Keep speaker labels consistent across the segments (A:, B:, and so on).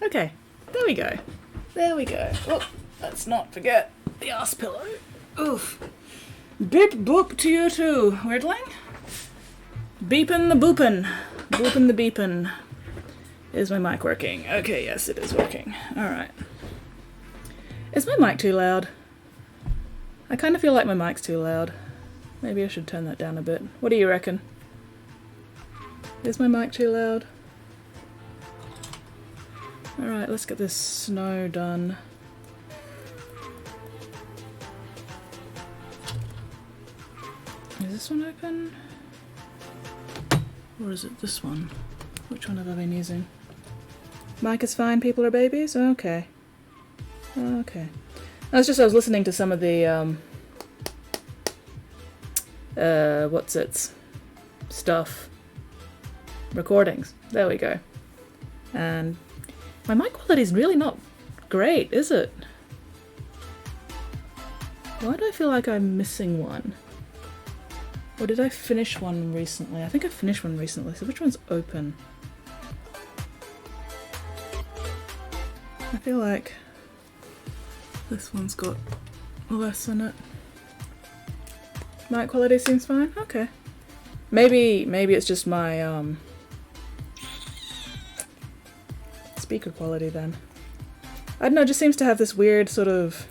A: Okay, there we go. There we go. Oh, let's not forget the arse pillow. Oof. Beep boop to you too, Weirdling. Beepin' the boopin'. Boopin' the beepin'. Is my mic working? Okay, yes, it is working. Alright. Is my mic too loud? I kind of feel like my mic's too loud. Maybe I should turn that down a bit. What do you reckon? Is my mic too loud? Alright, let's get this snow done. Is this one open? Or is it this one? Which one have I been using? Mic is fine, people are babies? Okay. Okay. I was listening to some of the, stuff. Recordings. There we go. And my mic quality is really not great, is it? Why do I feel like I'm missing one? Or did I finish one recently? I think I finished one recently, so which one's open? I feel like this one's got less in it. Mic quality seems fine? Okay. Maybe it's just my speaker quality then. I don't know, it just seems to have this weird sort of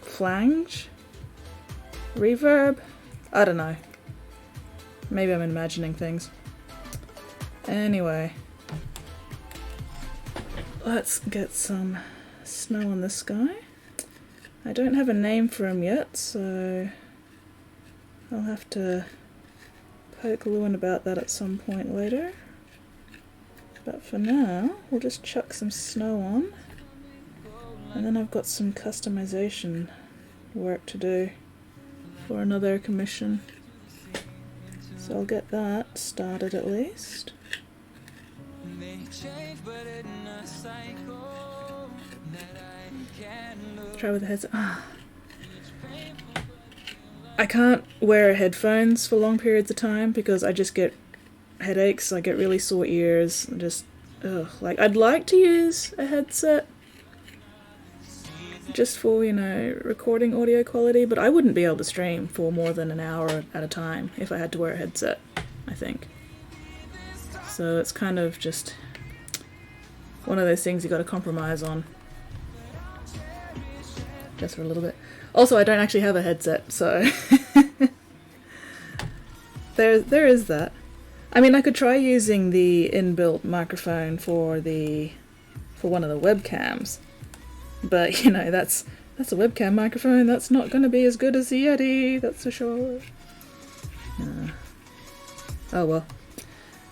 A: flange? Reverb? I don't know. Maybe I'm imagining things. Anyway. Let's get some snow on the sky. I don't have a name for him yet, so I'll have to poke Lewin about that at some point later. But for now, we'll just chuck some snow on. And then I've got some customization work to do for another commission. So I'll get that started at least. Try with the headset. I can't wear headphones for long periods of time because I just get headaches. I get really sore ears. Like, I'd like to use a headset just for, recording audio quality, but I wouldn't be able to stream for more than an hour at a time if I had to wear a headset, I think. So it's kind of just one of those things you gotta compromise on. Just for a little bit. Also, I don't actually have a headset, so there is that. I mean, I could try using the inbuilt microphone for one of the webcams, but that's a webcam microphone. That's not going to be as good as the Yeti, that's for sure. Oh well.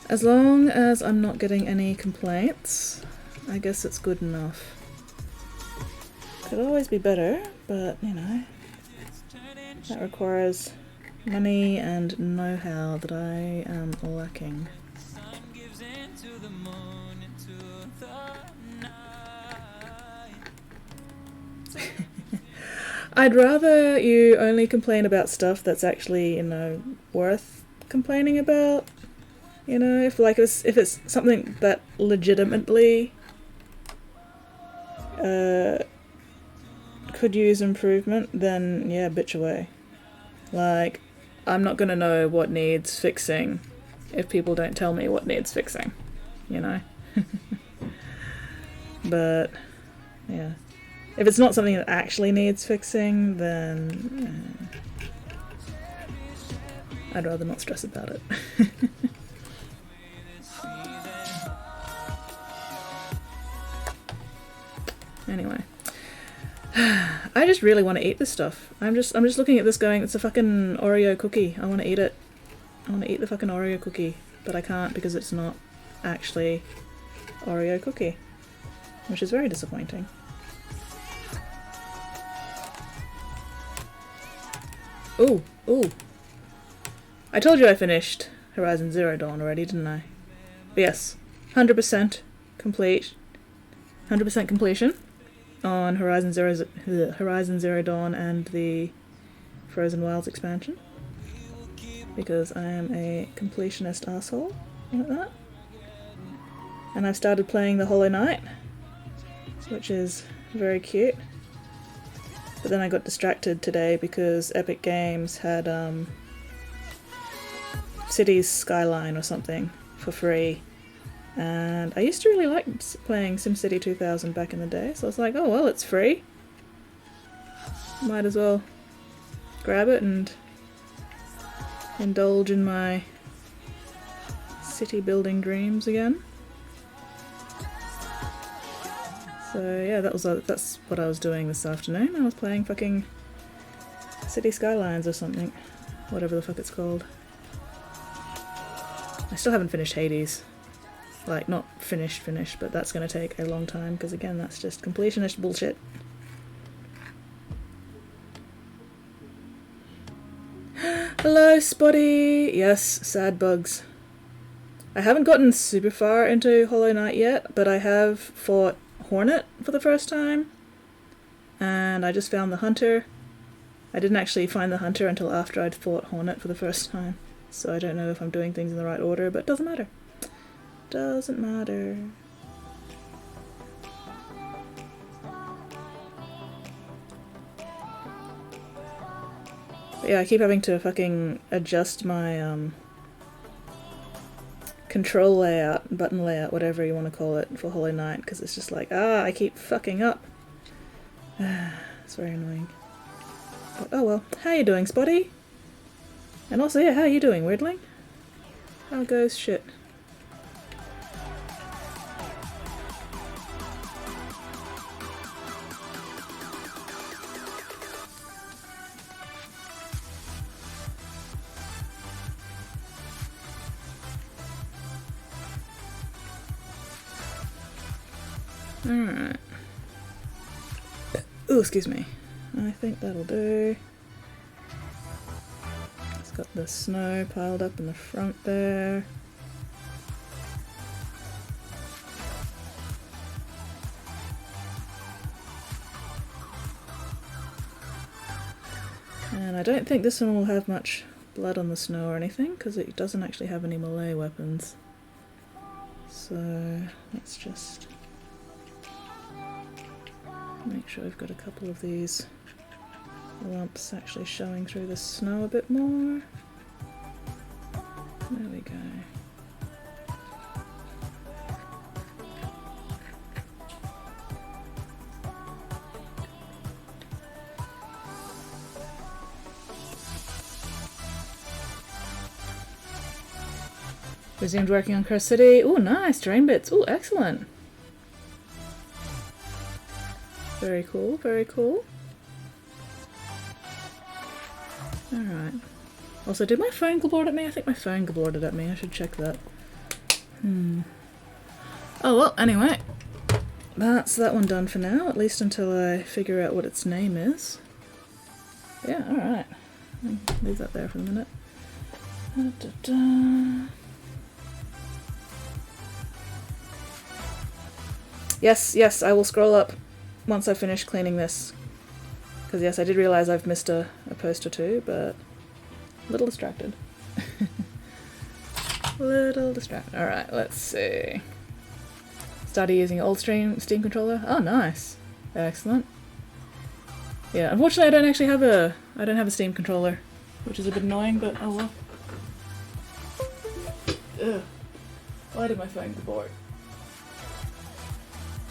A: As long as I'm not getting any complaints, I guess it's good enough. Could always be better, but that requires money and know-how that I am lacking. I'd rather you only complain about stuff that's actually, worth complaining about. If it's something that legitimately could use improvement, then yeah, bitch away. Like, I'm not gonna know what needs fixing if people don't tell me what needs fixing, But, yeah. If it's not something that actually needs fixing, then I'd rather not stress about it. Anyway. I just really want to eat this stuff. I'm just looking at this going, it's a fucking Oreo cookie. I want to eat it. I want to eat the fucking Oreo cookie. But I can't because it's not actually Oreo cookie. Which is very disappointing. Ooh, ooh. I told you I finished Horizon Zero Dawn already, didn't I? But yes, 100% complete. 100% completion on Horizon Zero Dawn and the Frozen Wilds expansion. Because I am a completionist asshole like that. And I've started playing the Hollow Knight, which is very cute. But then I got distracted today because Epic Games had Cities Skyline or something for free. And I used to really like playing SimCity 2000 back in the day, so I was like, oh well, it's free. Might as well grab it and indulge in my city building dreams again. So yeah, that's what I was doing this afternoon. I was playing fucking City Skylines or something. Whatever the fuck it's called. I still haven't finished Hades. Like, not finished, but that's gonna take a long time, because again, that's just completionist bullshit. Hello, Spotty! Yes, sad bugs. I haven't gotten super far into Hollow Knight yet, but I have fought Hornet for the first time, and I just found the Hunter. I didn't actually find the Hunter until after I'd fought Hornet for the first time, so I don't know if I'm doing things in the right order, but it doesn't matter. Doesn't matter. But yeah, I keep having to fucking adjust my control layout, button layout, whatever you want to call it, for Hollow Knight, because it's just like, I keep fucking up. It's very annoying. But, oh well. How you doing, Spotty? And also, yeah, how are you doing, Weirdling? How goes shit? Alright. Ooh, excuse me. I think that'll do. It's got the snow piled up in the front there. And I don't think this one will have much blood on the snow or anything, because it doesn't actually have any melee weapons. So let's just make sure we've got a couple of these lumps actually showing through the snow a bit more. There we go. Resumed working on Curse City. Oh, nice! Drain bits. Oh, excellent. Very cool, very cool. Alright. Also, did my phone globord at me? I think my phone globored at me. I should check that. Oh, well, anyway. That's that one done for now, at least until I figure out what its name is. Yeah, alright. Leave that there for the minute. Yes, I will scroll up once I finish cleaning this. Because yes, I did realise I've missed a post or two, but a little distracted. Little distracted. Alright, let's see. Started using old Steam controller. Oh, nice. Excellent. Yeah, unfortunately I don't actually have a Steam controller, which is a bit annoying, but oh well. Ugh. Why did my phone go bored?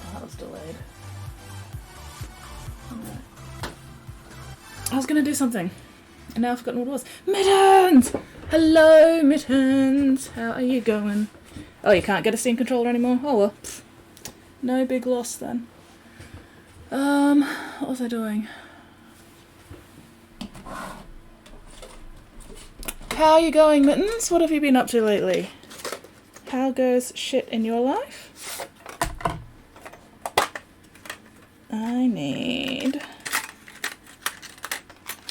A: Oh, that was delayed. I was gonna do something, and now I've forgotten what it was. Mittens! Hello, Mittens! How are you going? Oh, you can't get a Steam controller anymore? Oh well. Pfft. No big loss then. What was I doing? How are you going, Mittens? What have you been up to lately? How goes shit in your life? I need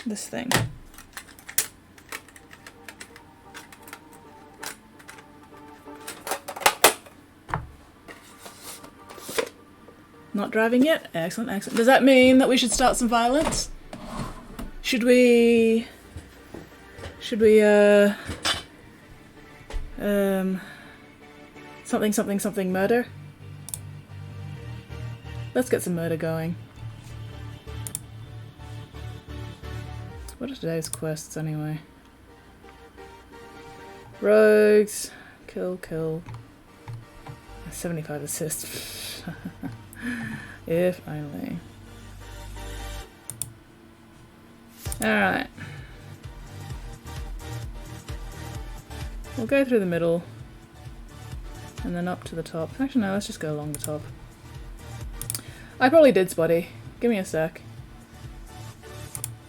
A: this thing. Not driving yet? Excellent, excellent. Does that mean that we should start some violence? Should we Something, something, something, murder. Let's get some murder going. What are today's quests anyway? Rogues. Kill, kill. 75 assists. If only. Alright. We'll go through the middle. And then up to the top. Actually no, let's just go along the top. I probably did Spotty. Give me a sec.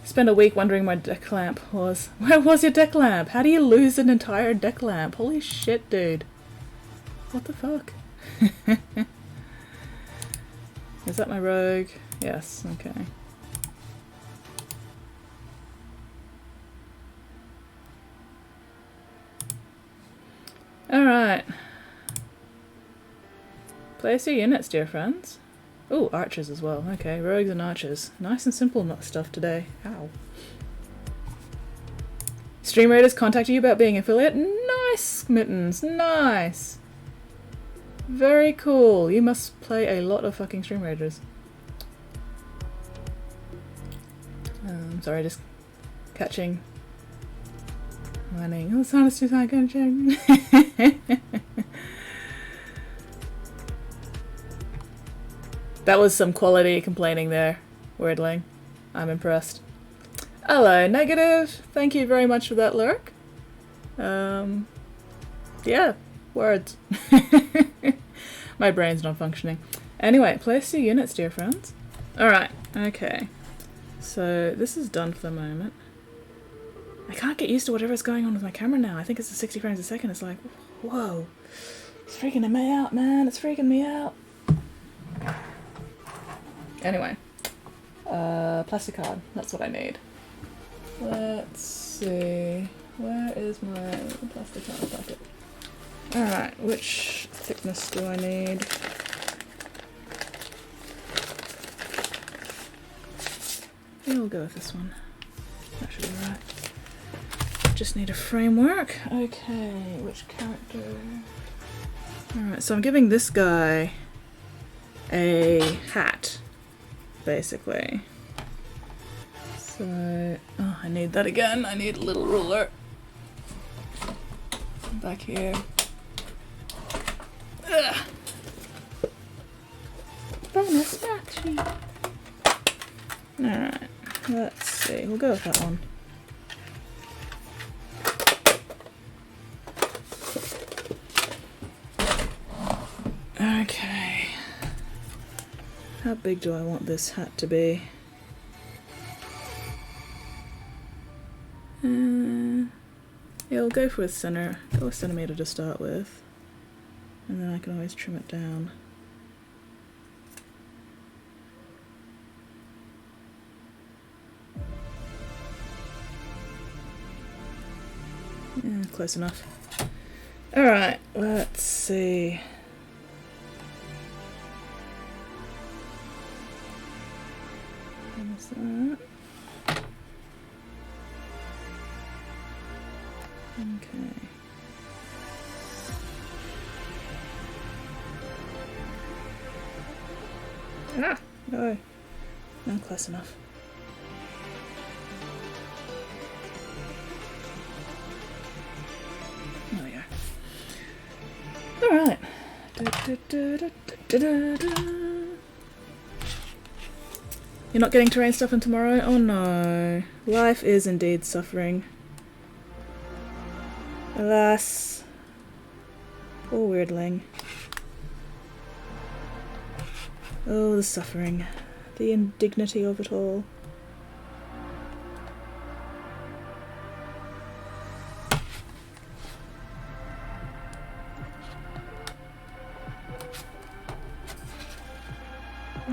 A: Spent a week wondering where my deck lamp was. Where was your deck lamp? How do you lose an entire deck lamp? Holy shit, dude. What the fuck? Is that my rogue? Yes, okay. Alright. Place your units, dear friends. Ooh, archers as well. Okay, rogues and archers. Nice and simple stuff today. Ow. Stream Raiders contacted you about being affiliate? Nice, Mittens. Nice. Very cool. You must play a lot of fucking Stream Raiders. Sorry, just catching. Mining. Oh, it's honestly not gonna change. That was some quality complaining there, Wordling. I'm impressed. Hello, Negative. Thank you very much for that lurk. Yeah, words. My brain's not functioning. Anyway, place your units, dear friends. Alright, okay. So, this is done for the moment. I can't get used to whatever's going on with my camera now. I think it's at 60 frames a second. It's like, whoa. It's freaking me out, man. It's freaking me out. Anyway, plastic card, that's what I need. Let's see, where is my plastic card bucket? Alright, which thickness do I need? Yeah, we'll go with this one. That should be right. Just need a framework. Okay, which character? Alright, so I'm giving this guy a hat. Basically. So, oh, I need that again. I need a little ruler. Back here. Ugh. Bonus math sheet. Alright, let's see. We'll go with that one. Okay. How big do I want this hat to be? Yeah, I'll go for a center. Go a centimeter to start with. And then I can always trim it down. Yeah, close enough. Alright, let's see. What's that? Okay. Ah! No. Not close enough. There we go. Alright. You're not getting terrain stuff in tomorrow? Oh no. Life is indeed suffering. Alas. Poor weirdling. Oh, the suffering. The indignity of it all.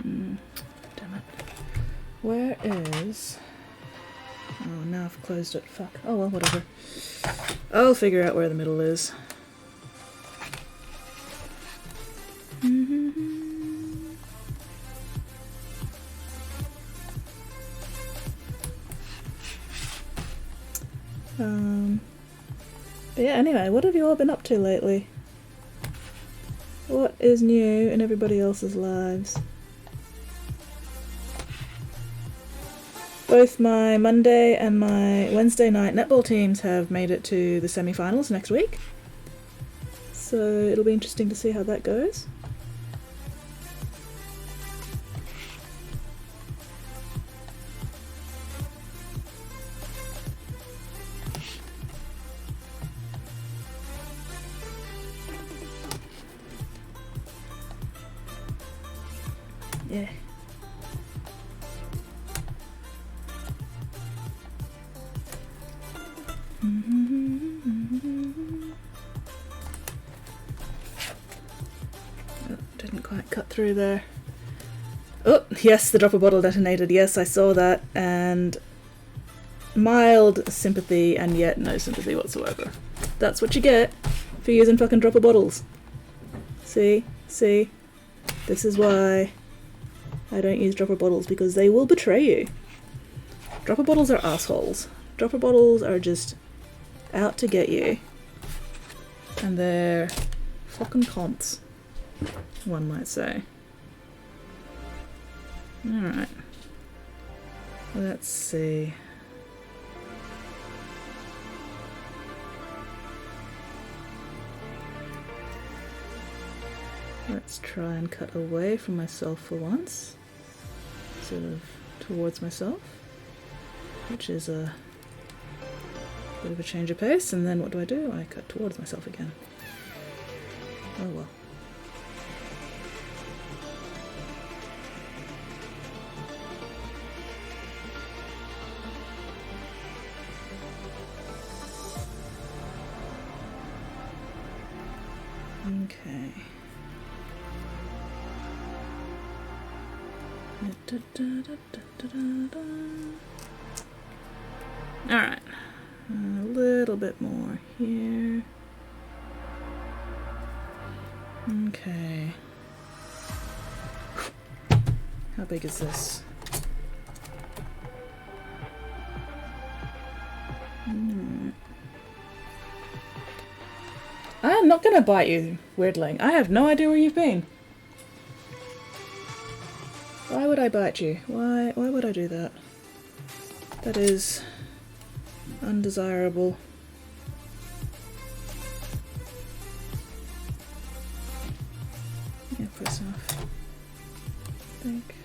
A: Damn it. Where is... Oh, now I've closed it. Fuck. Oh well, whatever. I'll figure out where the middle is. But yeah, anyway, what have you all been up to lately? What is new in everybody else's lives? Both my Monday and my Wednesday night netball teams have made it to the semi-finals next week. So it'll be interesting to see how that goes. Yeah. Oh, didn't quite cut through there. Oh, yes, the dropper bottle detonated. Yes, I saw that. And mild sympathy and yet no sympathy whatsoever. That's what you get for using fucking dropper bottles. See? See? This is why I don't use dropper bottles, because they will betray you. Dropper bottles are assholes. Dropper bottles are just out to get you. And they're fucking cons, one might say. Alright. Let's see. Let's try and cut away from myself for once. Sort of towards myself. Which is a bit of a change of pace. And then what do? I cut towards myself again. Oh well. Okay. Alright. A little bit more here. Okay. How big is this? I'm not gonna bite you, weirdling. I have no idea where you've been. Why would I bite you? Why would I do that? That is undesirable. Yeah, close enough. I think.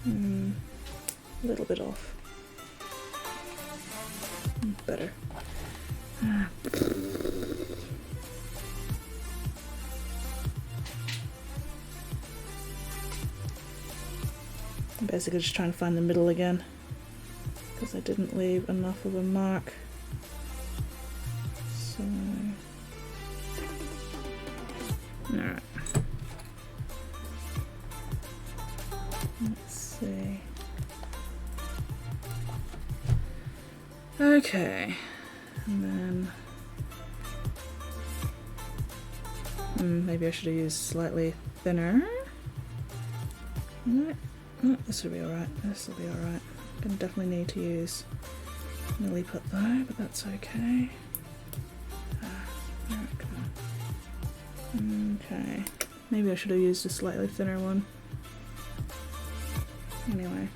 A: A little bit off. Better. I'm basically just trying to find the middle again, because I didn't leave enough of a mark. So, alright. Let's see. Okay, and then maybe I should have used slightly thinner. No, this will be alright. This will be alright. Gonna definitely need to use Lily put though, but that's okay. Okay, maybe I should have used a slightly thinner one. Anyway.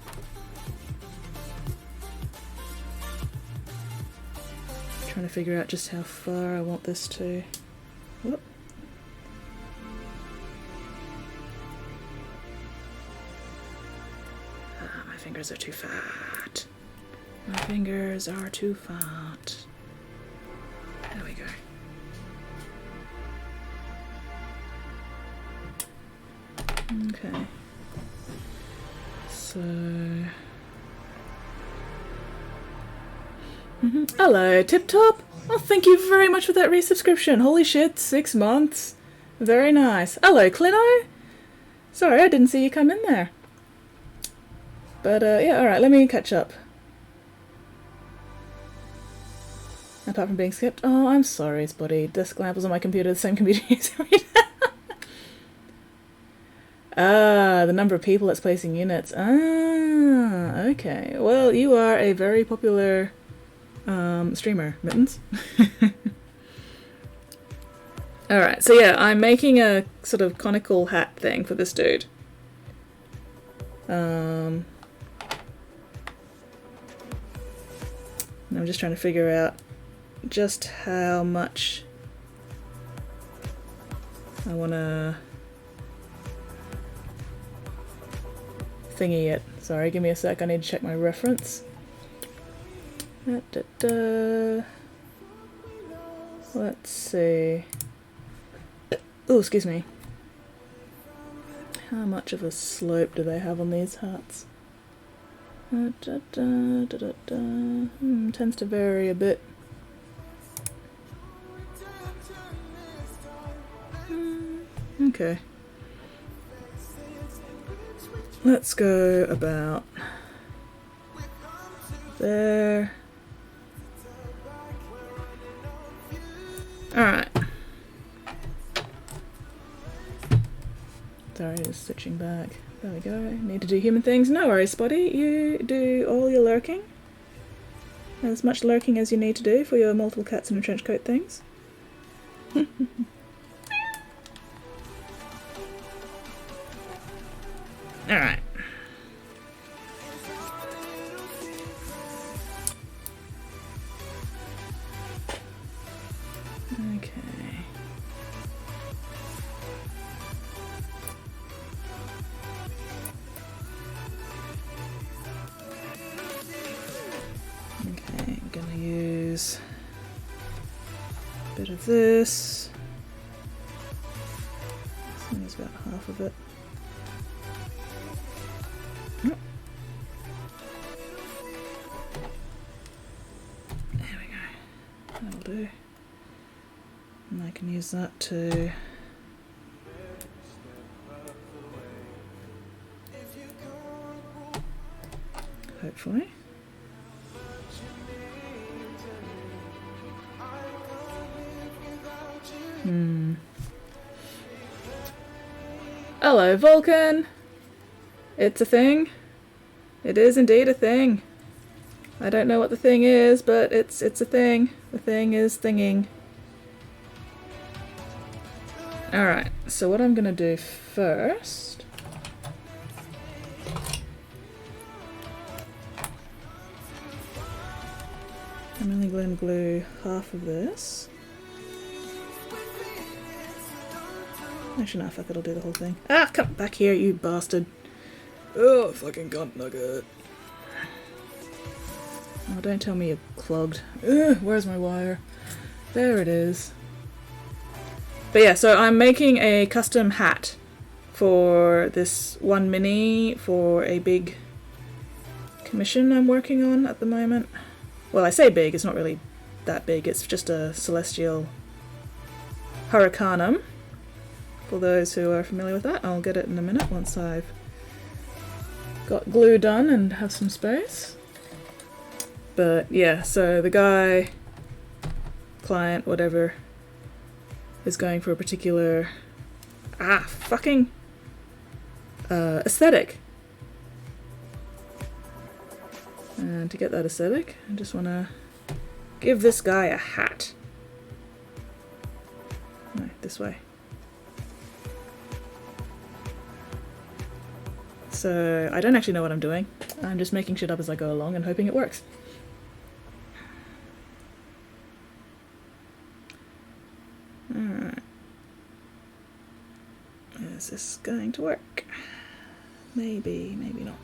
A: Trying to figure out just how far I want this to. Whoop. My fingers are too fat. My fingers are too fat. There we go. Okay. So. Hello, Tip Top. Oh, thank you very much for that resubscription. Holy shit, 6 months. Very nice. Hello, Clino. Sorry, I didn't see you come in there. But, yeah, alright, let me catch up. Apart from being skipped. Oh, I'm sorry, Spotty. Disk lamp was on my computer, the same computer you use every day. Ah, the number of people that's placing units. Ah, okay. Well, you are a very popular streamer mittens. Alright, so yeah, I'm making a sort of conical hat thing for this dude. I'm just trying to figure out just how much I want to thingy it. Sorry, give me a sec, I need to check my reference. Let's see. Oh, excuse me. How much of a slope do they have on these hats? Tends to vary a bit. Okay. Let's go about there. Alright. Sorry, just switching back. There we go. Need to do human things. No worries, Spotty. You do all your lurking. As much lurking as you need to do for your multiple cats in a trench coat things. Alright. Okay. Okay, I'm gonna use a bit of this. This one is about half of it. There we go. That'll do. And I can use that to hopefully. Hello, Vulcan! It's a thing. It is indeed a thing. I don't know what the thing is, but it's a thing. The thing is thinging. Alright, so what I'm gonna do first... I'm only going to glue half of this. Actually, no, fuck, it'll do the whole thing. Ah, come back here, you bastard. Oh, fucking cunt nugget. Oh, don't tell me you're clogged. Ugh, where's my wire? There it is. But yeah, so I'm making a custom hat for this one mini for a big commission I'm working on at the moment. Well, I say big, it's not really that big, it's just a celestial hurricanum. For those who are familiar with that, I'll get it in a minute once I've got glue done and have some space. But yeah, so the guy, client, whatever, is going for a particular fucking aesthetic. And to get that aesthetic, I just want to give this guy a hat. No, this way. So I don't actually know what I'm doing. I'm just making shit up as I go along and hoping it works. Alright. Is this going to work? Maybe, maybe not.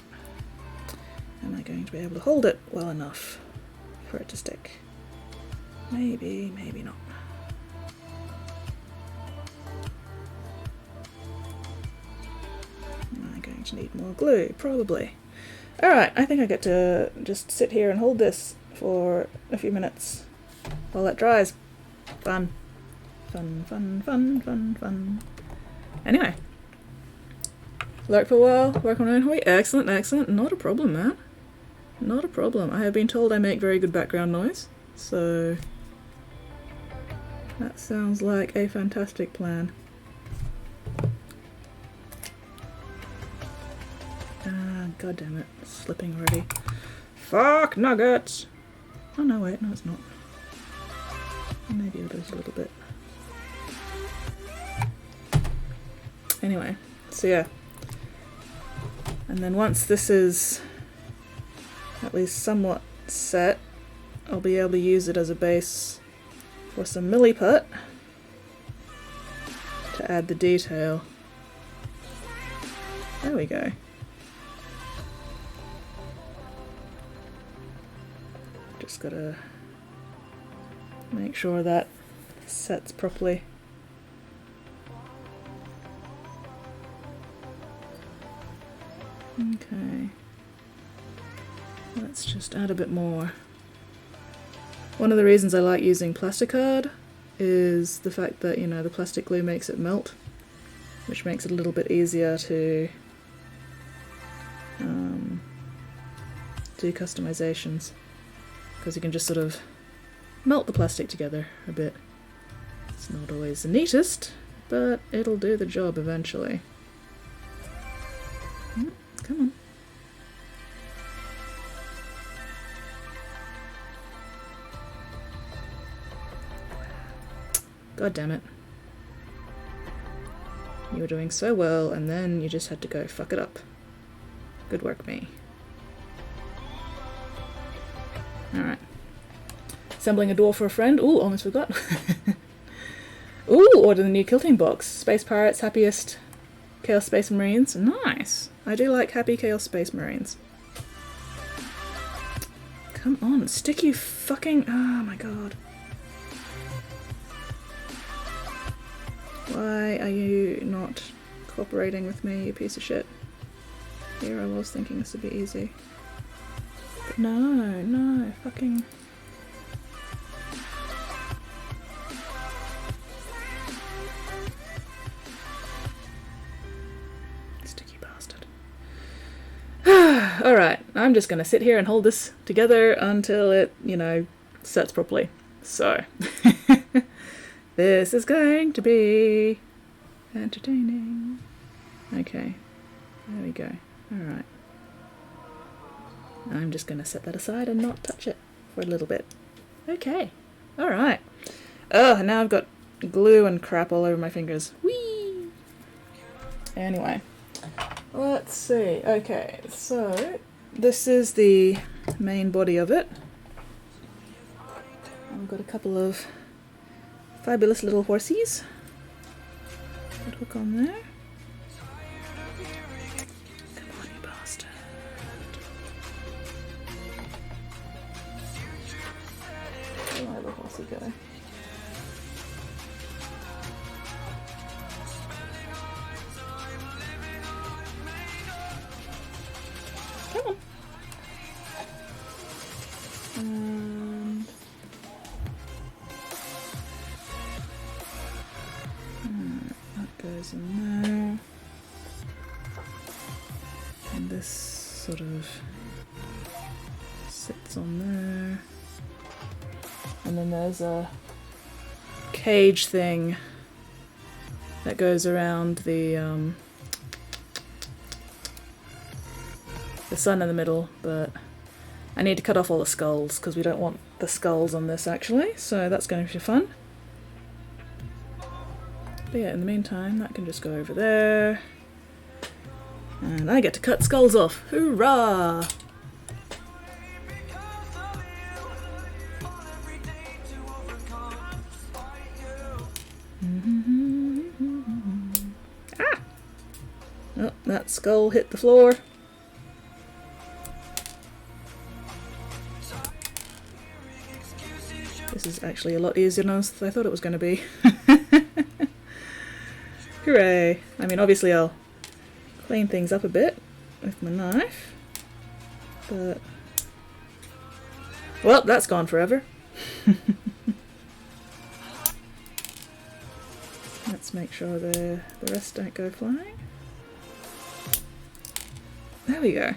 A: Am I going to be able to hold it well enough for it to stick? Maybe, maybe not. Am I going to need more glue? Probably. Alright, I think I get to just sit here and hold this for a few minutes while it dries. Fun. Fun, fun, fun, fun, fun. Anyway. Lurk for a while, work on my own way. Excellent, excellent. Not a problem, man. Not a problem. I have been told I make very good background noise, so that sounds like a fantastic plan. God damn it, it's slipping already. Fuck nuggets! Oh no, wait, no it's not. Maybe it is a little bit. Anyway, so yeah. And then once this is at least somewhat set, I'll be able to use it as a base for some milliput to add the detail. There we go. Just gotta make sure that sets properly. Okay. Let's just add a bit more. One of the reasons I like using plasticard is the fact that, you know, the plastic glue makes it melt, which makes it a little bit easier to do customizations, because you can just sort of melt the plastic together a bit. It's not always the neatest, but it'll do the job eventually. Come on. God damn it. You were doing so well, and then you just had to go fuck it up. Good work, me. Alright. Assembling a door for a friend. Ooh, almost forgot. Ooh, order the new quilting box. Space Pirates, Happiest Chaos Space Marines. Nice. I do like Happy Chaos Space Marines. Come on, stick you fucking... Oh my god. Why are you not cooperating with me, you piece of shit? Here I was thinking this would be easy. But no, fucking... Sticky bastard. Alright, I'm just gonna sit here and hold this together until it, you know, sets properly. So... This is going to be entertaining. Okay, there we go. Alright. I'm just going to set that aside and not touch it for a little bit. Okay, alright. Oh, now I've got glue and crap all over my fingers. Whee! Anyway, let's see. Okay, so this is the main body of it. I've got a couple of fabulous little horsies. Good hook on there. Come on, you bastard. Where did the horsey go? Come on. Goes in there, and this sort of sits on there, and then there's a cage thing that goes around the sun in the middle, but I need to cut off all the skulls because we don't want the skulls on this actually, so that's going to be fun. But yeah, in the meantime, that can just go over there. And I get to cut skulls off. Hoorah! Ah! Oh, that skull hit the floor. This is actually a lot easier than I thought it was going to be. Hooray! I mean, obviously I'll clean things up a bit with my knife, but... Well, that's gone forever. Let's make sure the rest don't go flying. There we go.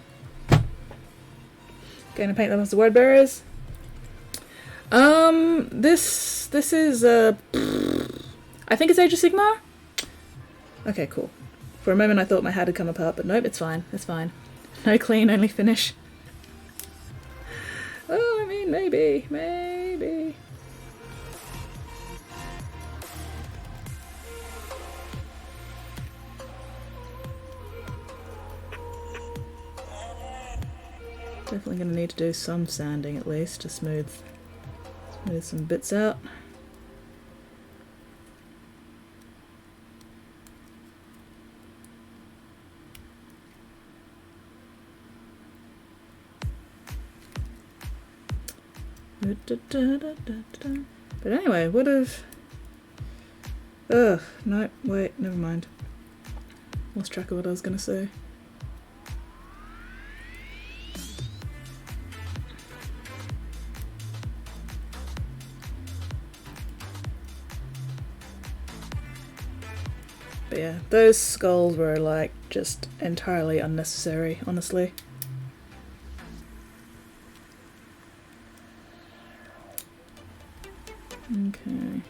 A: Going to paint them as the word bearers. This is, I think it's Age of Sigmar? Okay, cool. For a moment I thought my hat had come apart, but nope, it's fine. It's fine. No clean, only finish. Oh, I mean, maybe. Definitely going to need to do some sanding at least to smooth some bits out. But anyway, what if... Ugh, no, wait, never mind. Lost track of what I was going to say. But yeah, those skulls were like just entirely unnecessary, honestly. Okay.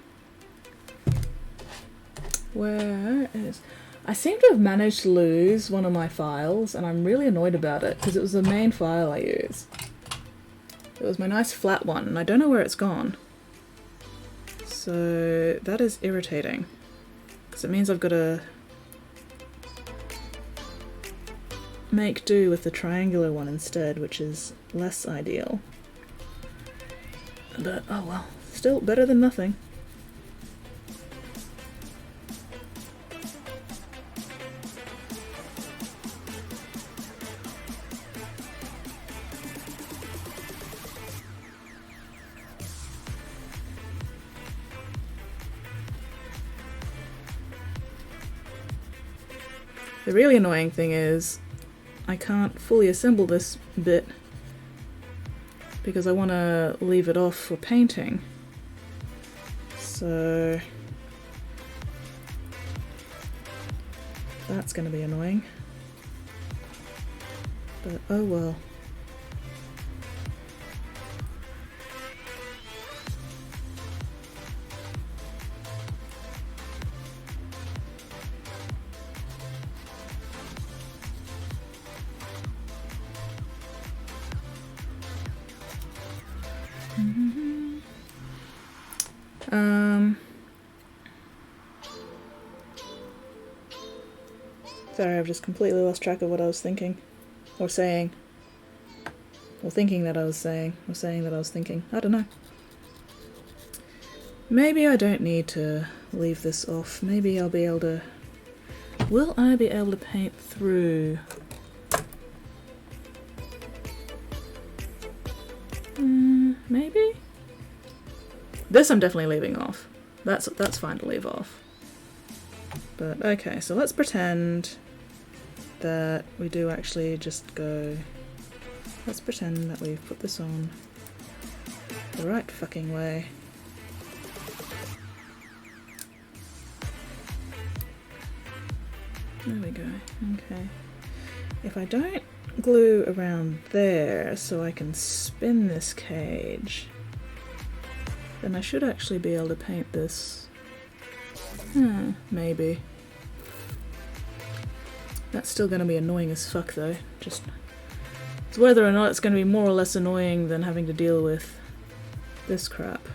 A: Where is... I seem to have managed to lose one of my files, and I'm really annoyed about it, because it was the main file I use. It was my nice flat one, and I don't know where it's gone. So that is irritating. Because it means I've got to make do with the triangular one instead, which is less ideal. But, oh well. Still better than nothing. The really annoying thing is I can't fully assemble this bit because I want to leave it off for painting. So that's going to be annoying, but oh well. Sorry, I've just completely lost track of what I was thinking. Or saying. Or thinking that I was saying. Or saying that I was thinking. I don't know. Maybe I don't need to leave this off. Maybe I'll be able to... Will I be able to paint through? Maybe? This I'm definitely leaving off. That's fine to leave off. But okay, so let's pretend that we do actually just go... Let's pretend that we've put this on the right fucking way. There we go, okay. If I don't glue around there so I can spin this cage, then I should actually be able to paint this. Maybe. That's still going to be annoying as fuck though. Just, it's whether or not it's going to be more or less annoying than having to deal with this crap.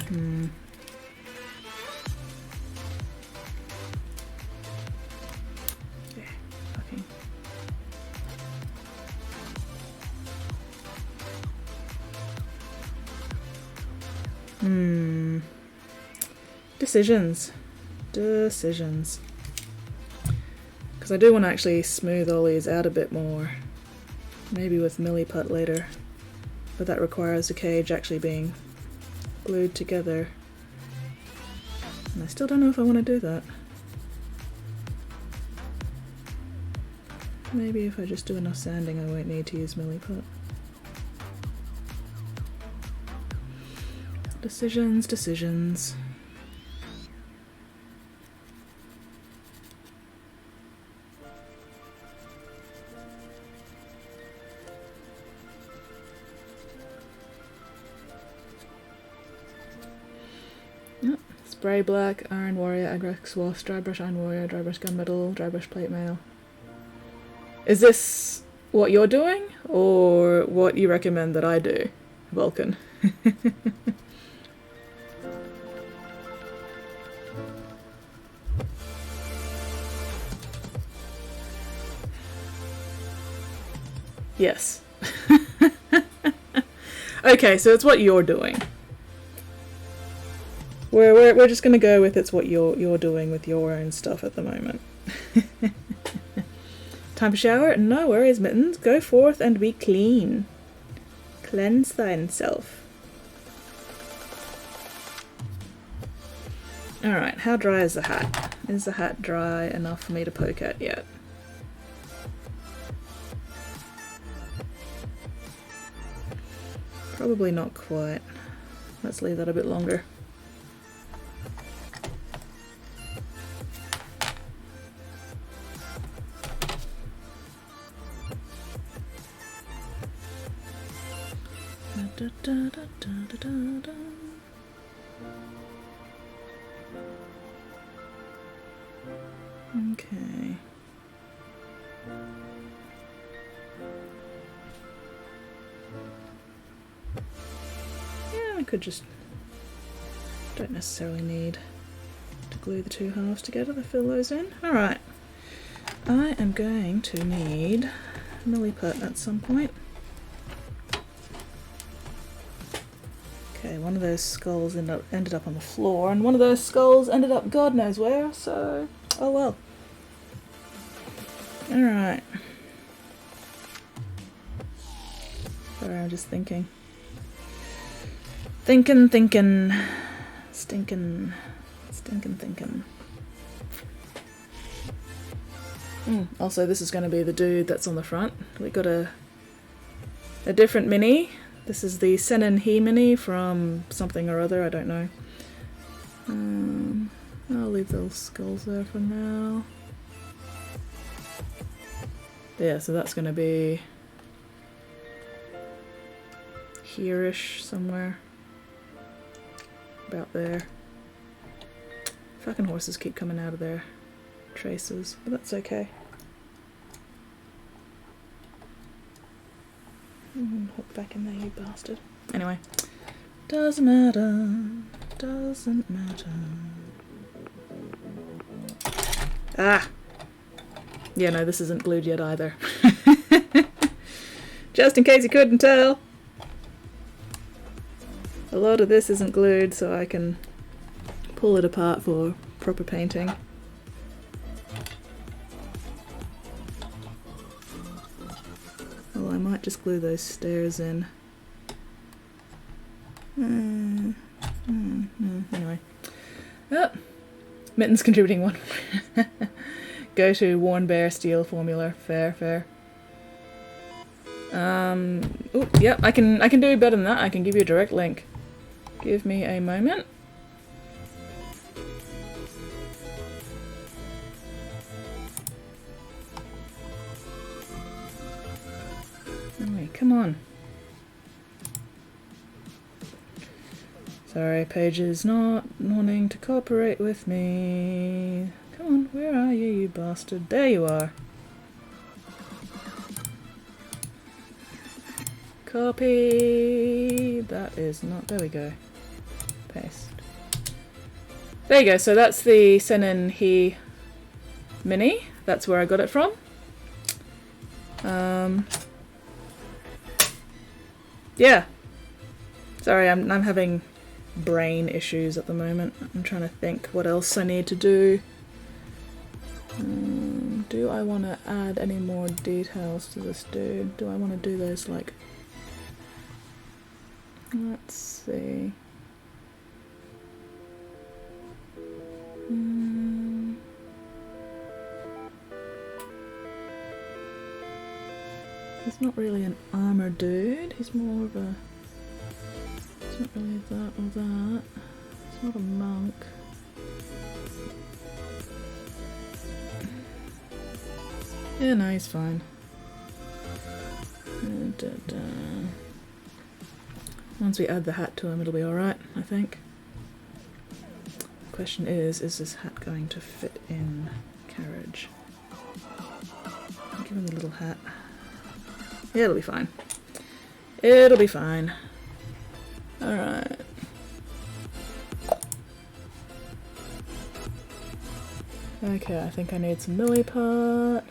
A: Yeah, fucking. Decisions. Because I do want to actually smooth all these out a bit more. Maybe with milliput later. But that requires the cage actually being glued together. And I still don't know if I want to do that. Maybe if I just do enough sanding I won't need to use milliput. Decisions. Spray black, iron warrior, agrex wasp, dry brush iron warrior, dry brush gunmetal, dry brush plate mail. Is this what you're doing or what you recommend that I do, Vulcan? Yes. Okay, so it's what you're doing. We're just gonna go with it's what you're doing with your own stuff at the moment. Time for shower? No worries, Mittens. Go forth and be clean. Cleanse thyself. Alright, how dry is the hat? Is the hat dry enough for me to poke at yet? Probably not quite. Let's leave that a bit longer. Da, da, da, da, da, da. Okay. Yeah, I could just... don't necessarily need to glue the two halves together to fill those in. Alright. I am going to need milliput at some point. Okay, one of those skulls ended up on the floor, and one of those skulls ended up God knows where, so... oh well. Alright. Sorry, I'm just thinking. Thinking. Stinking. Also, this is going to be the dude that's on the front. We got a different mini. This is the Senin He mini from something or other, I don't know. I'll leave those skulls there for now. Yeah, so that's going to be here-ish somewhere. About there. Fucking horses keep coming out of their traces, but that's okay. Hook back in there, you bastard. Anyway. Doesn't matter. Doesn't matter. Ah! Yeah, no, this isn't glued yet either. Just in case you couldn't tell. A lot of this isn't glued, so I can pull it apart for proper painting. Well, I might just glue those stairs in. Anyway. Oh, Mitten's contributing one. Go to Worn Bear Steel formula. Fair. Oh, yep, I can do better than that. I can give you a direct link. Give me a moment. Anyway, come on. Sorry, Paige is not wanting to cooperate with me. Come on, where are you, you bastard? There you are. Copy. That is not... there we go. Paste. There you go, so that's the Senin He mini. That's where I got it from. Yeah. Sorry, I'm having brain issues at the moment. I'm trying to think what else I need to do. Do I want to add any more details to this dude? Do I want to do those like... let's see. He's not really an armor dude. He's more of a... it's not really that or that. It's not a monk. Yeah, no, he's fine. Once we add the hat to him, it'll be alright, I think. The question is this hat going to fit in carriage? Give him the little hat. It'll be fine. It'll be fine. Alright. Okay, I think I need some milliput.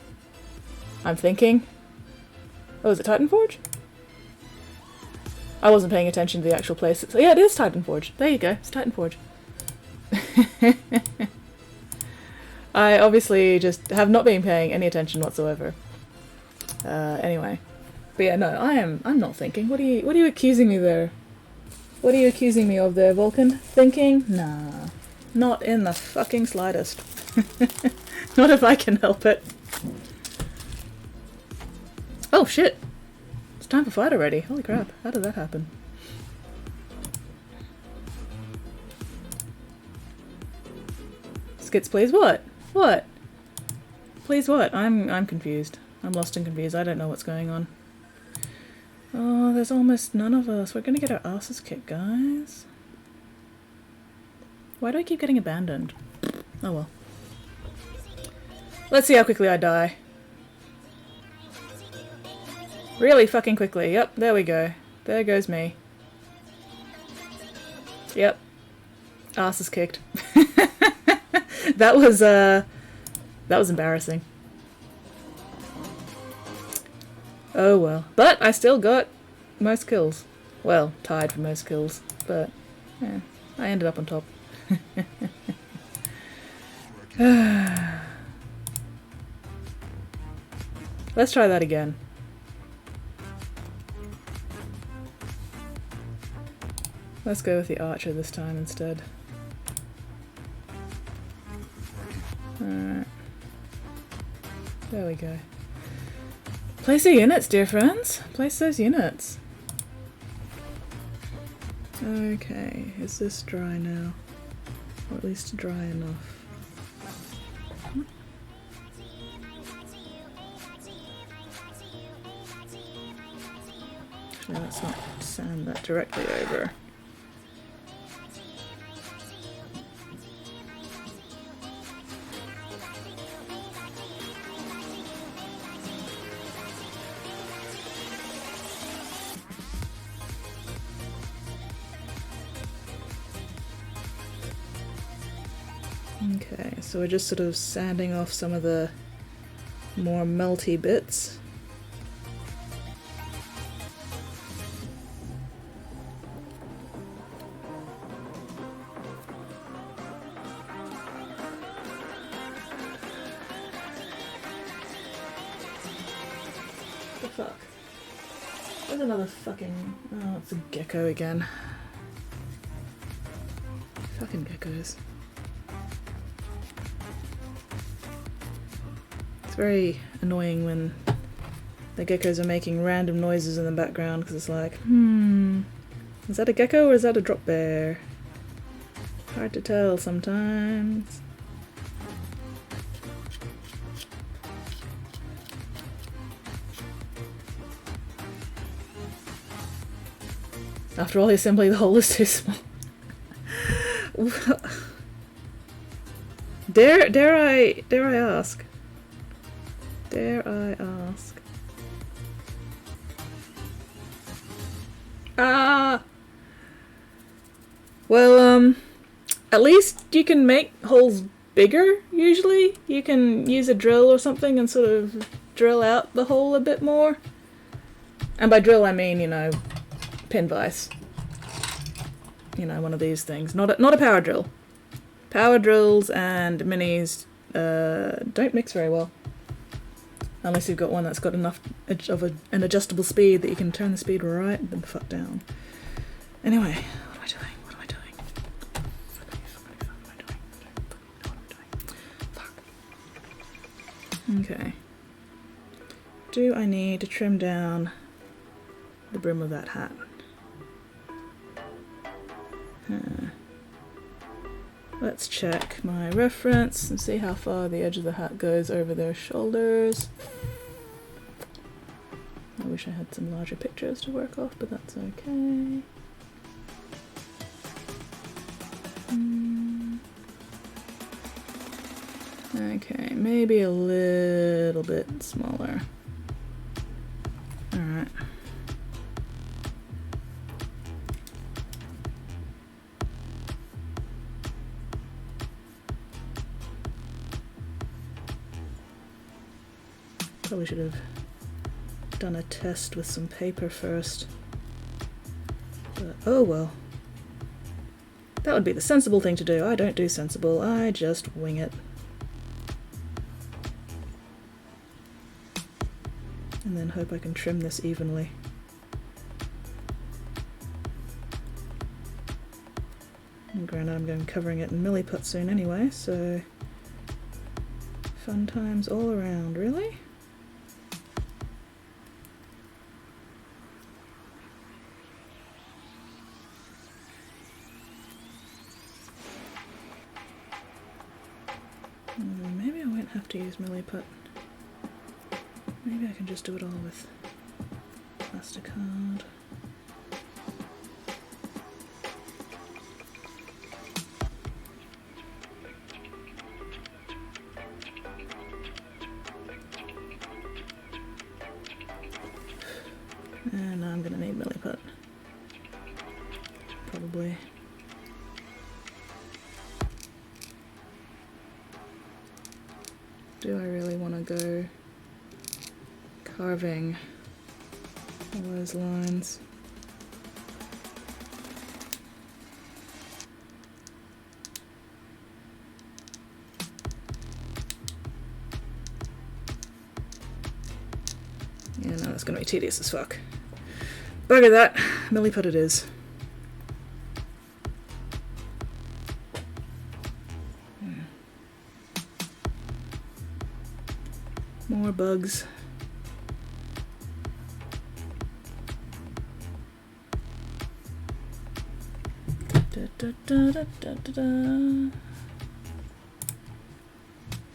A: I'm thinking. Oh, is it Titan Forge? I wasn't paying attention to the actual place. So yeah, it is Titan Forge. There you go. It's Titan Forge. I obviously just have not been paying any attention whatsoever. Anyway. But yeah, no, I'm not thinking. What are you accusing me there? What are you accusing me of there, Vulcan? Thinking? Nah. Not in the fucking slightest. Not if I can help it. Oh shit! It's time for fight already. Holy crap, how did that happen? Skits, please. What? What? Please what? I'm confused. I'm lost and confused. I don't know what's going on. Oh, there's almost none of us. We're gonna get our asses kicked, guys. Why do I keep getting abandoned? Oh well. Let's see how quickly I die. Really fucking quickly. Yep, there we go. There goes me. Yep. Ass is kicked. That was embarrassing. Oh well. But I still got most kills. Well, tied for most kills. But, yeah, I ended up on top. Let's try that again. Let's go with the archer this time instead. Alright. There we go. Place your units, dear friends. Place those units. Okay, is this dry now? Or at least dry enough. Actually, let's not sand that directly over. Okay, so we're just sort of sanding off some of the more melty bits. The fuck? There's another fucking... oh, it's a gecko again. Fucking geckos. It's very annoying when the geckos are making random noises in the background because it's like, is that a gecko or is that a drop bear? Hard to tell sometimes. After all the assembly, the hole is too small. Dare I ask? Dare I ask? Ah! Well, at least you can make holes bigger, usually. You can use a drill or something and sort of drill out the hole a bit more. And by drill I mean, you know, pin vise. You know, one of these things. Not a power drill. Power drills and minis don't mix very well. Unless you've got one that's got enough of an adjustable speed that you can turn the speed right the fuck down. Anyway, what am I doing? What am I doing? Fuck. Okay. Do I need to trim down the brim of that hat? Let's check my reference and see how far the edge of the hat goes over their shoulders. I wish I had some larger pictures to work off, but that's okay. Okay, maybe a little bit smaller. Alright. Probably should have done a test with some paper first. But oh well. That would be the sensible thing to do. I don't do sensible, I just wing it. And then hope I can trim this evenly. And granted, I'm going to be covering it in milliput soon anyway, so fun times all around, really? Maybe I won't have to use milliput. Maybe I can just do it all with MasterCard. And now I'm gonna need milliput. Probably. Do I really want to go carving all those lines? Yeah, no, that's gonna be tedious as fuck. Bugger that. Milliput it is. More bugs. Da, da, da, da, da, da, da.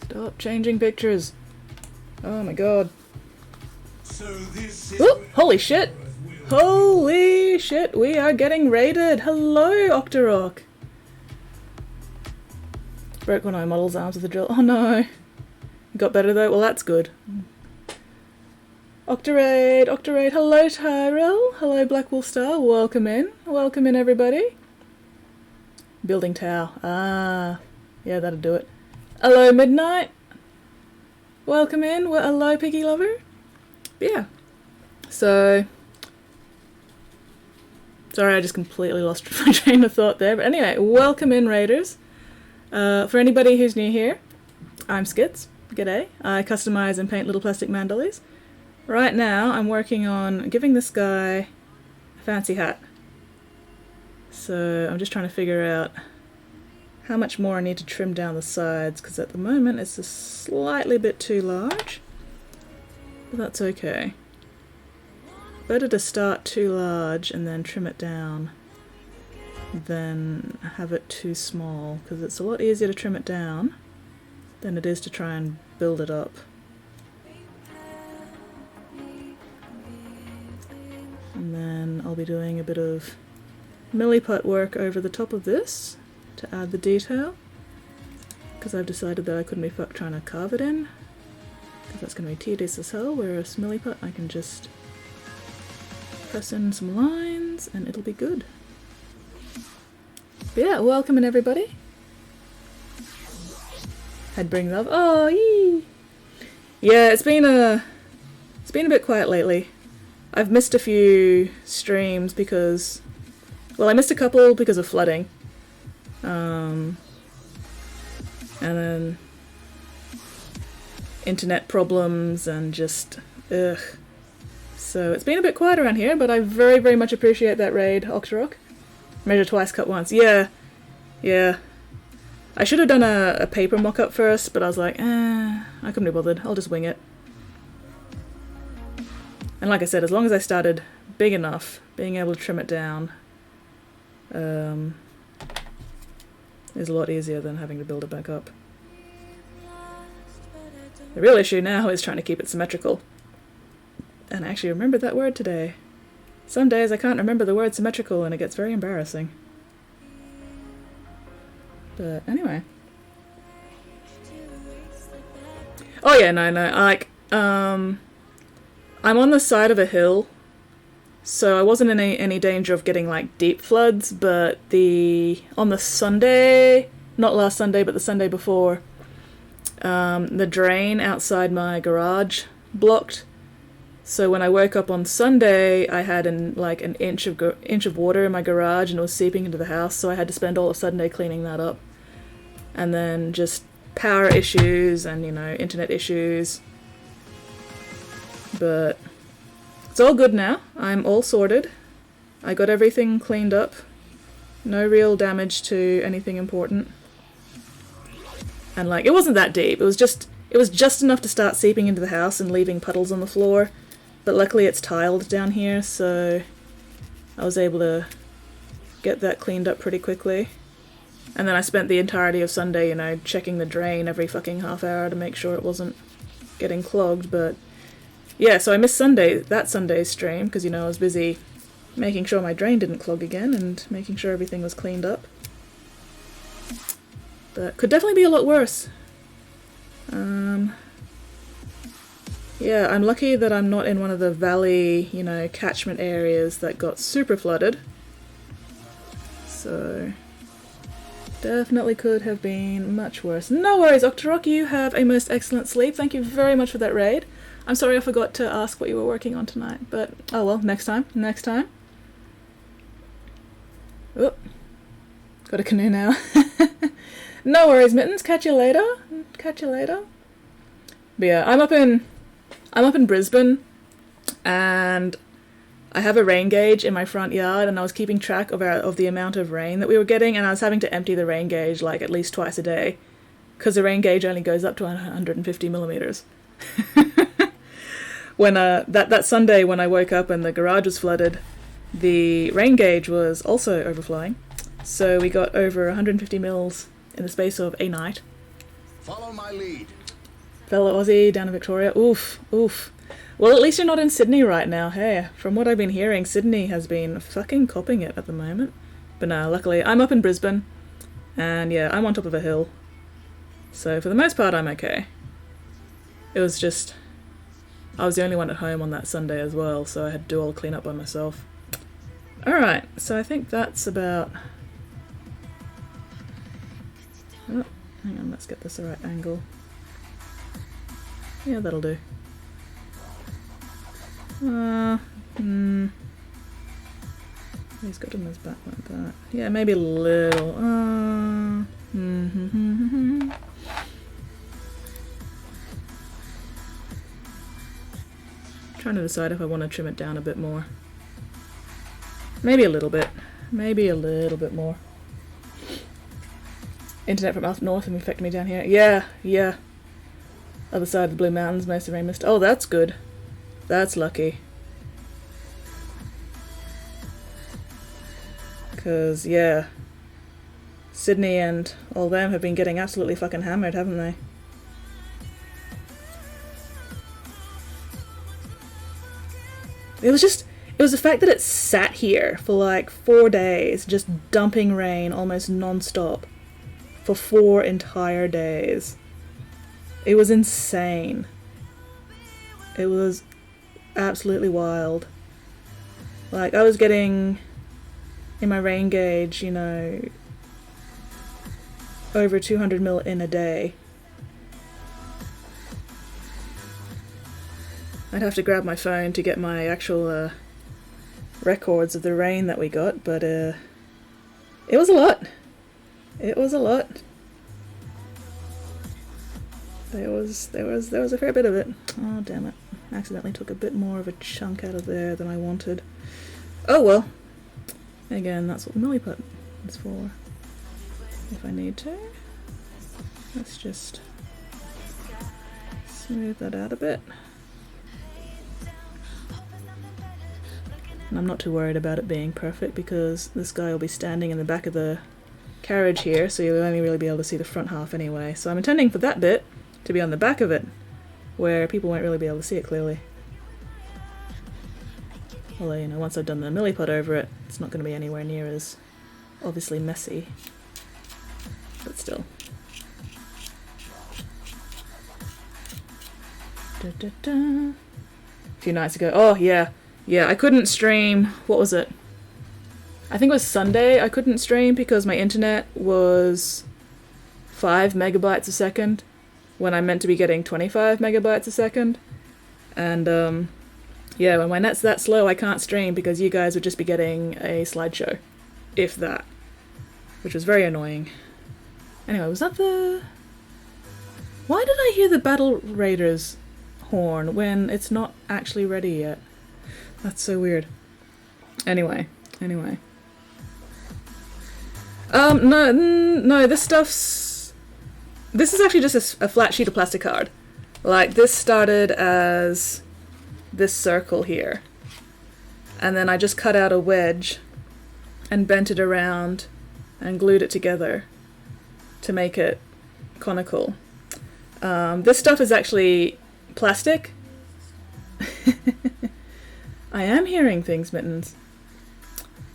A: Stop changing pictures. Oh my god.
B: So this is
A: Ooh, holy shit! Holy shit, we are getting raided! Hello, Octorok! Broke one of my model's arms with a drill. Oh no! Got better though? Well, that's good. Octoraid! Octoraid! Hello, Tyrell! Hello, Black Wolf Star! Welcome in! Welcome in, everybody! Building tower. Ah, yeah, that'll do it. Hello, Midnight! Welcome in! Well, hello, Piggy Lover! But yeah. So... Sorry, I just completely lost my train of thought there. But anyway, welcome in, Raiders. For anybody who's new here, I'm Skits. G'day. I customize and paint little plastic man dollies. Right now, I'm working on giving this guy a fancy hat. So I'm just trying to figure out how much more I need to trim down the sides, because at the moment it's a slightly bit too large. But that's okay. Better to start too large and then trim it down than have it too small, because it's a lot easier to trim it down than it is to try and build it up. And then I'll be doing a bit of milliput work over the top of this to add the detail, because I've decided that I couldn't be fucked trying to carve it in, because that's going to be tedious as hell, whereas milliput I can just press in some lines and it'll be good. But yeah, welcome in everybody. Headbring love. Oh, yee! Yeah, it's been a bit quiet lately. I've missed a few streams because, well, I missed a couple because of flooding. And then internet problems and just ugh. So it's been a bit quiet around here, but I very, very much appreciate that raid, Octorok. Measure twice, cut once. Yeah. Yeah. I should have done a paper mock-up first, but I was like, I couldn't be bothered. I'll just wing it. And like I said, as long as I started big enough, being able to trim it down is a lot easier than having to build it back up. The real issue now is trying to keep it symmetrical. And I actually remembered that word today. Some days I can't remember the word symmetrical and it gets very embarrassing. But anyway. Oh yeah, no, I'm on the side of a hill, so I wasn't in any danger of getting like deep floods, but on the Sunday, not last Sunday, but the Sunday before, the drain outside my garage blocked. So when I woke up on Sunday, I had an inch of water in my garage, and it was seeping into the house. So I had to spend all of Sunday cleaning that up, and then just power issues and internet issues. But it's all good now. I'm all sorted. I got everything cleaned up. No real damage to anything important. And it wasn't that deep. It was just enough to start seeping into the house and leaving puddles on the floor. But luckily it's tiled down here, so I was able to get that cleaned up pretty quickly. And then I spent the entirety of Sunday, checking the drain every fucking half hour to make sure it wasn't getting clogged. But yeah, so I missed that Sunday's stream because, I was busy making sure my drain didn't clog again and making sure everything was cleaned up. But could definitely be a lot worse. Yeah, I'm lucky that I'm not in one of the valley, catchment areas that got super flooded. So definitely could have been much worse. No worries, Octorok, you have a most excellent sleep. Thank you very much for that raid. I'm sorry I forgot to ask what you were working on tonight, but oh well, next time. Oop. Got a canoe now. No worries, Mittens. Catch you later. But yeah, I'm up in Brisbane, and I have a rain gauge in my front yard, and I was keeping track of the amount of rain that we were getting, and I was having to empty the rain gauge at least twice a day, because the rain gauge only goes up to 150 millimeters. When that Sunday when I woke up and the garage was flooded, the rain gauge was also overflowing, so we got over 150 mils in the space of a night.
B: Follow my lead.
A: Fellow Aussie down in Victoria. Oof. Well, at least you're not in Sydney right now. Hey, from what I've been hearing, Sydney has been fucking copping it at the moment. But no, luckily, I'm up in Brisbane, and yeah, I'm on top of a hill. So for the most part, I'm okay. It was just, I was the only one at home on that Sunday as well, so I had to do all the cleanup by myself. Alright, so I think that's about... Oh, hang on, let's get this the right angle. Yeah, that'll do. He's got him as back like that. Yeah, maybe a little. Trying to decide if I want to trim it down a bit more. Maybe a little bit. Maybe a little bit more. Internet from up north and affected me down here. Yeah. Other side of the Blue Mountains, most of the rain mist. Oh, that's good. That's lucky. Because, yeah. Sydney and all them have been getting absolutely fucking hammered, haven't they? It was the fact that it sat here for 4 days, just dumping rain almost non-stop. For 4 entire days. It was insane. It was absolutely wild. I was getting, in my rain gauge, over 200 mil in a day. I'd have to grab my phone to get my actual records of the rain that we got, but it was a lot. It was a lot. There was a fair bit of it. Oh, damn it. I accidentally took a bit more of a chunk out of there than I wanted. Oh well. Again, that's what the milliput is for. If I need to. Let's just smooth that out a bit. And I'm not too worried about it being perfect because this guy will be standing in the back of the carriage here, so you'll only really be able to see the front half anyway. So I'm intending for that bit to be on the back of it, where people won't really be able to see it clearly. Although, once I've done the milliput over it, it's not going to be anywhere near as obviously messy. But still. A few nights ago. Oh, yeah. Yeah, I couldn't stream. What was it? I think it was Sunday I couldn't stream because my internet was 5 megabytes a second when I meant to be getting 25 megabytes a second. And yeah, when my net's that slow, I can't stream because you guys would just be getting a slideshow, if that, which was very annoying. Anyway, was that the... Why did I hear the Battle Raiders horn when it's not actually ready yet? That's so weird. Anyway. No, this stuff's... This is actually just a flat sheet of plastic card. Like, this started as this circle here. And then I just cut out a wedge and bent it around and glued it together to make it conical. This stuff is actually plastic. I am hearing things, Mittens.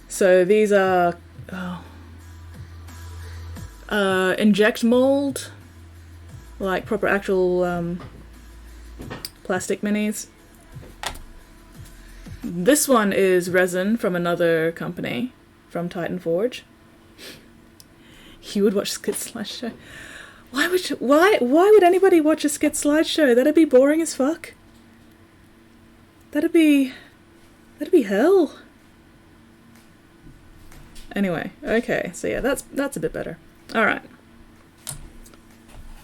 A: So these are inject mold, like proper actual plastic minis. This one is resin from another company, from Titan Forge. You would watch Skit Slideshow. Why would anybody watch a Skit Slideshow? That'd be boring as fuck. That'd be hell. Anyway, okay, so yeah, that's a bit better. Alright.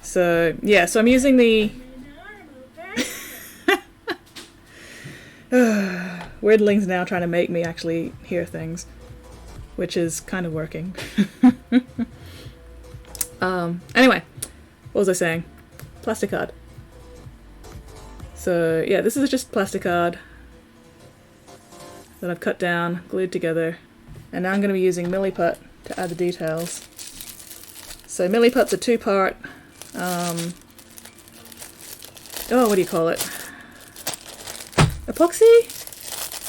A: So, yeah, so I'm using the... Weirdling's now trying to make me actually hear things, which is kind of working. Anyway, what was I saying? Plastic card. So, yeah, this is just plastic card that I've cut down, glued together, and now I'm going to be using Milliput to add the details. So Milliput's a two-part, what do you call it? Epoxy?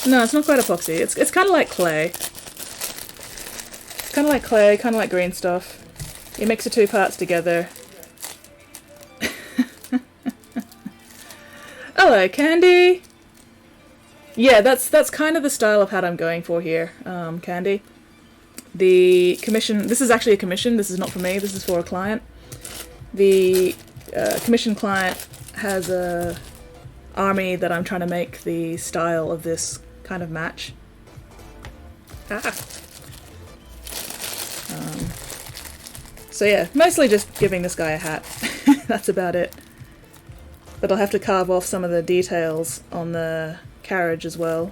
A: No, it's not quite epoxy. It's kind of like clay. It's kind of like clay, kind of like green stuff. You mix the two parts together. Hello, Candy! Yeah, that's kind of the style of hat I'm going for here, Candy. The commission... This is actually a commission. This is not for me. This is for a client. The commission client has a army that I'm trying to make the style of this kind of match. So yeah, mostly just giving this guy a hat. That's about it. But I'll have to carve off some of the details on the carriage as well.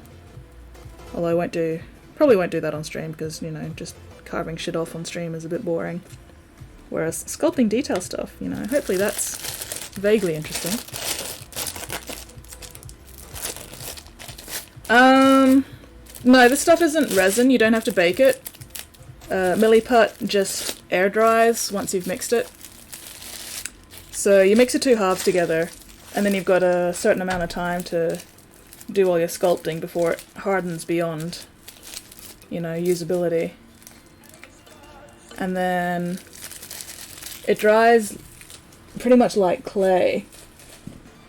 A: Although I probably won't do that on stream because, you know, just carving shit off on stream is a bit boring. Whereas sculpting detail stuff, you know, hopefully that's vaguely interesting. No, this stuff isn't resin, you don't have to bake it. Milliput just air dries once you've mixed it. So you mix the two halves together, and then you've got a certain amount of time to do all your sculpting before it hardens beyond, you know, usability. And then it dries pretty much like clay,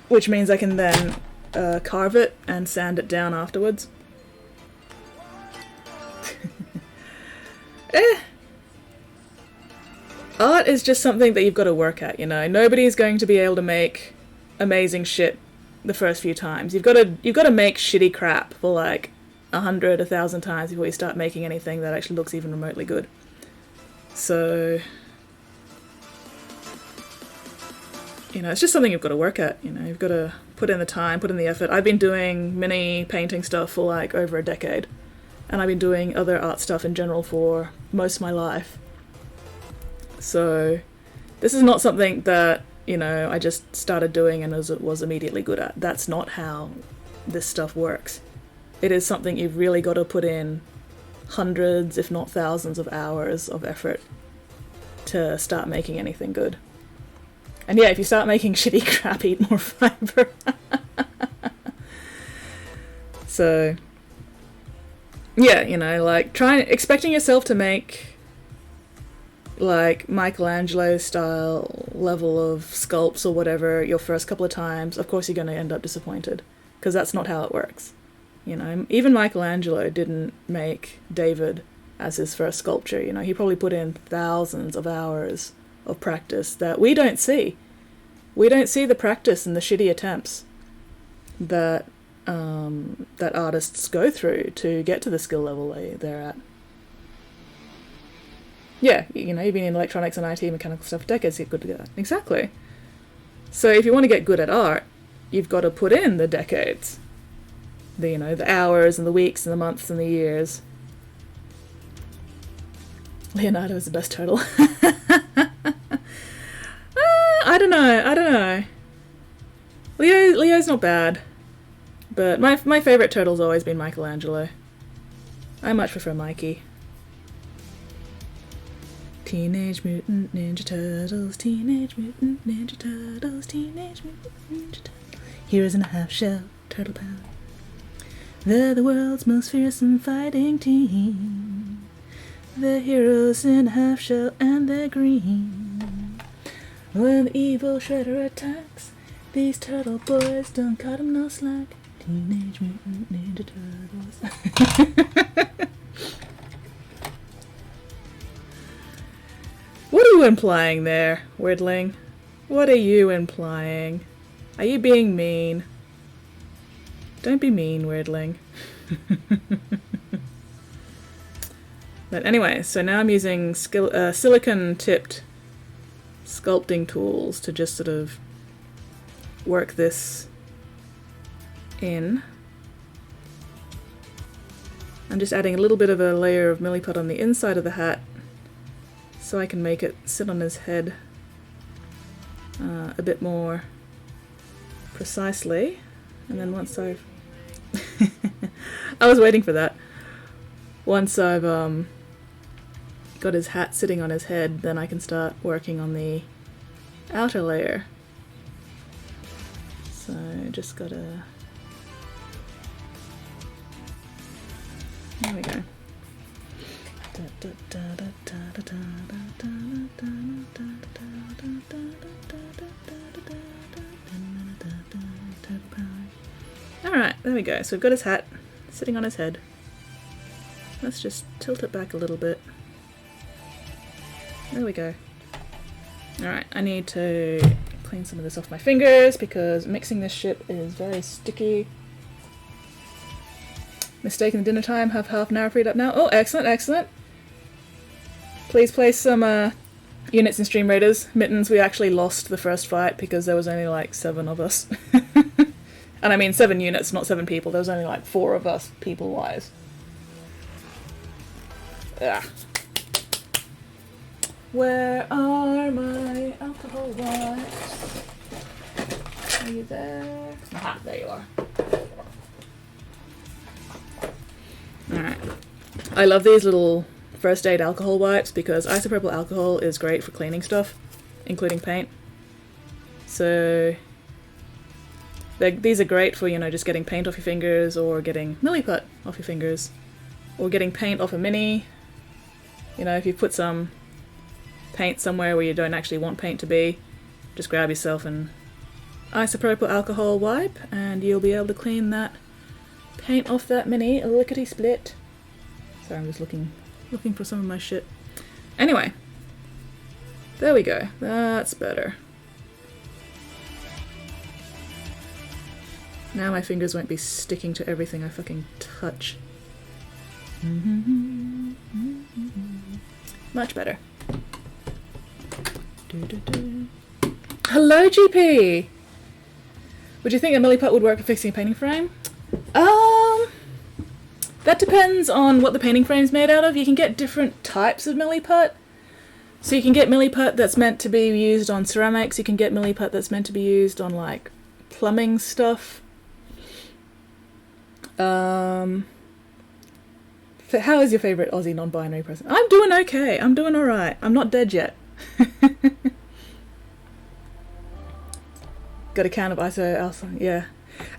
A: which means I can then carve it and sand it down afterwards. Art is just something that you've got to work at, you know. Nobody's going to be able to make amazing shit the first few times. You've got to make shitty crap for like 100, 1,000 times before you start making anything that actually looks even remotely good. So, you know, it's just something you've got to work at, you know. You've got to put in the time, put in the effort. I've been doing mini painting stuff for like over a decade, and I've been doing other art stuff in general for most of my life. So this is not something that, you know, I just started doing and was immediately good at. That's not how this stuff works. It is something you've really got to put in hundreds, if not thousands of hours of effort to start making anything good. And yeah, if you start making shitty crap, eat more fiber. So, yeah, you know, like, expecting yourself to make like Michelangelo style level of sculpts or whatever your first couple of times, of course you're going to end up disappointed, because that's not how it works. You know, even Michelangelo didn't make David as his first sculpture, you know, he probably put in thousands of hours of practice that we don't see. We don't see the practice and the shitty attempts. that that artists go through to get to the skill level they're at. Yeah, you know, you've been in electronics and IT, mechanical stuff for decades, you get good at that. Exactly. So if you want to get good at art, you've got to put in the decades. The, you know, the hours and the weeks and the months and the years. Leonardo is the best turtle. I don't know. Leo's not bad. But my favourite turtle's always been Michelangelo. I much prefer Mikey. Teenage Mutant Ninja Turtles, Teenage Mutant Ninja Turtles, Teenage Mutant Ninja Turtles. Heroes in a half shell, turtle power. They're the world's most fearsome fighting team. They're heroes in a half shell and they're green. When the evil Shredder attacks, these turtle boys don't cut 'em no slack. Teenage Mutant Ninja Turtles. What are you implying there, Weirdling? What are you implying? Are you being mean? Don't be mean, Weirdling. But anyway, so now I'm using silicon-tipped sculpting tools to just sort of work this in. I'm just adding a little bit of a layer of milliput on the inside of the hat so I can make it sit on his head a bit more precisely. And then once I've... I was waiting for that. Once I've got his hat sitting on his head, then I can start working on the outer layer. So just gotta... There we go. Alright, there we go. So we've got his hat sitting on his head. Let's just tilt it back a little bit. There we go. Alright, I need to clean some of this off my fingers because mixing this shit is very sticky. Mistaken dinner time, have half an hour freed up now. Oh, excellent, excellent. Please place some units in Stream Raiders. Mittens, we actually lost the first fight because there was only like 7 of us. And I mean 7 units, not 7 people. There was only like 4 of us, people-wise. Ugh. Where are my alcohol wipes? Are you there? Aha, there you are. Alright. I love these little first aid alcohol wipes because isopropyl alcohol is great for cleaning stuff, including paint. So these are great for, you know, just getting paint off your fingers or getting milliput off your fingers or getting paint off a mini. You know, if you put some paint somewhere where you don't actually want paint to be, just grab yourself an isopropyl alcohol wipe and you'll be able to clean that paint off that mini lickety-split. Sorry, I'm just looking for some of my shit. Anyway, there we go. That's better. Now my fingers won't be sticking to everything I fucking touch. Much better. Hello, GP! Would you think a milliput would work for fixing a painting frame? That depends on what the painting frame's made out of. You can get different types of milliput. So you can get milliput that's meant to be used on ceramics. You can get milliput that's meant to be used on, like, plumbing stuff. How is your favourite Aussie non-binary person? I'm doing okay. I'm doing alright. I'm not dead yet. Got a can of acetone, yeah.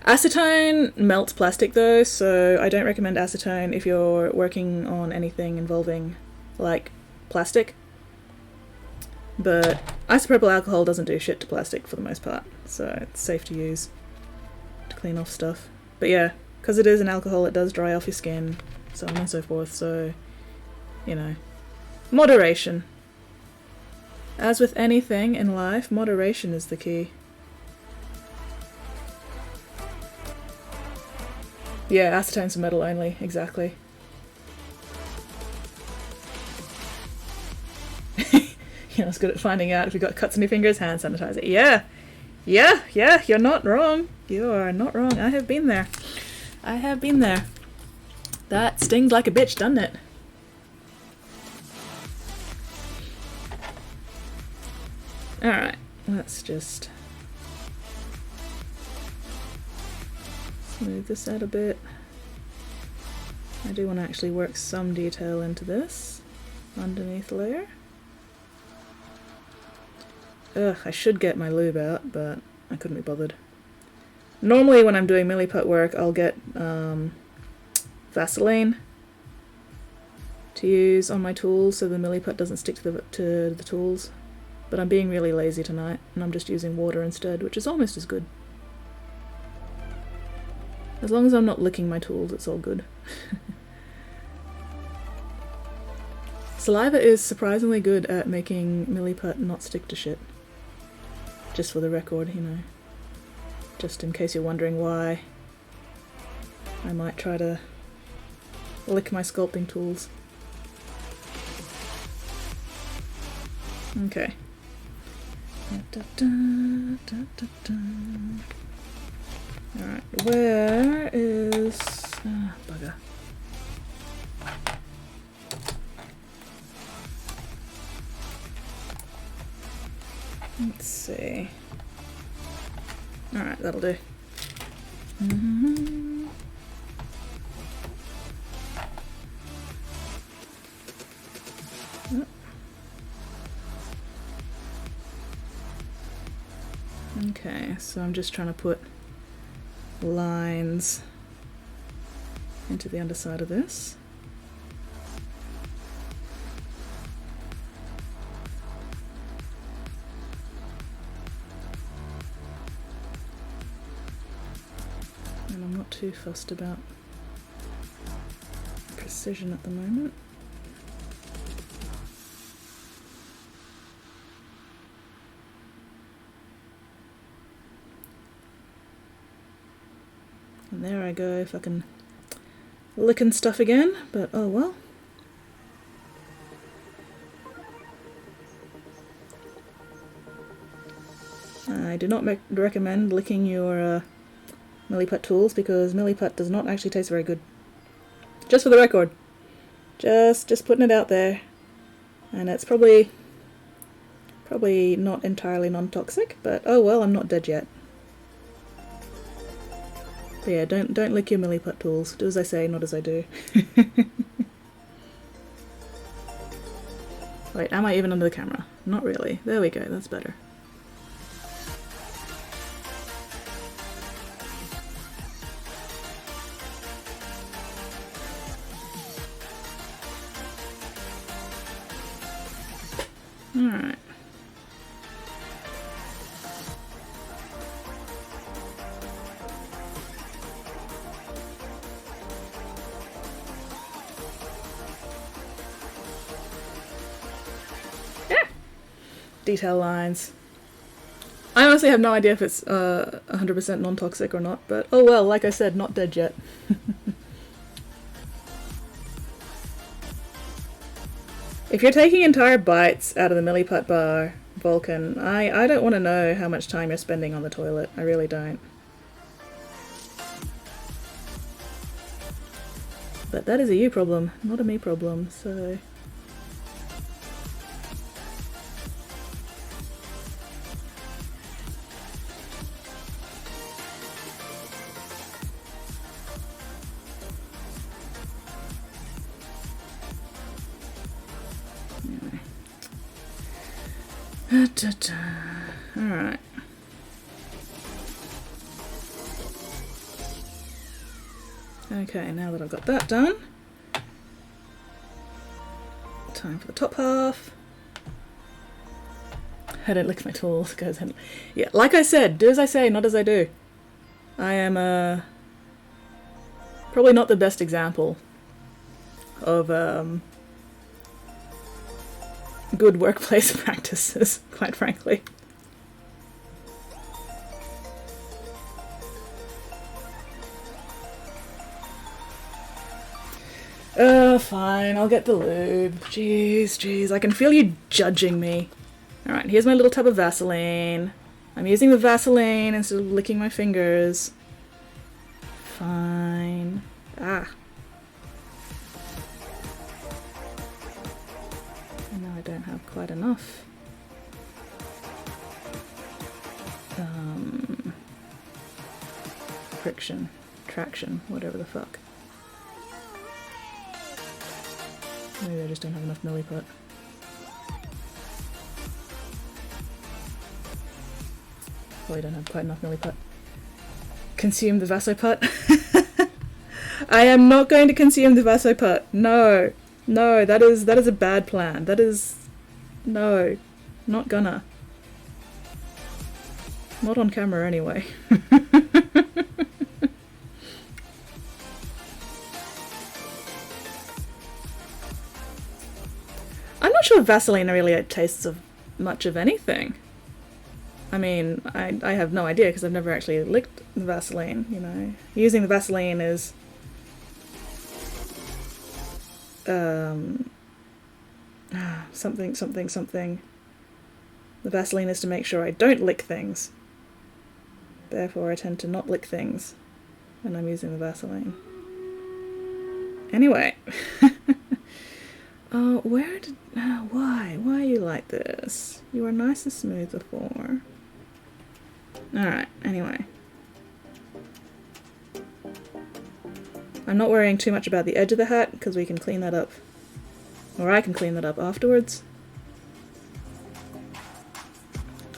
A: Acetone melts plastic though, so I don't recommend acetone if you're working on anything involving, like, plastic. But isopropyl alcohol doesn't do shit to plastic for the most part, so it's safe to use to clean off stuff. But yeah, because it is an alcohol, it does dry off your skin, so on and so forth, so, you know, moderation. As with anything in life, moderation is the key. Yeah, acetane's for metal only, exactly. You know, it's good at finding out if you've got cuts on your fingers, hand sanitizer. Yeah, you're not wrong. You are not wrong. I have been there. I have been there. That stings like a bitch, doesn't it? Alright, let's just smooth this out a bit. I do want to actually work some detail into this underneath the layer. Ugh, I should get my lube out, but I couldn't be bothered. Normally when I'm doing milliput work, I'll get Vaseline to use on my tools so the milliput doesn't stick to the tools. But I'm being really lazy tonight, and I'm just using water instead, which is almost as good. As long as I'm not licking my tools, it's all good. Saliva is surprisingly good at making milliput not stick to shit. Just for the record, you know. Just in case you're wondering why I might try to lick my sculpting tools. Okay. Alright, where is... bugger. Let's see. Alright, that'll do. Okay, so I'm just trying to put lines into the underside of this. And I'm not too fussed about precision at the moment. And there I go, fucking licking stuff again, but oh well. I do not recommend licking your milliput tools because milliput does not actually taste very good. Just for the record. Just putting it out there. And it's probably not entirely non-toxic, but oh well, I'm not dead yet. But yeah, don't lick your milliput tools. Do as I say, not as I do. Wait, am I even under the camera? Not really. There we go, that's better. Alright. Detail lines. I honestly have no idea if it's 100% non-toxic or not, but oh well, like I said, not dead yet. If you're taking entire bites out of the milliput bar, Vulcan, I don't want to know how much time you're spending on the toilet. I really don't. But that is a you problem, not a me problem, so... Alright. Okay, now that I've got that done, time for the top half. I don't lick my tools, guys. Yeah, like I said, do as I say, not as I do. I am probably not the best example of good workplace practices, quite frankly. Fine, I'll get the lube. Jeez, I can feel you judging me. Alright, here's my little tub of Vaseline. I'm using the Vaseline instead of licking my fingers. Fine. Ah. I know I don't have quite enough. Friction. Traction. Whatever the fuck. Maybe I just don't have enough milliput. Probably don't have quite enough milliput. Consume the vasoput. I am not going to consume the vasoput. No. No, that is a bad plan. That is... No. Not gonna. Not on camera anyway. I'm not sure Vaseline really tastes of much of anything. I mean, I have no idea because I've never actually licked the Vaseline, you know. Using the Vaseline is... something. The Vaseline is to make sure I don't lick things. Therefore I tend to not lick things when I'm using the Vaseline. Anyway. Oh, why are you like this? You were nice and smooth before. Alright, anyway. I'm not worrying too much about the edge of the hat, because we can clean that up. Or I can clean that up afterwards.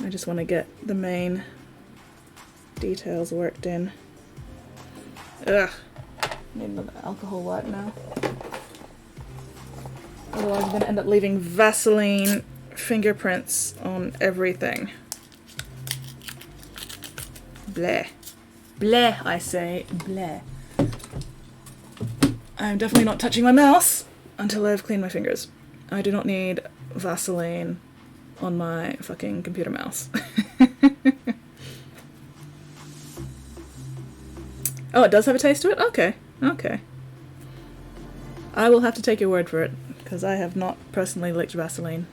A: I just want to get the main details worked in. Ugh. Need another alcohol wipe now. Otherwise I'm going to end up leaving Vaseline fingerprints on everything. Bleh. Bleh, I say. Bleh. I'm definitely not touching my mouse until I've cleaned my fingers. I do not need Vaseline on my fucking computer mouse. Oh, it does have a taste to it? Okay. Okay. I will have to take your word for it, because I have not personally licked Vaseline.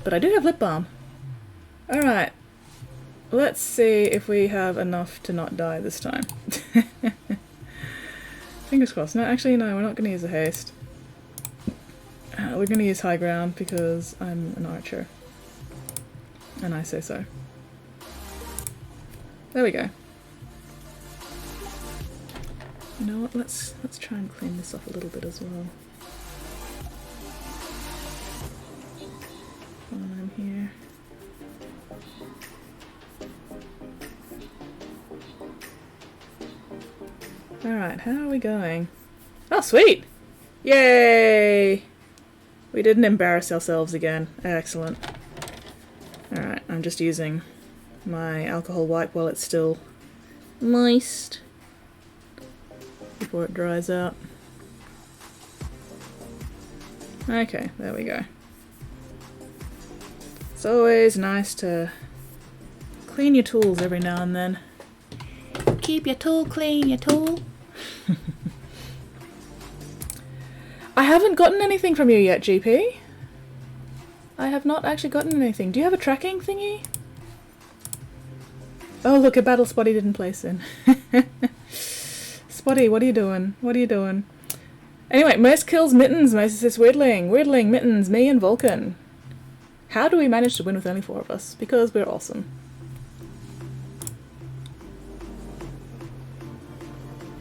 A: But I do have lip balm. Alright. Let's see if we have enough to not die this time. Fingers crossed. No, actually, no, we're not going to use a haste. We're going to use high ground because I'm an archer. And I say so. There we go. You know what, let's try and clean this off a little bit as well. While I'm here. Alright, how are we going? Oh, sweet! Yay! We didn't embarrass ourselves again. Excellent. Alright, I'm just using my alcohol wipe while it's still moist. Before it dries out. Okay, there we go. It's always nice to clean your tools every now and then. Keep your tool clean, your tool. I haven't gotten anything from you yet, GP. I have not actually gotten anything. Do you have a tracking thingy? Oh look, a battle Spotty didn't place in. Spotty, what are you doing? What are you doing? Anyway, most kills Mittens, most assists Weirdling. Weirdling, Mittens, me and Vulcan. How do we manage to win with only 4 of us? Because we're awesome.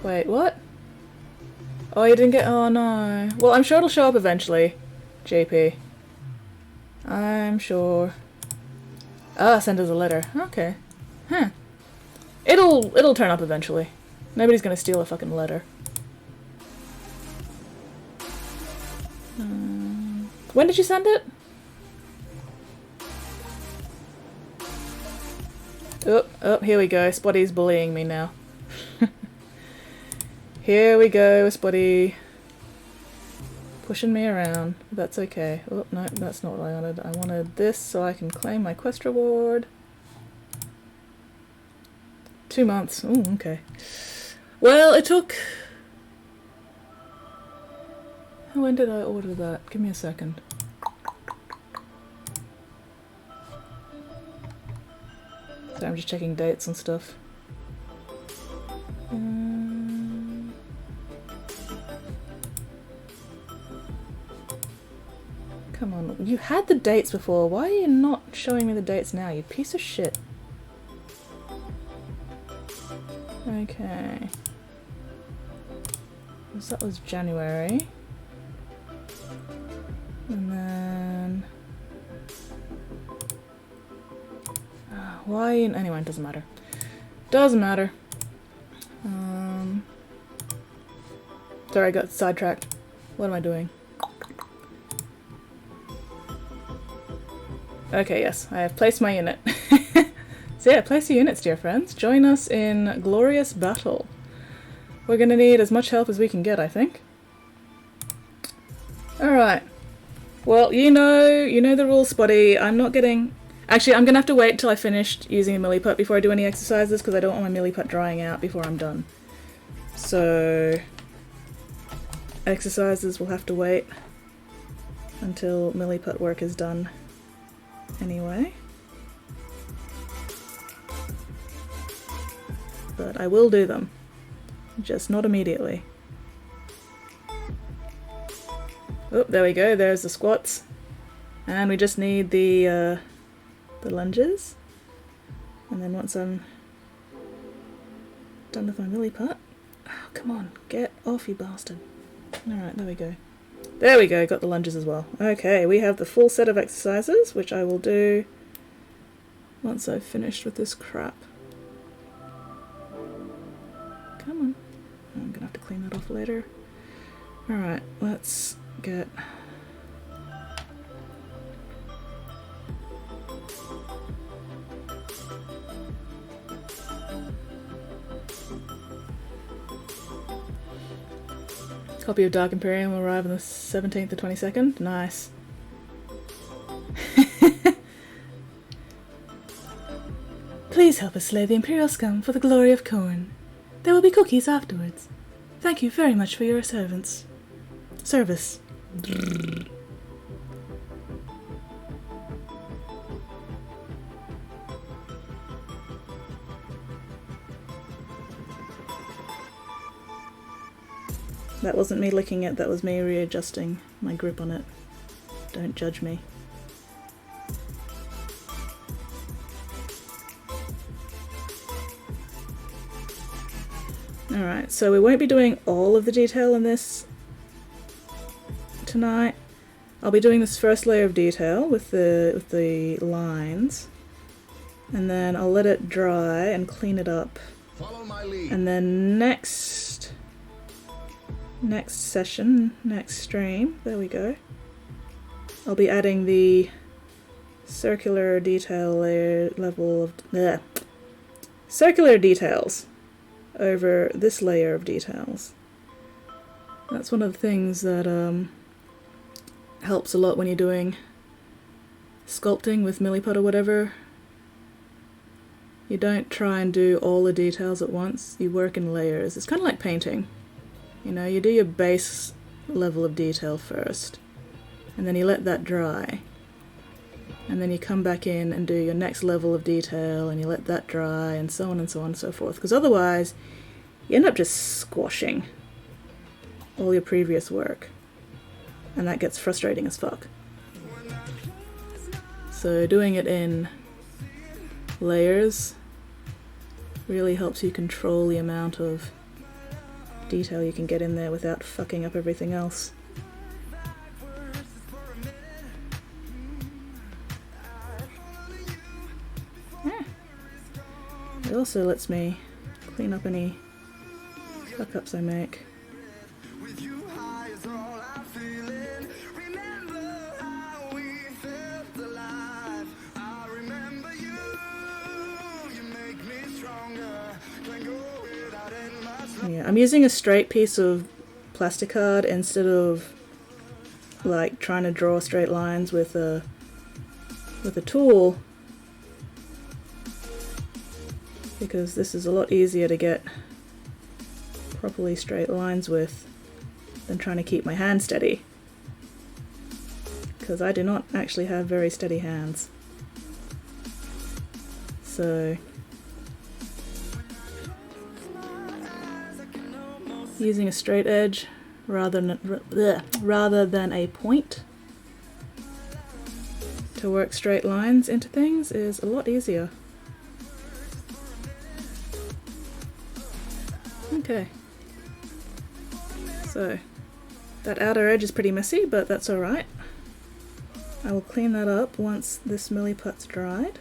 A: Wait, what? Oh, you didn't get... Oh, no. Well, I'm sure it'll show up eventually, JP. I'm sure. Ah, send us a letter. Okay. Huh. It'll turn up eventually. Nobody's gonna steal a fucking letter. When did you send it? Oh, here we go. Spotty's bullying me now. Here we go, Spotty. Pushing me around. That's okay. Oh, no, that's not what I wanted. I wanted this so I can claim my quest reward. 2 months. Ooh, okay. Well, it took When did I order that? Give me a second. So I'm just checking dates and stuff. Come on, you had the dates before. Why are you not showing me the dates now, you piece of shit? Okay. So that was January. And then... why? Anyway, it doesn't matter. Doesn't matter. Sorry, I got sidetracked. What am I doing? Okay, yes, I have placed my unit. So yeah, place your units, dear friends. Join us in glorious battle. We're gonna need as much help as we can get, I think. Alright. Well, you know the rules, Spotty. I'm not getting... Actually, I'm gonna have to wait till I finished using a milliput before I do any exercises, because I don't want my milliput drying out before I'm done. So... exercises will have to wait until milliput work is done. Anyway. But I will do them. Just not immediately. Oh, there we go, there's the squats. And we just need the lunges. And then once I'm done with my milliput... Oh, come on, get off, you bastard. Alright, there we go. There we go, got the lunges as well. Okay, we have the full set of exercises, which I will do once I've finished with this crap. Come on. I'm gonna have to clean that off later. Alright, let's get... Copy of Dark Imperium will arrive on the 17th to 22nd. Nice. Please help us slay the Imperial scum for the glory of Corn. There will be cookies afterwards. Thank you very much for your service. That wasn't me licking it, that was me readjusting my grip on it. Don't judge me. Alright, so we won't be doing all of the detail in this tonight. I'll be doing this first layer of detail with the lines, and then I'll let it dry and clean it up.
B: Follow my lead.
A: And then next session, next stream, there we go, I'll be adding the circular detail level of circular details over this layer of details. That's one of the things that helps a lot when you're doing sculpting with milliput or whatever. You don't try and do all the details at once, you work in layers. It's kind of like painting. You know, you do your base level of detail first, and then you let that dry. And then you come back in and do your next level of detail, and you let that dry, and so on and so on and so forth. Because otherwise, you end up just squashing all your previous work. And that gets frustrating as fuck. So doing it in layers really helps you control the amount of detail you can get in there without fucking up everything else. It also lets me clean up any fuck-ups I make. Yeah, I'm using a straight piece of plastic card instead of like trying to draw straight lines with a tool, because this is a lot easier to get properly straight lines with than trying to keep my hand steady. Because I do not actually have very steady hands. So using a straight edge rather than a point to work straight lines into things is a lot easier. Okay. So that outer edge is pretty messy, but that's alright. I will clean that up once this milliput's dried.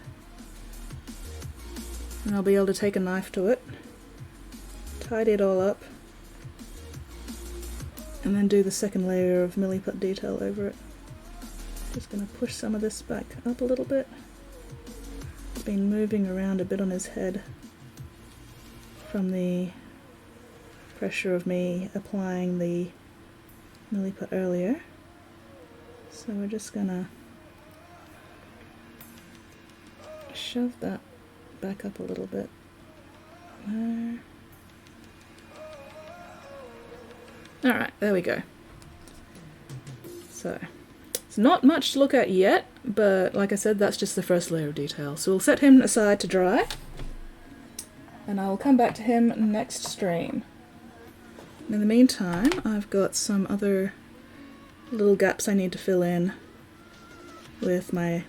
A: And I'll be able to take a knife to it, tidy it all up, and then do the second layer of milliput detail over it. Just going to push some of this back up a little bit. It's been moving around a bit on his head from the pressure of me applying the milliput earlier. So we're just going to shove that back up a little bit. There. Alright, there we go. So, it's not much to look at yet, but like I said, that's just the first layer of detail. So we'll set him aside to dry, and I'll come back to him next stream. In the meantime, I've got some other little gaps I need to fill in with my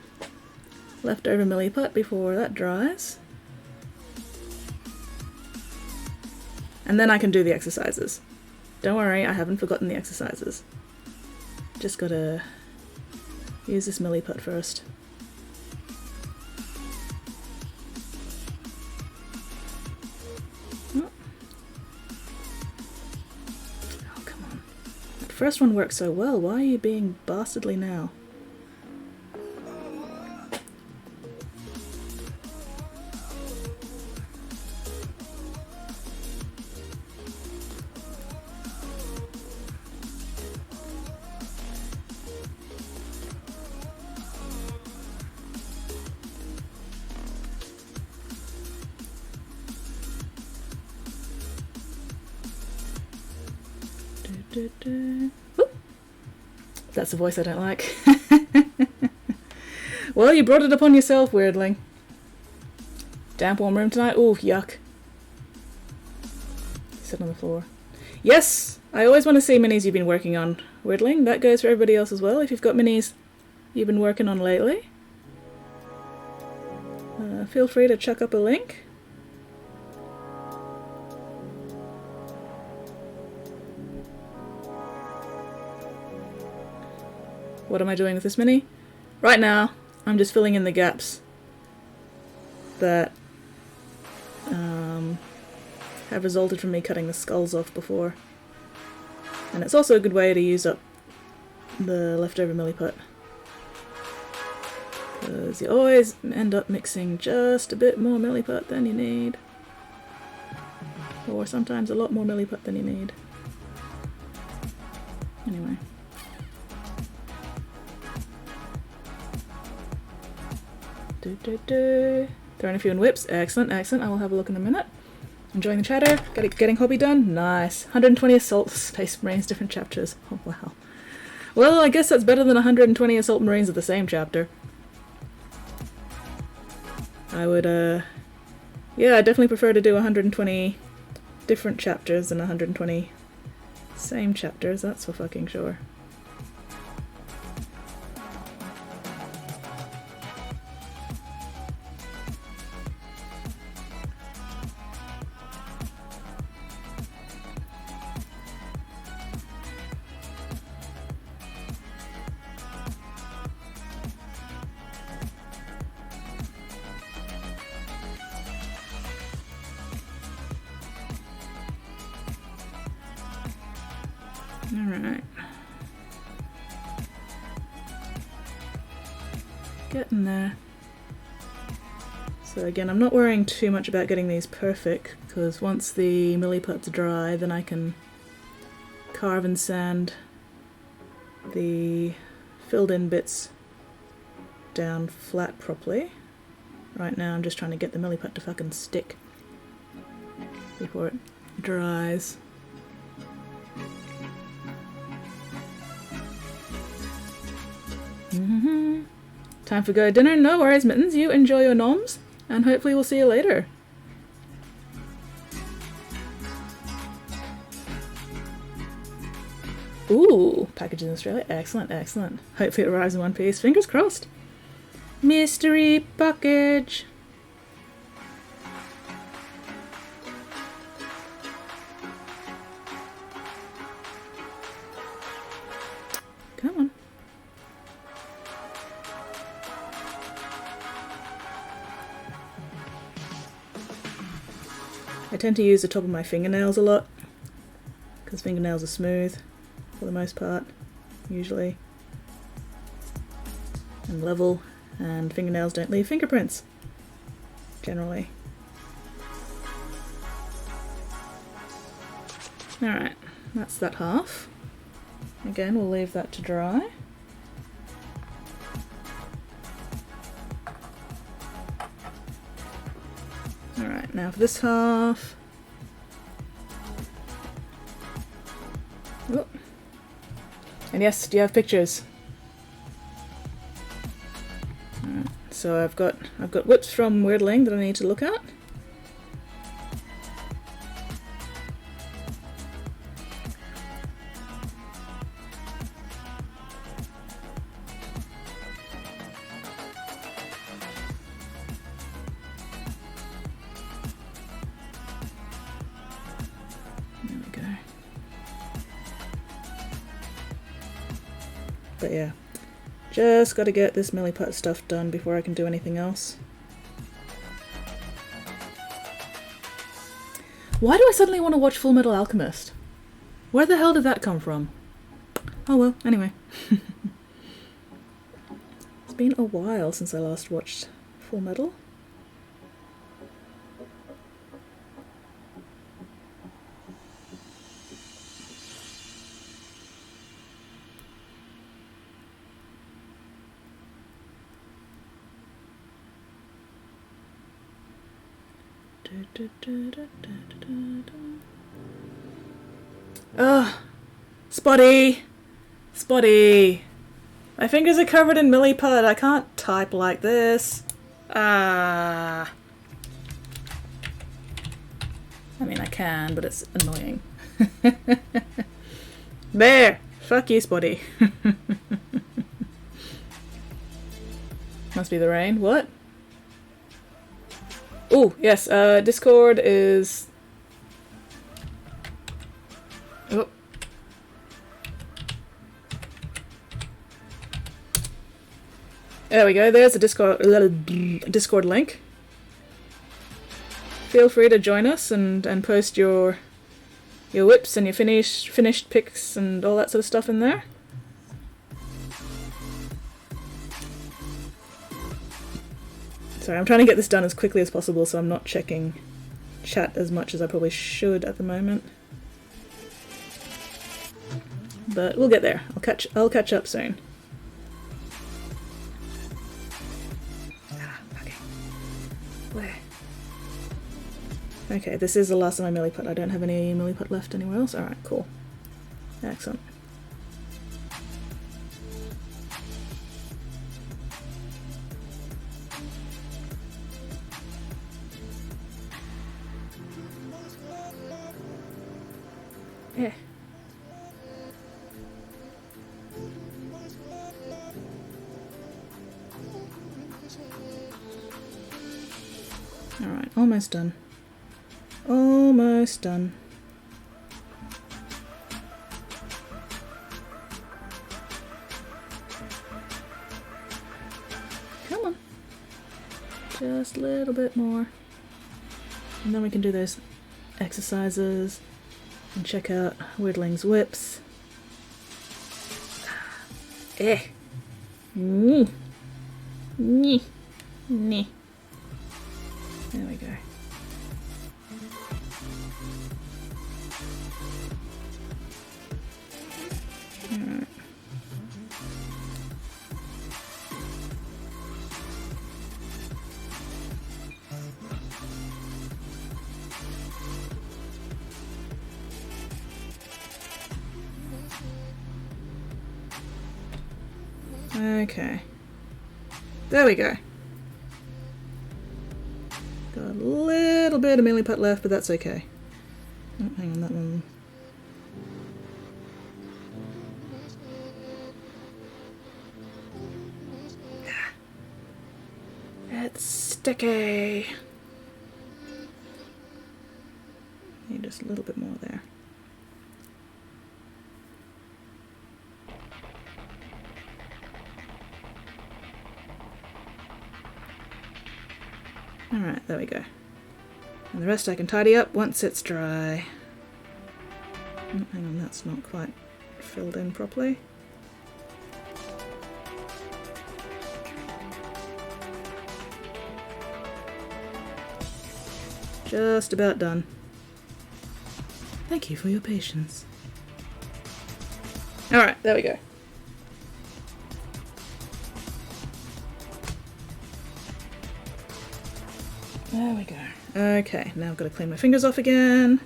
A: leftover milliput before that dries. And then I can do the exercises. Don't worry, I haven't forgotten the exercises. Just gotta use this milliput first. Oh, come on. That first one worked so well, why are you being bastardly now? Whoop. That's a voice I don't like. Well, you brought it upon yourself, weirdling. Damp warm room tonight? Ooh, yuck. Sit on the floor. Yes! I always want to see minis you've been working on, weirdling. That goes for everybody else as well. If you've got minis you've been working on lately, feel free to chuck up a link. What am I doing with this mini? Right now, I'm just filling in the gaps that have resulted from me cutting the skulls off before. And it's also a good way to use up the leftover milliput, because you always end up mixing just a bit more milliput than you need. Or sometimes a lot more milliput than you need. Anyway. Throwing a few in whips. Excellent, excellent. I will have a look in a minute. Enjoying the chatter. Getting hobby done. Nice. 120 Assault Space Marines, different chapters. Oh, wow. Well, I guess that's better than 120 Assault Marines of the same chapter. I would, yeah, I definitely prefer to do 120 different chapters than 120 same chapters, that's for fucking sure. Alright. Getting there. So again, I'm not worrying too much about getting these perfect, because once the milliput's dry, then I can carve and sand the filled in bits down flat properly. Right now I'm just trying to get the milliput to fucking stick before it dries. Time for go dinner? No worries, Mittens. You enjoy your noms, and hopefully we'll see you later. Ooh, package in Australia. Excellent, excellent. Hopefully it arrives in one piece. Fingers crossed. Mystery package. Come on. I tend to use the top of my fingernails a lot because fingernails are smooth for the most part, usually, and level, and fingernails don't leave fingerprints, generally. Alright, that's that half. Again, we'll leave that to dry. Alright, now for this half. Oh. And yes, do you have pictures? Alright, so I've got whips from Weirdling that I need to look at. But yeah, just got to get this milliput stuff done before I can do anything else. Why do I suddenly want to watch Full Metal Alchemist? Where the hell did that come from? Oh well, anyway. It's been a while since I last watched Full Metal. Ugh. Spotty! Spotty! My fingers are covered in milliput. I can't type like this. Ah. I mean, I can, but it's annoying. There! Fuck you, Spotty. Must be the rain. What? Oh, yes, Discord is... Oh. There we go, there's the Discord link. Feel free to join us and post your whips and your finished pics and all that sort of stuff in there. Sorry, I'm trying to get this done as quickly as possible, so I'm not checking chat as much as I probably should at the moment. But we'll get there. I'll catch up soon. Okay. Where? Okay, this is the last of my milliput. I don't have any milliput left anywhere else. Alright, cool. Excellent. Yeah. Alright, almost done. Almost done. Come on. Just a little bit more. And then we can do those exercises and check out Weirdling's whips. Eh. Nee. Nee. Nee. There we go. Alright. Okay. There we go. Got a little bit of milliput left, but that's okay. Oh, hang on, that one. It's sticky. Need just a little bit more there. Alright, there we go. And the rest I can tidy up once it's dry. Oh, hang on, that's not quite filled in properly. Just about done. Thank you for your patience. Alright, there we go. There we go. Okay, now I've got to clean my fingers off again.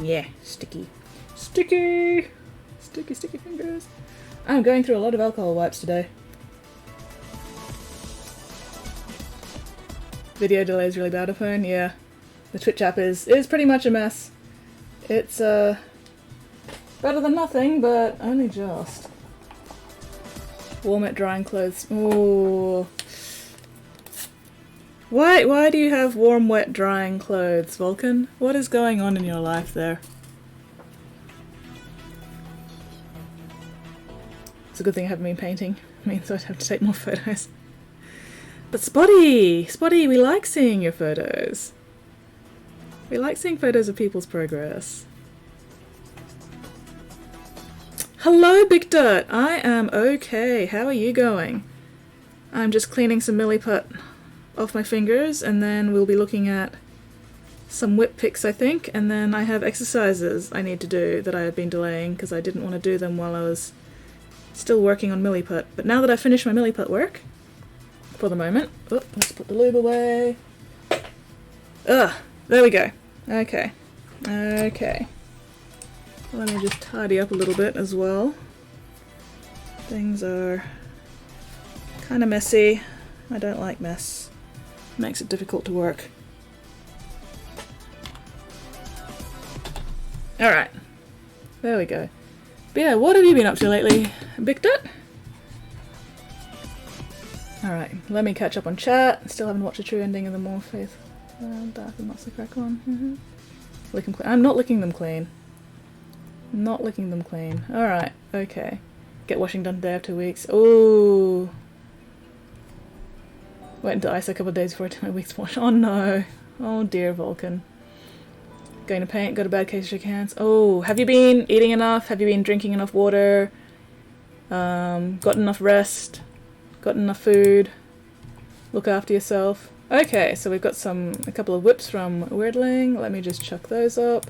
A: Yeah, sticky. Sticky! Sticky, sticky fingers. I'm going through a lot of alcohol wipes today. Video delay is really bad on phone, yeah. The Twitch app is pretty much a mess. It's better than nothing, but only just. Warm wet drying clothes. Ooh. Why do you have warm wet drying clothes, Vulcan? What is going on in your life there? It's a good thing I haven't been painting. It means I'd have to take more photos. But Spotty! Spotty, we like seeing your photos. We like seeing photos of people's progress. Hello, Big Dirt! I am okay. How are you going? I'm just cleaning some milliput off my fingers, and then we'll be looking at some whip picks, I think, and then I have exercises I need to do that I have been delaying because I didn't want to do them while I was still working on milliput. But now that I've finished my milliput work, for the moment, oh, let's put the lube away. Ugh, there we go. Okay. Okay. Let me just tidy up a little bit as well. Things are kind of messy. I don't like mess. Makes it difficult to work. Alright. There we go. But yeah, what have you been up to lately, Big Dirt? Alright, let me catch up on chat. Still haven't watched the true ending of the More Faith. Dark and Mossy Crack one. Lick them clean. I'm not licking them clean. Not licking them clean. Alright, okay. Get washing done today after 2 weeks. Ooh. Wait until ice a couple of days before I do my week's wash. Oh no. Oh dear, Vulcan. Going to paint, got a bad case, shake hands. Oh, have you been eating enough? Have you been drinking enough water? Got enough rest? Got enough food? Look after yourself. Okay, so we've got a couple of whips from Weirdling. Let me just chuck those up.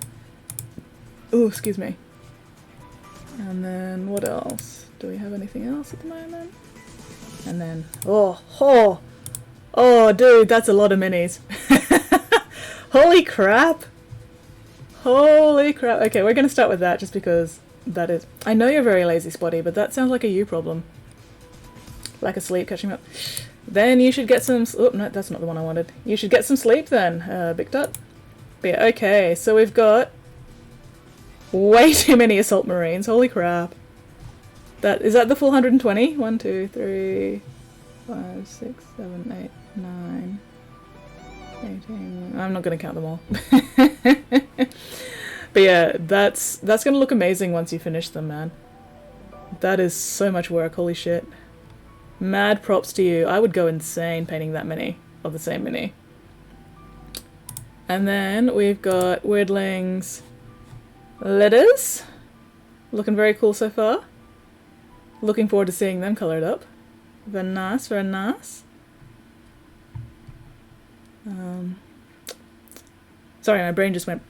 A: Ooh, excuse me. And then what else? Do we have anything else at the moment? And then, oh, dude, that's a lot of minis. Holy crap. Holy crap. Okay, we're gonna start with that just because that is... I know you're very lazy, Spotty, but that sounds like a you problem. Lack of sleep catching up. Then you should get some... Oh, no, that's not the one I wanted. You should get some sleep then, Big Dot. But yeah, okay, so we've got way too many Assault Marines. Holy crap. Is that the full 120? 1, 2, 3, 5, 6, 7, 8, 9, 18... I'm not going to count them all. But yeah, that's going to look amazing once you finish them, man. That is so much work, holy shit. Mad props to you. I would go insane painting that many of the same mini. And then we've got Weirdling's letters. Looking very cool so far. Looking forward to seeing them coloured up. Very nice, very nice. Sorry, my brain just went...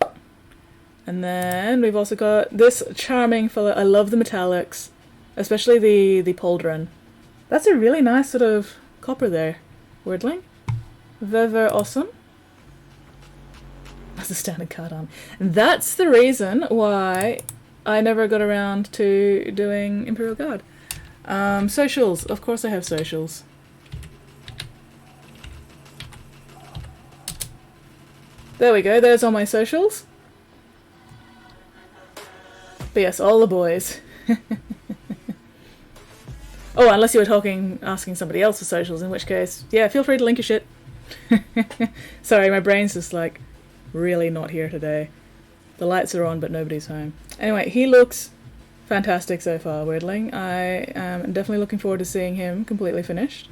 A: And then we've also got this charming fellow. I love the metallics, especially the pauldron. That's a really nice sort of copper there, Weirdling. Very awesome. That's a standard card on. And that's the reason why I never got around to doing Imperial Guard. Socials. Of course I have socials. There we go, there's all my socials. But yes, all the boys. Oh, unless you were asking somebody else for socials, in which case, yeah, feel free to link your shit. Sorry, my brain's just like really not here today. The lights are on, but nobody's home. Anyway, he looks fantastic so far, Weirdling. I am definitely looking forward to seeing him completely finished.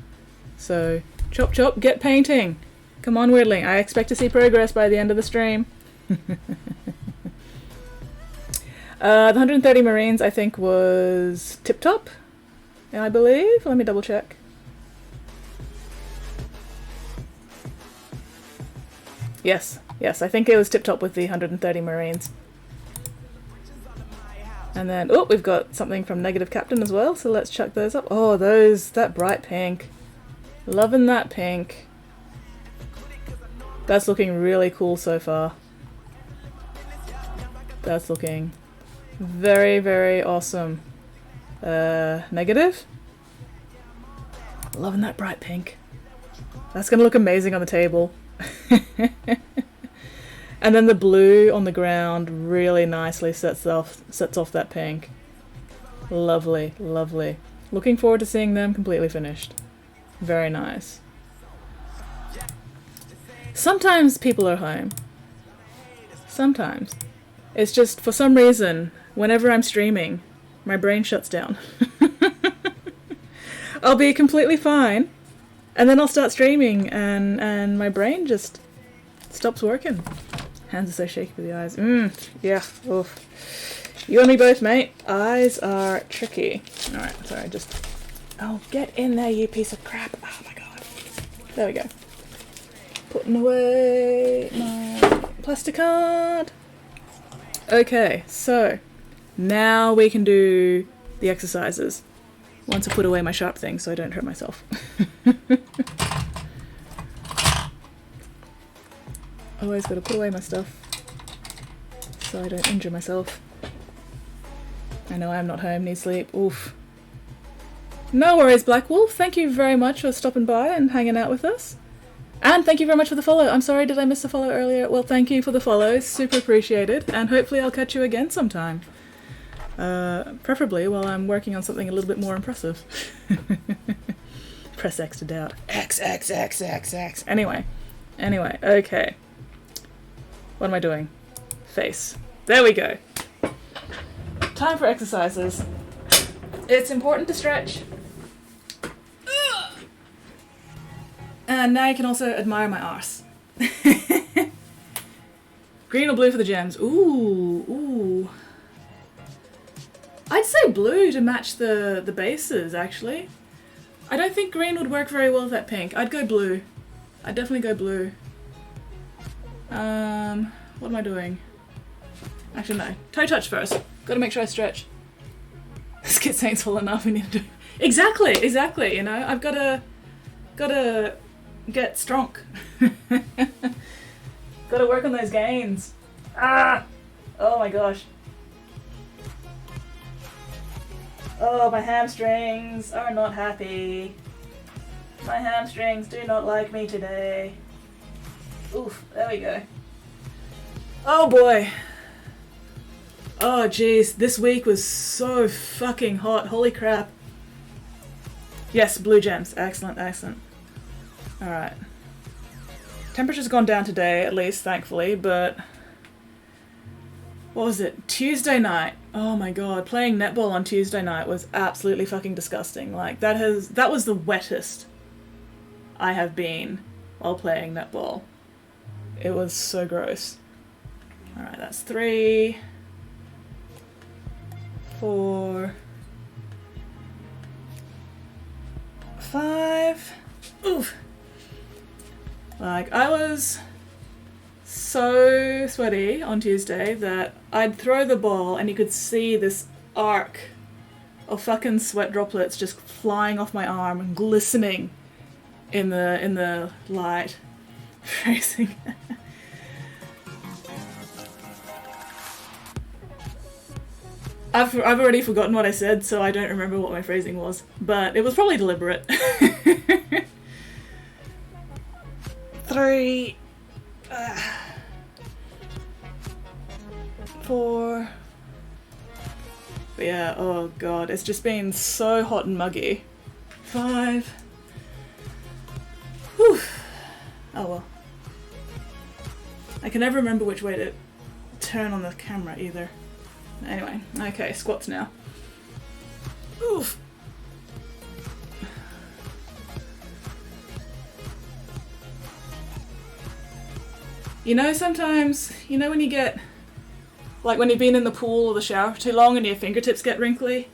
A: So, chop chop, get painting! Come on, Weirdling, I expect to see progress by the end of the stream. The 130 Marines, I think, was tip-top, I believe. Let me double check. Yes, I think it was tip-top with the 130 Marines. And then, oh, we've got something from Negative Captain as well, so let's chuck those up. Oh, that bright pink. Loving that pink. That's looking really cool so far. That's looking very, very awesome. Negative? Loving that bright pink. That's gonna look amazing on the table. And then the blue on the ground really nicely sets off that pink. Lovely, lovely. Looking forward to seeing them completely finished. Very nice. Sometimes people are home. Sometimes. It's just, for some reason, whenever I'm streaming, my brain shuts down. I'll be completely fine, and then I'll start streaming, and my brain just stops working. Hands are so shaky with the eyes. Yeah, oof. You and me both, mate. Eyes are tricky. Alright, sorry, just... Oh, get in there, you piece of crap. Oh my god. There we go. Putting away my plastic card. Okay, so now we can do the exercises. Once I put away my sharp thing so I don't hurt myself. Always gotta put away my stuff so I don't injure myself. I know I'm not home, need sleep. Oof. No worries, Black Wolf. Thank you very much for stopping by and hanging out with us. And thank you very much for the follow. I'm sorry, did I miss the follow earlier? Well, thank you for the follow. Super appreciated. And hopefully I'll catch you again sometime. Preferably while I'm working on something a little bit more impressive. Press X to doubt. X, X, X, X, X. Anyway, okay. What am I doing? Face. There we go. Time for exercises. It's important to stretch. And now you can also admire my arse. Green or blue for the gems? Ooh. I'd say blue to match the bases, actually. I don't think green would work very well with that pink. I'd go blue. I'd definitely go blue. What am I doing? Actually, no. Toe touch first. Gotta make sure I stretch. Skit Saint's full enough, we need to do... Exactly, you know? I've gotta get strong. Gotta work on those gains. Ah! Oh my gosh. Oh, my hamstrings are not happy. My hamstrings do not like me today. Oof, there we go. Oh boy. Oh jeez, this week was so fucking hot. Holy crap. Yes, blue gems. Excellent. Alright. Temperature's gone down today, at least, thankfully, but... What was it? Tuesday night. Oh my god, playing netball on Tuesday night was absolutely fucking disgusting. Like, that was the wettest I have been while playing netball. It was so gross. Alright, that's 3, 4, 5. Oof. Like, I was so sweaty on Tuesday that I'd throw the ball and you could see this arc of fucking sweat droplets just flying off my arm and glistening in the light. Freezing. I've already forgotten what I said, so I don't remember what my phrasing was. But it was probably deliberate. 3, 4. But yeah, oh god, it's just been so hot and muggy. 5. Whew. Oh well. I can never remember which way to turn on the camera either. Anyway, okay, squats now. Oof. You know, sometimes, you know when you get, like when you've been in the pool or the shower for too long and your fingertips get wrinkly?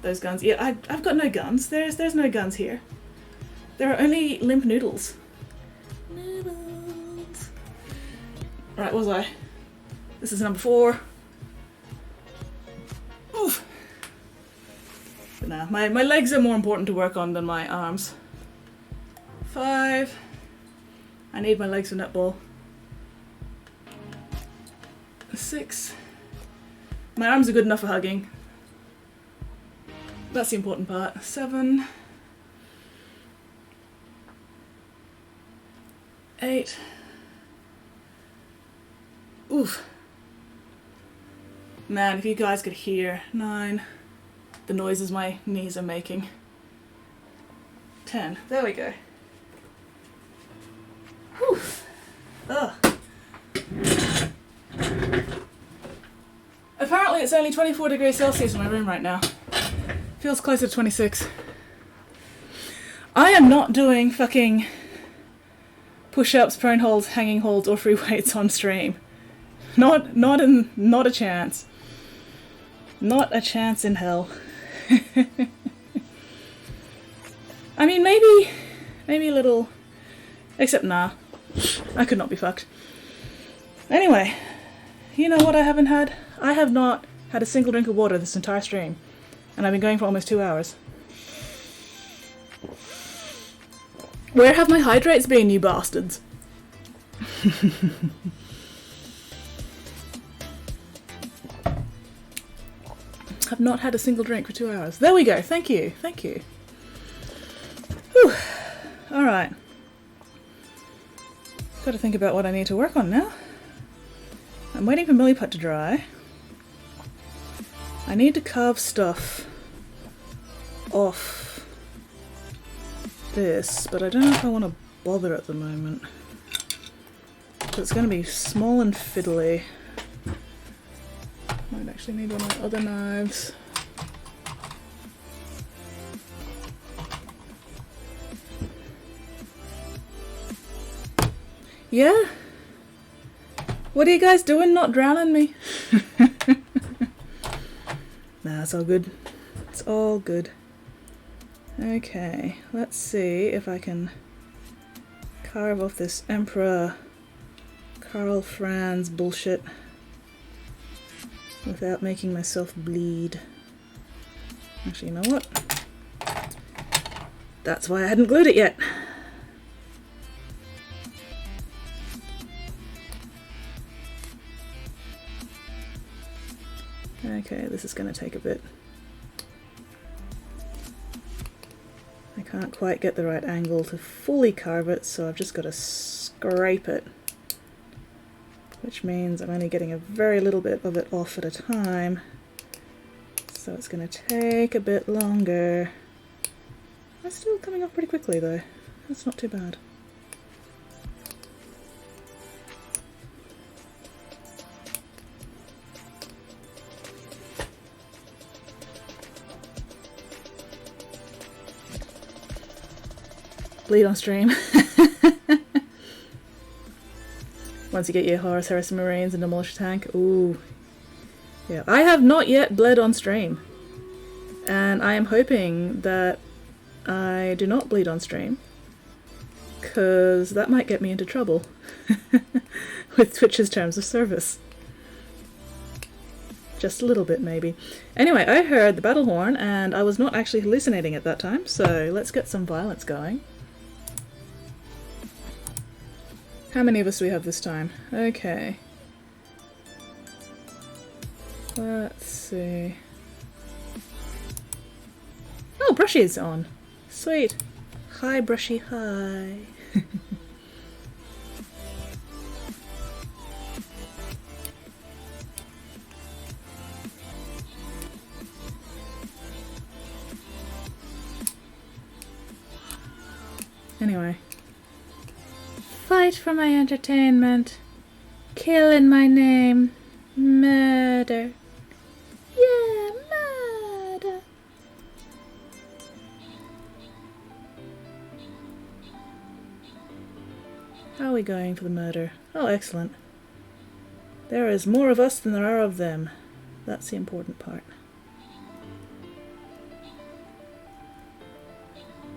A: Those guns. Yeah, I've got no guns. There's no guns here. There are only limp noodles. Noodles. Right, what was I? This is number 4. Oof. But nah, my legs are more important to work on than my arms. 5. I need my legs for netball. 6. My arms are good enough for hugging. That's the important part. 7. 8. Oof. Man, if you guys could hear. 9. The noises my knees are making. 10. There we go. Whew. Ugh. Apparently it's only 24 degrees Celsius in my room right now. Feels closer to 26. I am not doing fucking push-ups, prone holds, hanging holds, or free weights on stream. Not a chance. Not a chance in hell. I mean, maybe a little, except nah. I could not be fucked. Anyway, you know what I haven't had? I have not had a single drink of water this entire stream. And I've been going for almost 2 hours. Where have my hydrates been, you bastards? I've not had a single drink for 2 hours. There we go. Thank you. Thank you. Whew. Alright. Got to think about what I need to work on now. I'm waiting for Milliput to dry. I need to carve stuff off this, but I don't know if I want to bother at the moment. So it's going to be small and fiddly. Might actually need one of my other knives. Yeah? What are you guys doing not drowning me? Nah, it's all good. It's all good. Okay, let's see if I can carve off this Emperor Karl Franz bullshit without making myself bleed. Actually, you know what? That's why I hadn't glued it yet. Okay, this is going to take a bit. I can't quite get the right angle to fully carve it, so I've just got to scrape it. Which means I'm only getting a very little bit of it off at a time. So it's going to take a bit longer. It's still coming off pretty quickly though. That's not too bad. Bleed on stream. Once you get your Horus Heresy Marines and demolish tank. Ooh. Yeah, I have not yet bled on stream. And I am hoping that I do not bleed on stream. Because that might get me into trouble. With Twitch's terms of service. Just a little bit, maybe. Anyway, I heard the battle horn, and I was not actually hallucinating at that time, so let's get some violence going. How many of us do we have this time? Okay. Let's see. Oh, Brushy's on. Sweet. Hi, Brushy, hi. Anyway. Fight for my entertainment. Kill in my name. Murder. Yeah, murder. How are we going for the murder? Oh, excellent. There is more of us than there are of them. That's the important part.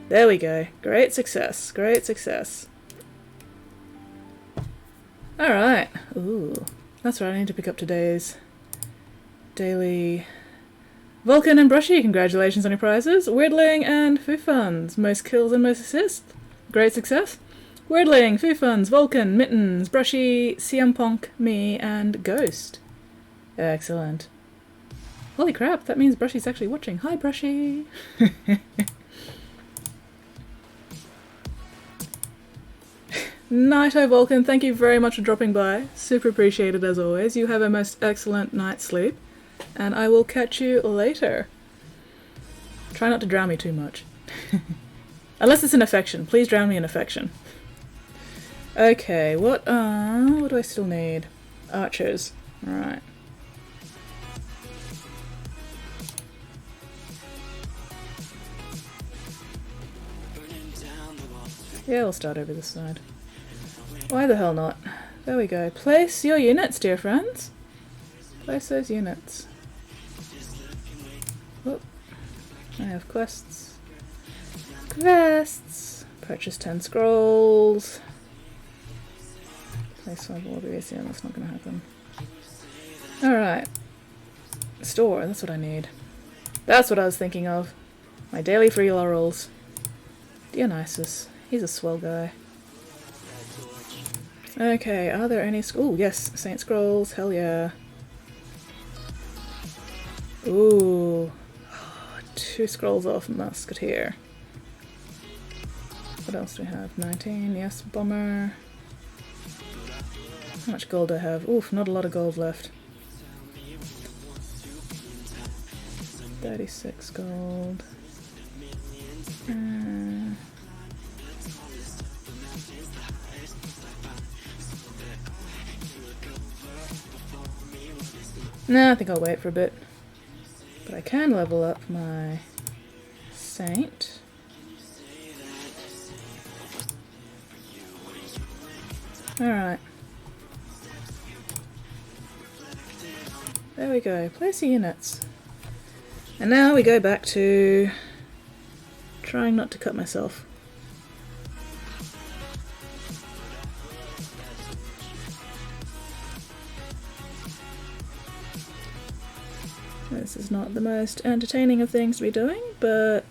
A: There we go. Great success. Great success. Alright. Ooh. That's right, I need to pick up today's daily... Vulcan and Brushy, congratulations on your prizes. Weirdling and Foofuns, most kills and most assists. Great success. Weirdling, Foofuns, Vulcan, Mittens, Brushy, Siampong, me, and Ghost. Excellent. Holy crap, that means Brushy's actually watching. Hi, Brushy! Nighto Vulcan, thank you very much for dropping by. Super appreciated as always. You have a most excellent night's sleep. And I will catch you later. Try not to drown me too much. Unless it's an affection. Please drown me in affection. Okay, what do I still need? Archers. Alright. Yeah, we'll start over this side. Why the hell not? There we go. Place your units, dear friends. Place those units. Oh, I have quests. Quests! Purchase 10 scrolls. Place 5 warriors. Yeah, that's not going to happen. Alright. Store, that's what I need. That's what I was thinking of. My daily free laurels. Dionysus. He's a swell guy. Okay, are there any... Ooh, yes, Saint Scrolls, hell yeah. Ooh. 2 scrolls off Musketeer. What else do we have? 19, yes, Bomber. How much gold do I have? Oof, not a lot of gold left. 36 gold. No, I think I'll wait for a bit. But I can level up my Saint. Alright. There we go. Place the units. And now we go back to trying not to cut myself. This is not the most entertaining of things to be doing, but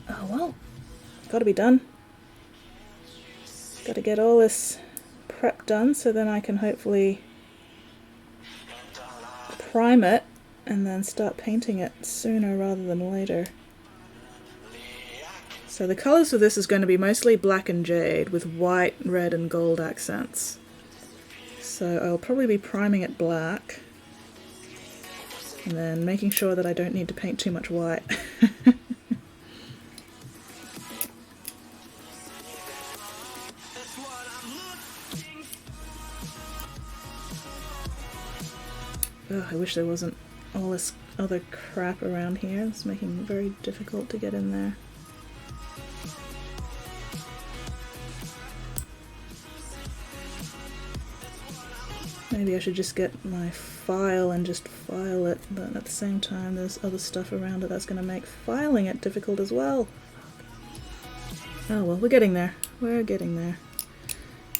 A: oh well, gotta be done. Gotta get all this prep done so then I can hopefully prime it and then start painting it sooner rather than later. So the colours of this is going to be mostly black and jade with white, red and gold accents. So I'll probably be priming it black. And then making sure that I don't need to paint too much white. Oh, I wish there wasn't all this other crap around here. It's making it very difficult to get in there. Maybe I should just get my file and just file it, but at the same time there's other stuff around it that's going to make filing it difficult as well. Oh well, we're getting there. We're getting there.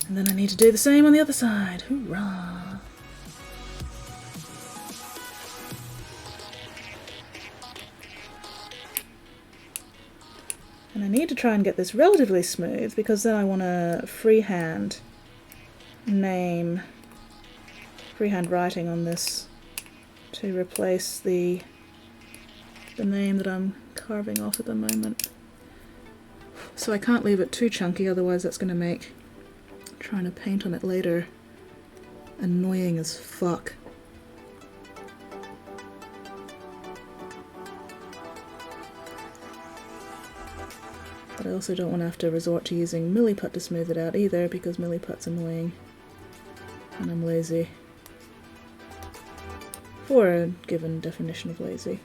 A: And then I need to do the same on the other side. Hoorah! And I need to try and get this relatively smooth because then I want to freehand name... freehand writing on this to replace the the name that I'm carving off at the moment. So I can't leave it too chunky, otherwise that's going to make trying to paint on it later annoying as fuck. But I also don't want to have to resort to using Milliput to smooth it out either, because Milliput's annoying and I'm lazy. For a given definition of lazy.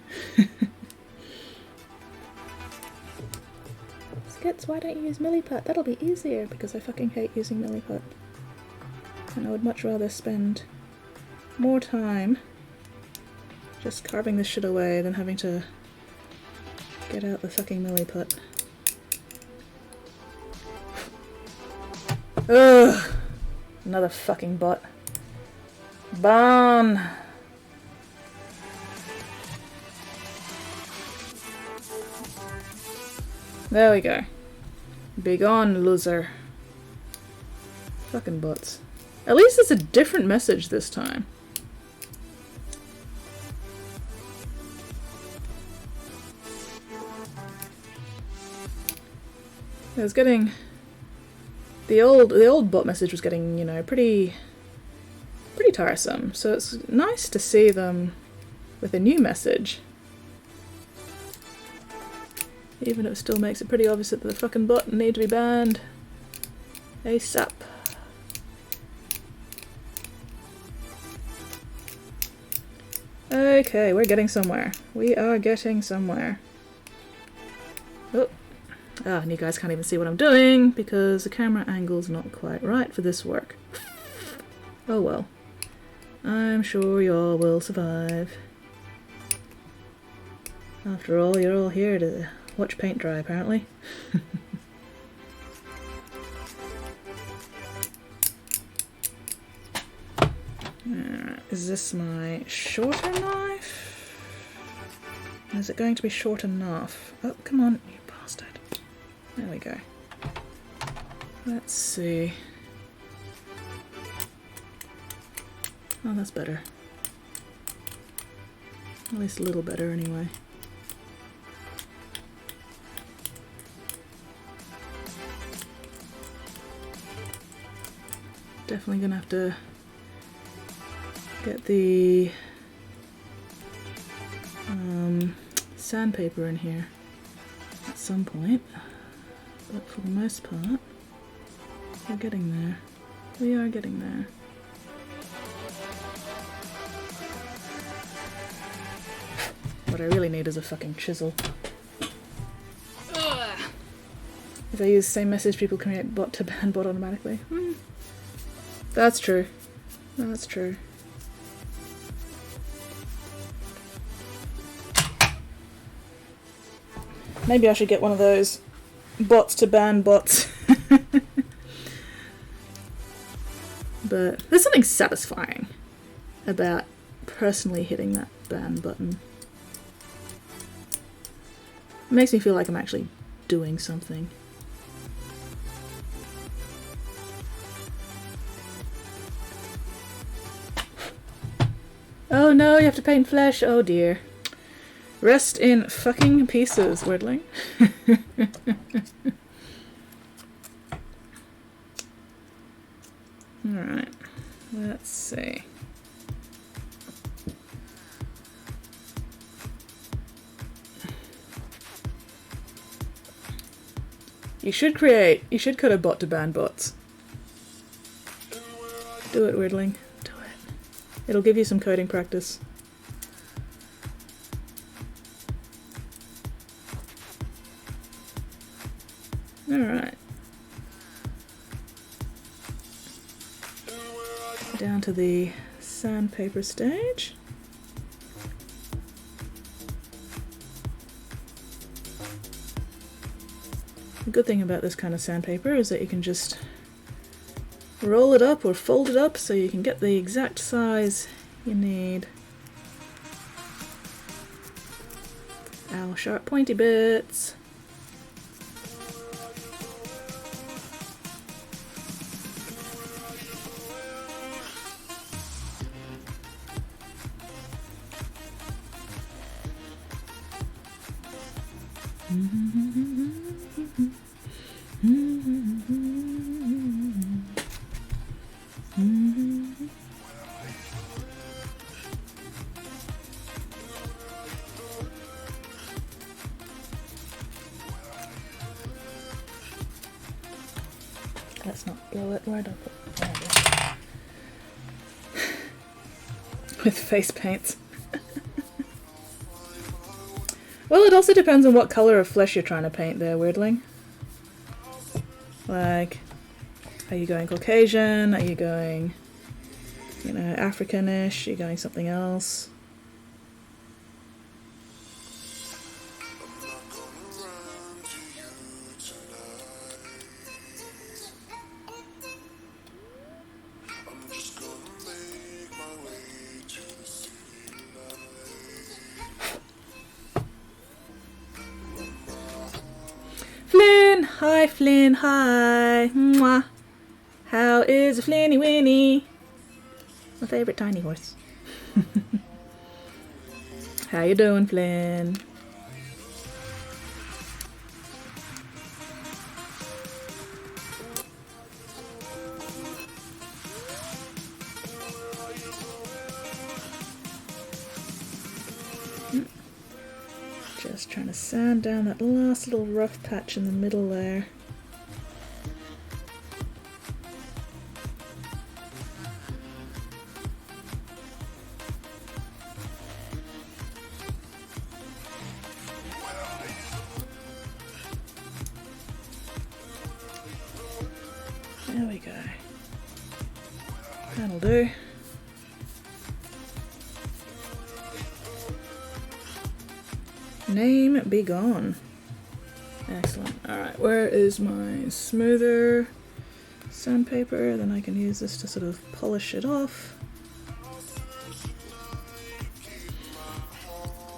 A: Skits, why don't you use Milliput? That'll be easier, because I fucking hate using Milliput. And I would much rather spend more time just carving this shit away than having to get out the fucking Milliput. Ugh! Another fucking bot. Ban! There we go. Begone, loser. Fucking bots. At least it's a different message this time. I was getting... The old bot message was getting, you know, pretty tiresome. So it's nice to see them with a new message. Even if it still makes it pretty obvious that the fucking bot need to be banned. ASAP. Okay, we're getting somewhere. We are getting somewhere. Oh. Ah, and you guys can't even see what I'm doing because the camera angle's not quite right for this work. Oh well. I'm sure y'all will survive. After all, you're all here to watch paint dry, apparently. Is this my shorter knife? Is it going to be short enough? Oh, come on, you bastard. There we go. Let's see. Oh, that's better. At least a little better, anyway. Definitely gonna have to get the sandpaper in here at some point, but for the most part, we're getting there. We are getting there. What I really need is a fucking chisel. Ugh. If I use the same message, people create bot to ban bot automatically. That's true. That's true. Maybe I should get one of those bots to ban bots. But there's something satisfying about personally hitting that ban button. It makes me feel like I'm actually doing something. Oh no, you have to paint flesh. Oh dear. Rest in fucking pieces, Wordling. Alright, let's see. You should cut a bot to ban bots. Do it, Wordling. Do it. It'll give you some coding practice. Alright. Down to the sandpaper stage. The good thing about this kind of sandpaper is that you can just roll it up or fold it up so you can get the exact size you need. Ow, sharp pointy bits. Let's not blow it. Where'd I put it? There it is. With face paints. Well, it also depends on what colour of flesh you're trying to paint there, weirdling. Like, are you going Caucasian? Are you going, you know, African-ish? Are you going something else? Flynn! Hi, Flynn, hi! Mwah! How is Flinny Winnie? My favourite tiny horse. How you doing, Flynn? Just trying to sand down that last little rough patch in the middle there. There we go. That'll do. Name be gone. Excellent. Alright, where is my smoother sandpaper? Then I can use this to sort of polish it off.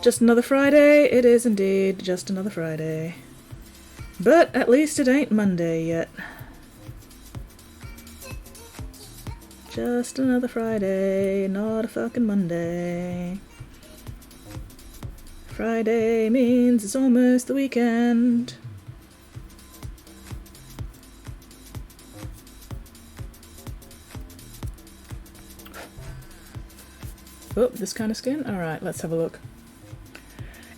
A: Just another Friday? It is indeed just another Friday. But at least it ain't Monday yet. Just another Friday, not a fucking Monday. Friday means it's almost the weekend. Oh, this kind of skin? Alright, let's have a look.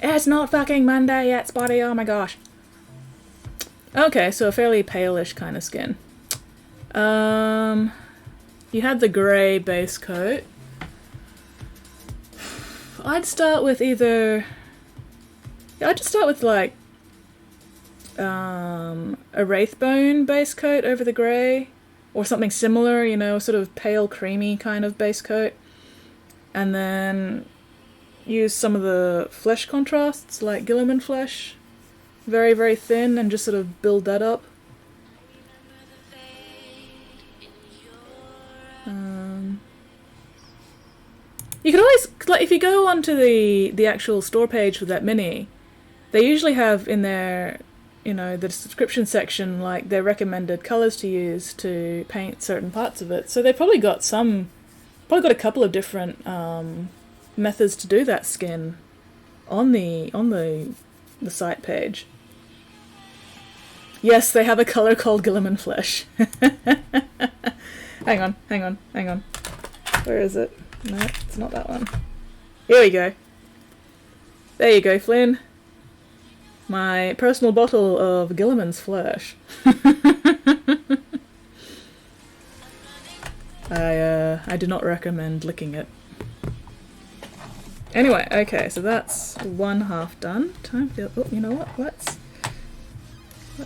A: It's not fucking Monday yet, Spotty, oh my gosh. Okay, so a fairly palish kind of skin. You had the grey base coat. I'd start with either... Yeah, I'd just start with like a Wraithbone base coat over the grey, or something similar, you know, sort of pale creamy kind of base coat, and then use some of the flesh contrasts like Gilliman flesh, very very thin, and just sort of build that up. You could always, like, if you go onto the actual store page for that mini, they usually have in their, you know, the description section, like, their recommended colours to use to paint certain parts of it. So they've probably got a couple of different methods to do that skin on the site page. Yes, they have a colour called Gilliman Flesh. Hang on. Where is it? No, it's not that one. Here we go. There you go, Flynn. My personal bottle of Gilliman's Flesh. I do not recommend licking it. Anyway, okay, so that's one half done. Time for... Oh, you know what? Let's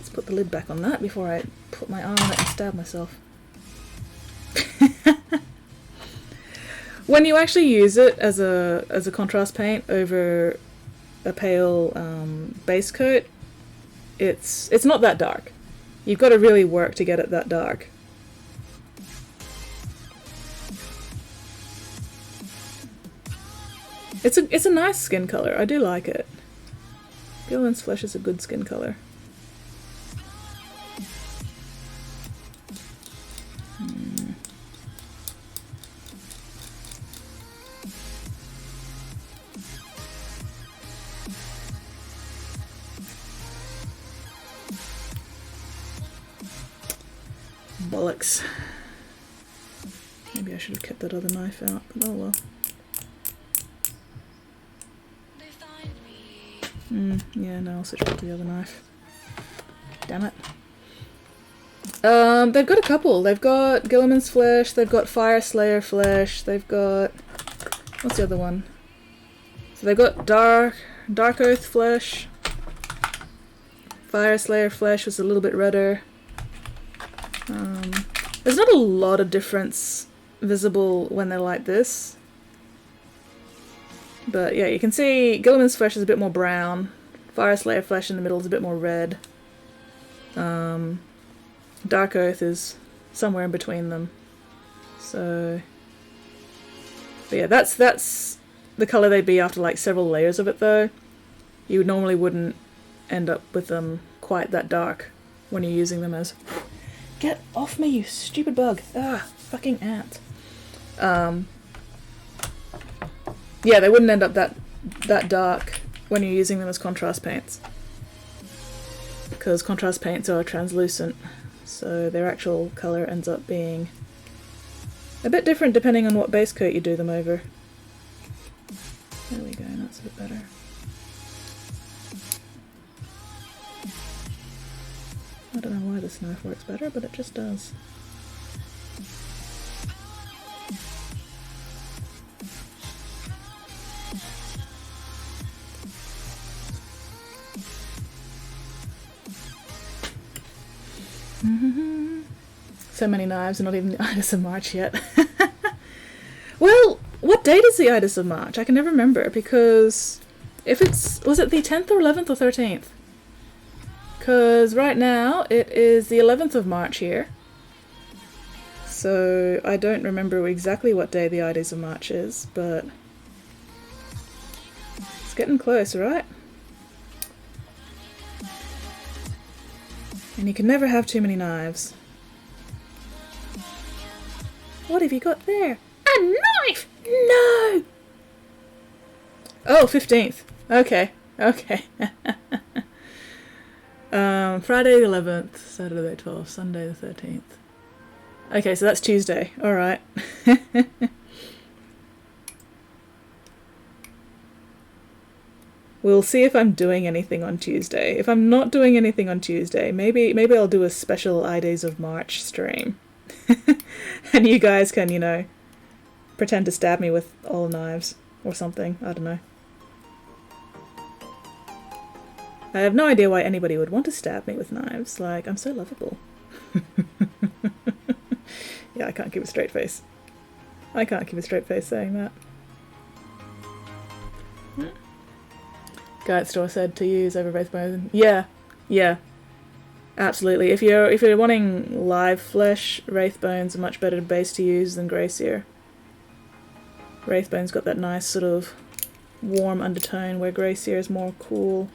A: put the lid back on that before I put my arm on it and stab myself. When you actually use it as a contrast paint over a pale base coat, it's not that dark. You've got to really work to get it that dark. It's a nice skin color. I do like it. Gilliman's Flesh is a good skin color. Bollocks. Maybe I should have kept that other knife out, but oh well. Yeah, no, I'll switch back to the other knife. Damn it. They've got a couple. They've got Gilliman's flesh, they've got Fire Slayer flesh, they've got... What's the other one? So they've got Dark Oath flesh. Fire Slayer flesh was a little bit redder. There's not a lot of difference visible when they're like this. But yeah, you can see Gilliman's flesh is a bit more brown. Fire Slayer flesh in the middle is a bit more red. Dark Oath is somewhere in between them. So... But yeah, that's the colour they'd be after like several layers of it though. You normally wouldn't end up with them quite that dark when you're using them as... Get off me, you stupid bug! Ah, fucking ant. Yeah, they wouldn't end up that dark when you're using them as contrast paints. Because contrast paints are translucent, so their actual colour ends up being a bit different depending on what base coat you do them over. There we go, that's a bit better. I don't know why this knife works better, but it just does. So many knives and not even the Ides of March yet. Well, what date is the Ides of March? I can never remember because if it's... Was it the 10th or 11th or 13th? Because right now it is the 11th of March here. So I don't remember exactly what day the Ides of March is, but it's getting close, right? And you can never have too many knives. What have you got there? A knife! No! Oh, 15th. Okay, okay. Friday the 11th, Saturday the 12th, Sunday the 13th. Okay, so that's Tuesday. Alright. We'll see if I'm doing anything on Tuesday. If I'm not doing anything on Tuesday, maybe I'll do a special Ides of March stream. And you guys can, you know, pretend to stab me with all knives or something. I don't know. I have no idea why anybody would want to stab me with knives. Like, I'm so lovable. Yeah, I can't keep a straight face. I can't keep a straight face saying that. Guy at store said to use over Wraithbone. Yeah, yeah, absolutely. If you're wanting live flesh, Wraithbone's a much better base to use than Greyseer. Wraithbone's got that nice sort of warm undertone where Greyseer is more cool.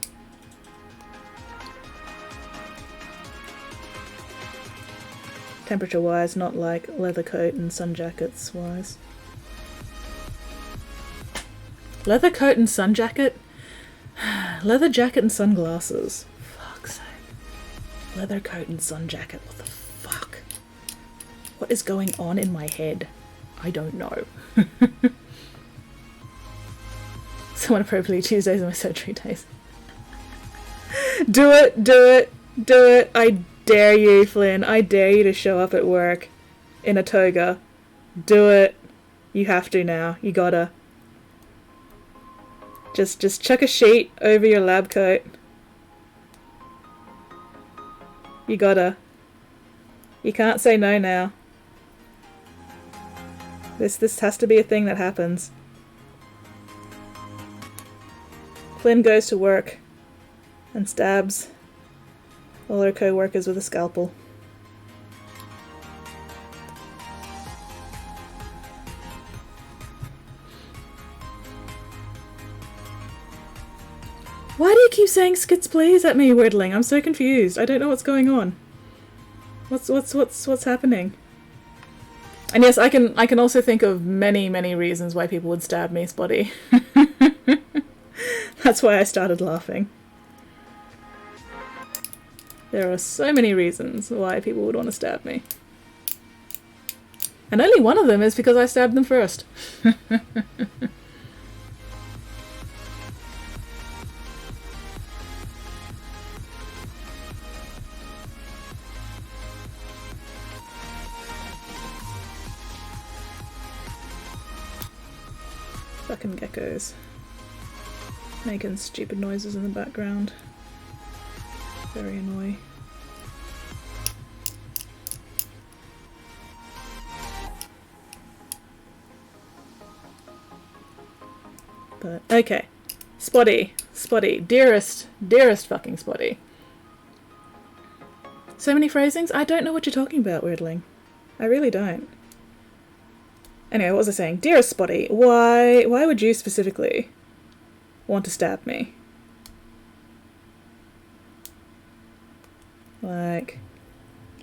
A: Temperature wise, not like leather coat and sun jackets wise. Leather coat and sun jacket? Leather jacket and sunglasses. Fuck's sake. Leather coat and sun jacket. What the fuck? What is going on in my head? I don't know. Someone appropriately Tuesdays are my surgery days. Do it, do it, do it. I dare you, Flynn. I dare you to show up at work in a toga. Do it. You have to now. You gotta. Just chuck a sheet over your lab coat. You gotta. You can't say no now. This has to be a thing that happens. Flynn goes to work and stabs all her co-workers with a scalpel. Why do you keep saying skits please at me, Wordling? I'm so confused. I don't know what's going on. What's happening? And yes, I can also think of many reasons why people would stab me, Spotty. That's why I started laughing. There are so many reasons why people would want to stab me. And only one of them is because I stabbed them first. Fucking geckos. Making stupid noises in the background. Very annoying. But, okay. Spotty. Spotty. Dearest fucking Spotty. So many phrasings? I don't know what you're talking about, Weirdling. I really don't. Anyway, what was I saying? Dearest Spotty, why would you specifically want to stab me? Like,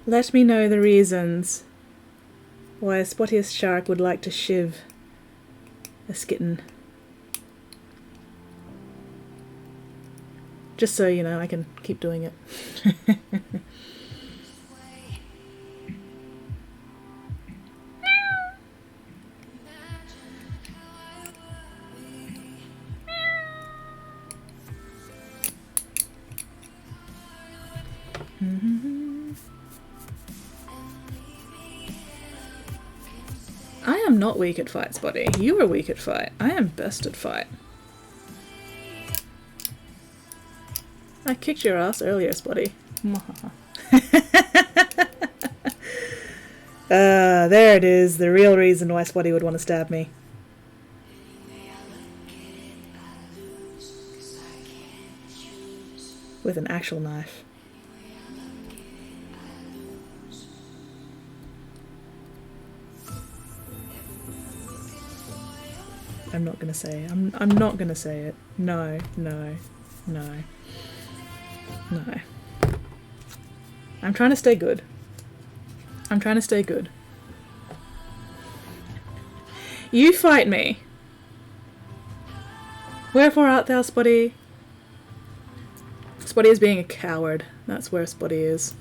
A: let me know the reasons why a spottiest shark would like to shiv a skitten. Just so you know, I can keep doing it. I am not weak at fight, Spotty. You are weak at fight. I am best at fight. I kicked your ass earlier, Spotty. There it is. The real reason why Spotty would want to stab me. With an actual knife. I'm not gonna say it. I'm not gonna say it. No. I'm trying to stay good. You fight me. Wherefore art thou, Spotty? Spotty is being a coward. That's where Spotty is.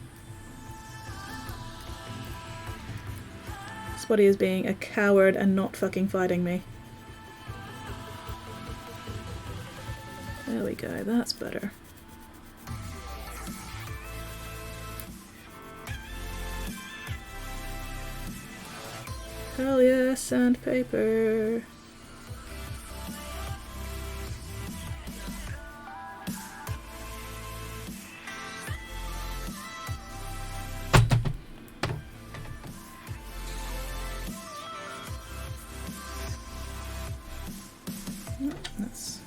A: Spotty is being a coward and not fucking fighting me. There we go, that's better. Hell yeah, sandpaper. That's...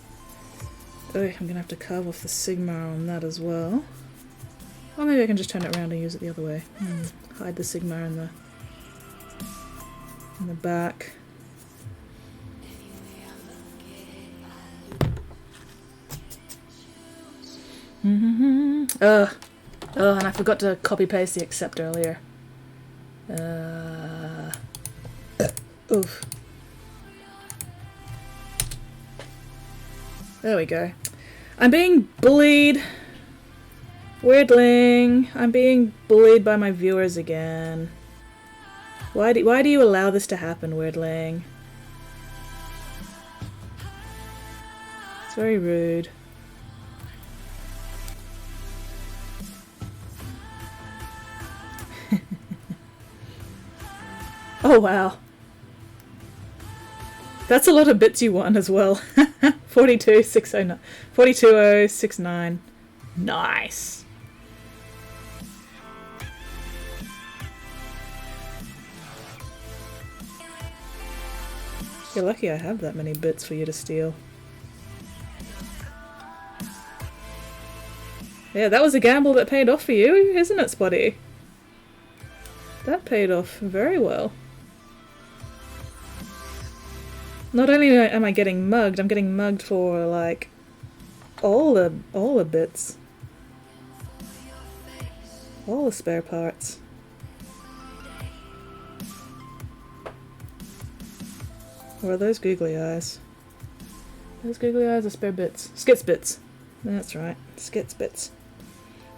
A: Oh, I'm gonna have to carve off the Sigma on that as well. Or maybe I can just turn it around and use it the other way. Hide the Sigma in the back. Oh, and I forgot to copy paste the accept earlier. Oof. There we go. I'm being bullied. Weirdling. I'm being bullied by my viewers again. Why do you allow this to happen, Weirdling? It's very rude. Oh wow. That's a lot of bits you won as well. 42,609. 42,069. Nice. You're lucky I have that many bits for you to steal. Yeah, that was a gamble that paid off for you, isn't it, Spotty? That paid off very well. Not only am I getting mugged, I'm getting mugged for, like, all the bits. All the spare parts. Or are those googly eyes? Those googly eyes are spare bits. Skits bits. That's right. Skits bits.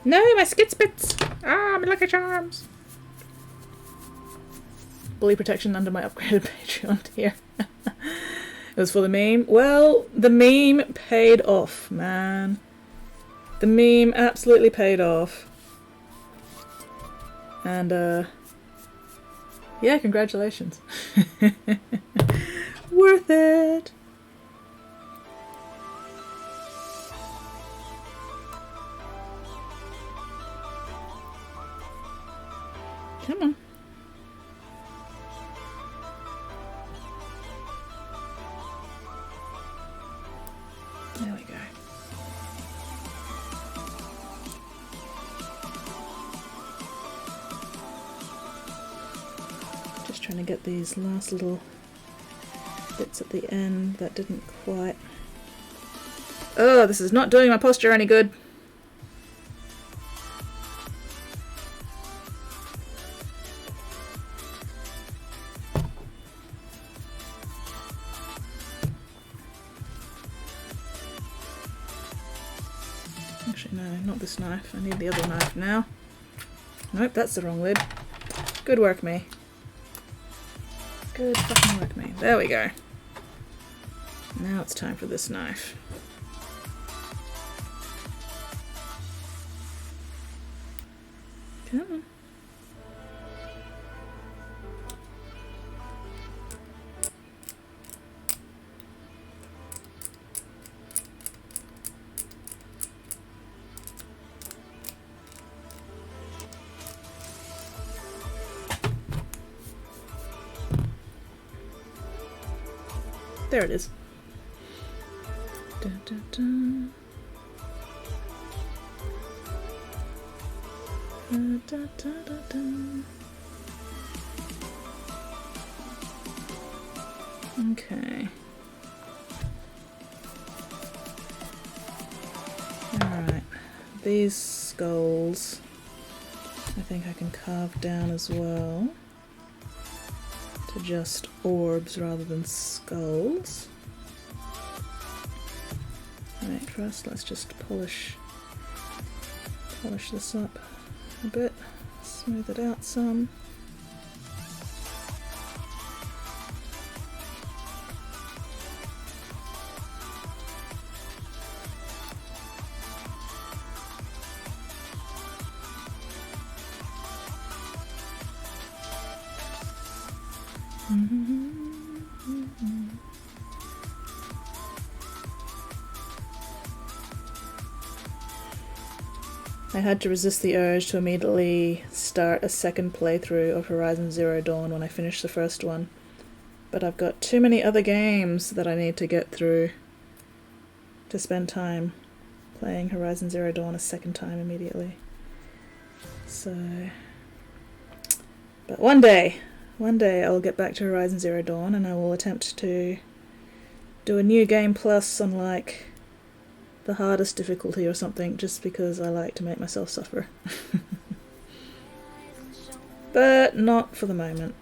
A: No, my skits bits! Ah, my lucky charms! bully protection under my upgraded Patreon tier. It was for the meme. Well, the meme paid off, man. The meme absolutely paid off. And, yeah, congratulations. Worth it. Come on. There we go. Just trying to get these last little bits at the end that didn't quite... Oh, this is not doing my posture any good. Actually, no, not this knife. I need the other knife now. Nope, that's the wrong lid. Good work, me. Good fucking work, me. There we go. Now it's time for this knife. Come on. There it is. Dun, dun, dun. Dun, dun, dun, dun, dun. Okay. Alright. These skulls I think I can carve down as well. To just orbs rather than skulls. Right, first let's just polish this up a bit, smooth it out some. I had to resist the urge to immediately start a second playthrough of Horizon Zero Dawn when I finished the first one, but I've got too many other games that I need to get through to spend time playing Horizon Zero Dawn a second time immediately. So, but one day I'll get back to Horizon Zero Dawn and I will attempt to do a new game plus on like the hardest difficulty or something, just because I like to make myself suffer. But not for the moment.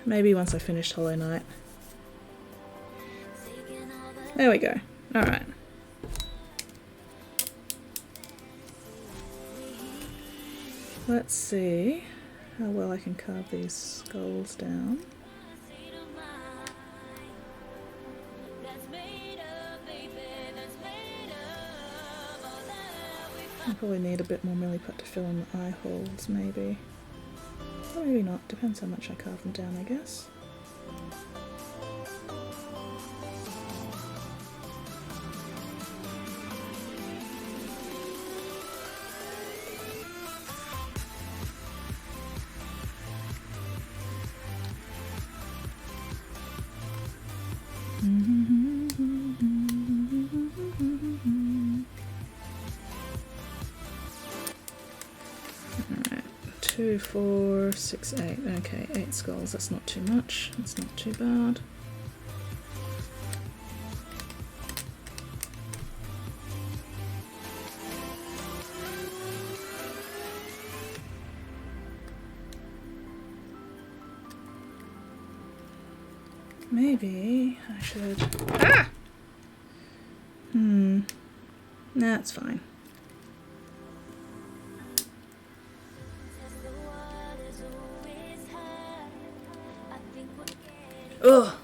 A: Maybe once I finished Hollow Knight. There we go. Alright. Let's see how well I can carve these skulls down. I probably need a bit more milliput to fill in the eye holes, maybe. Or maybe not, depends how much I carve them down, I guess. Alright, 2, 4, 6, 8. Okay, 8 skulls, that's not too much. That's not too bad. Maybe I should... Ah! Nah, it's fine. Ugh.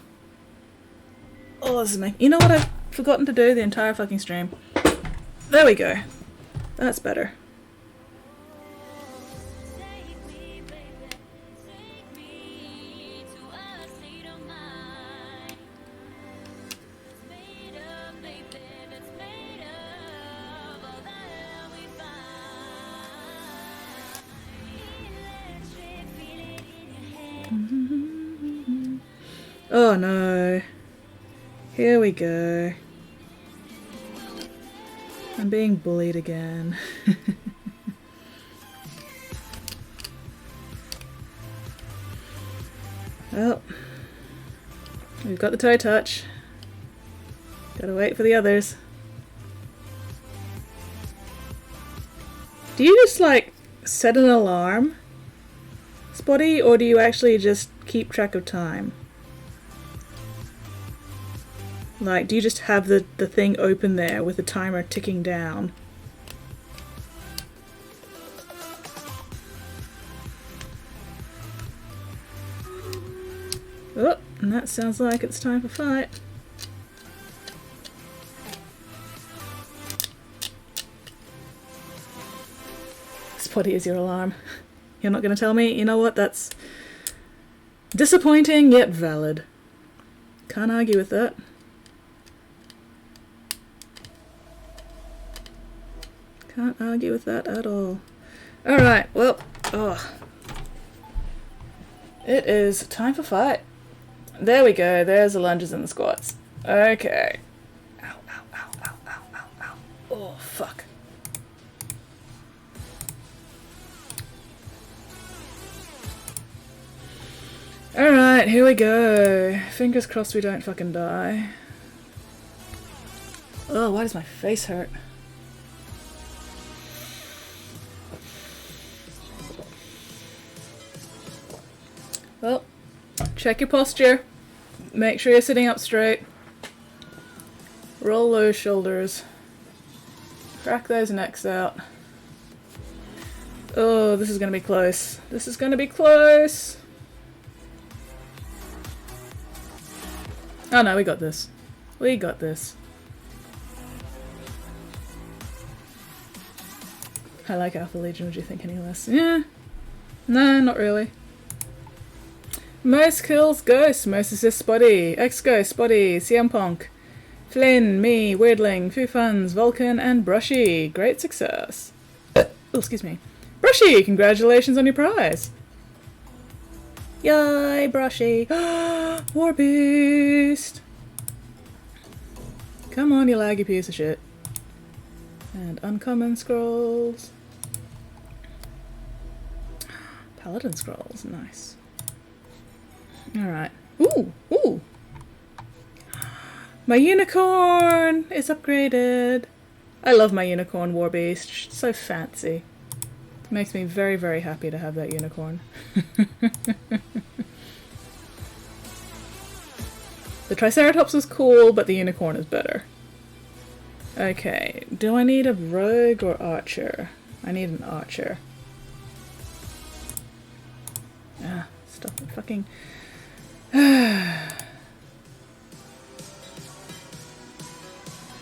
A: Oh, this is me. You know what I've forgotten to do the entire fucking stream? There we go. That's better. Oh no. Here we go. I'm being bullied again. Well, we've got the toe touch. Gotta wait for the others. Do you just like set an alarm, Spotty, or do you actually just keep track of time? Like, do you just have the thing open there with the timer ticking down? Oh, and that sounds like it's time for fight. Spotty is your alarm. You're not going to tell me? You know what? That's disappointing yet valid. Can't argue with that. Can't argue with that at all. Alright, well, it is time for fight. There we go, there's the lunges and the squats. Okay. Ow, ow, ow, ow, ow, ow, ow. Oh, fuck. Alright, here we go. Fingers crossed we don't fucking die. Oh, why does my face hurt? Well, check your posture. Make sure you're sitting up straight. Roll those shoulders. Crack those necks out. Oh, this is gonna be close. This is gonna be close. Oh no, we got this. We got this. I like Alpha Legion, would you think any less? Yeah. No, not really. Most kills Ghost, most assists Spotty, X-Ghost, Spotty, CM Punk, Flynn, me, Weirdling, Foo Funs, Vulcan, and Brushy. Great success. Oh, excuse me. Brushy, congratulations on your prize. Yay, Brushy. War Beast. Come on, you laggy piece of shit. And uncommon scrolls. Paladin scrolls, nice. Alright. Ooh! Ooh! My unicorn is upgraded! I love my unicorn, Warbeast. She's so fancy. It makes me very, very happy to have that unicorn. The Triceratops is cool, but the unicorn is better. Okay, do I need a rogue or archer? I need an archer. Ah, stop it fucking...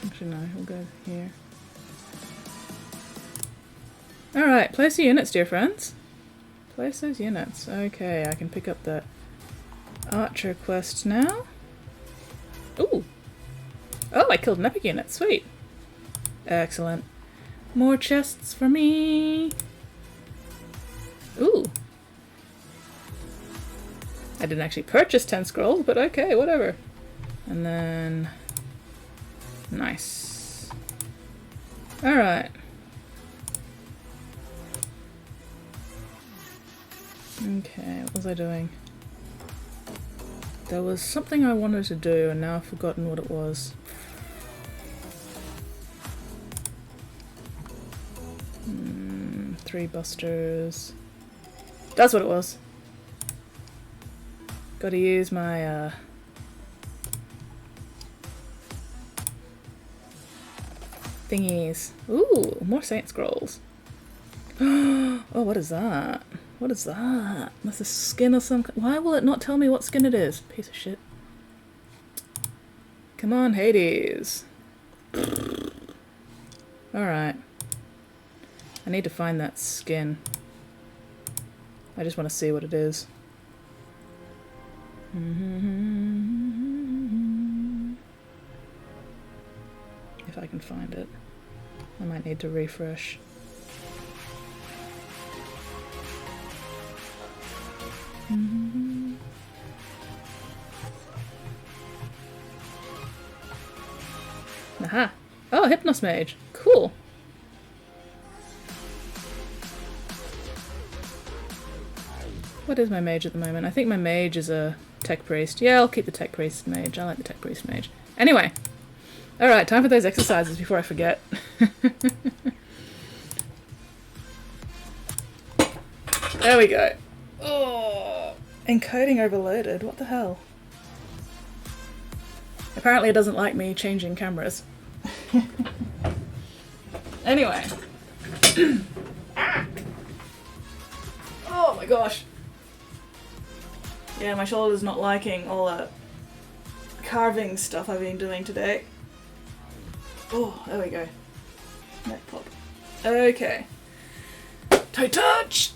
A: Actually no, we'll go here. Alright, place your units, dear friends. Place those units. Okay, I can pick up that archer quest now. Ooh! Oh, I killed an epic unit, sweet. Excellent. More chests for me. Ooh. I didn't actually purchase 10 scrolls, but okay, whatever. And then... Nice. Alright. Okay, what was I doing? There was something I wanted to do, and now I've forgotten what it was. 3 busters. That's what it was. Gotta use my, thingies. Ooh, more Saint Scrolls. Oh, what is that? What is that? That's a skin of some kind. Why will it not tell me what skin it is? Piece of shit. Come on, Hades. Alright. I need to find that skin. I just want to see what it is. If I can find it. I might need to refresh. Aha! Oh, Hypnos Mage. Cool. What is my mage at the moment? I think my mage is a tech priest. Yeah, I'll keep the tech priest mage. I like the tech priest mage. Anyway. Alright, time for those exercises before I forget. There we go. Oh, encoding overloaded. What the hell? Apparently it doesn't like me changing cameras. Anyway. Oh my gosh. Yeah, my shoulder's not liking all that carving stuff I've been doing today. Oh, there we go. Neck pop. Okay. Toe touch!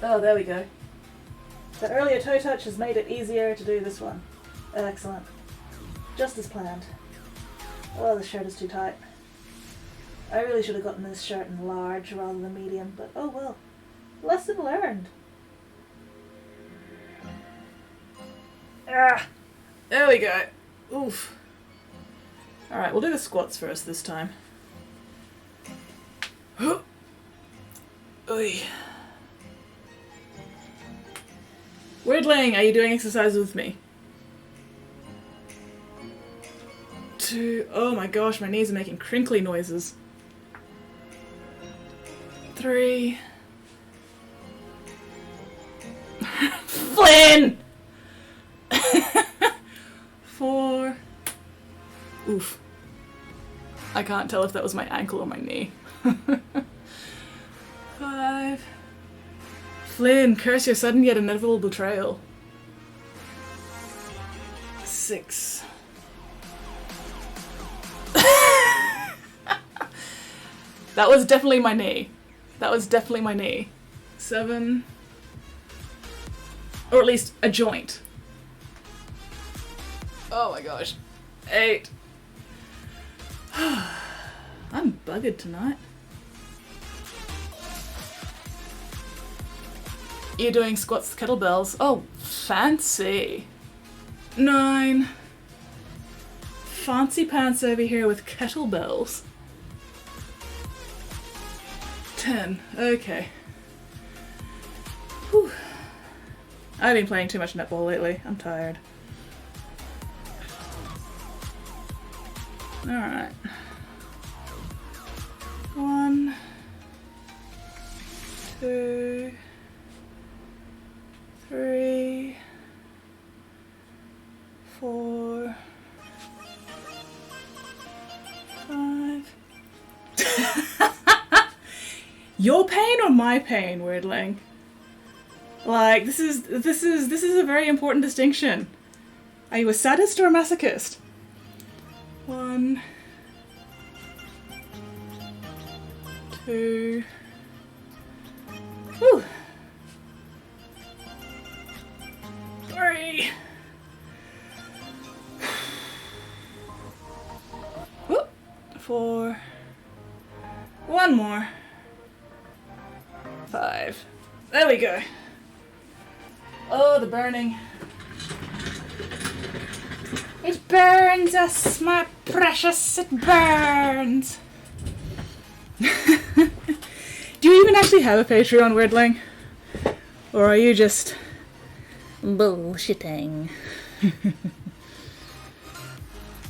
A: Oh, there we go. The earlier toe touch has made it easier to do this one. Excellent. Just as planned. Oh, the shirt is too tight. I really should have gotten this shirt in large rather than medium, but oh well. Lesson learned. Ah! There we go. Oof. Alright, we'll do the squats first this time. Oy. Weirdling, are you doing exercise with me? 2. Oh my gosh, my knees are making crinkly noises. 3. Flynn! 4. Oof. I can't tell if that was my ankle or my knee. 5. Flynn, curse your sudden yet inevitable betrayal. 6. That was definitely my knee. That was definitely my knee. 7. Or at least a joint. Oh my gosh. 8. I'm buggered tonight. You're doing squats with kettlebells. Oh, fancy. 9. Fancy pants over here with kettlebells. 10. Okay. Whew. I've been playing too much netball lately. I'm tired. Alright. 1, 2, 3, 4, 5. Your pain or my pain, Weirdling? Like, this is a very important distinction. Are you a sadist or a masochist? 1, 2. Whew. 3. Whoop. 4. 1 more. 5. There we go. Oh, the burning. It burns us, my precious, it burns. Do you even actually have a Patreon, Weirdling? Or are you just bullshitting?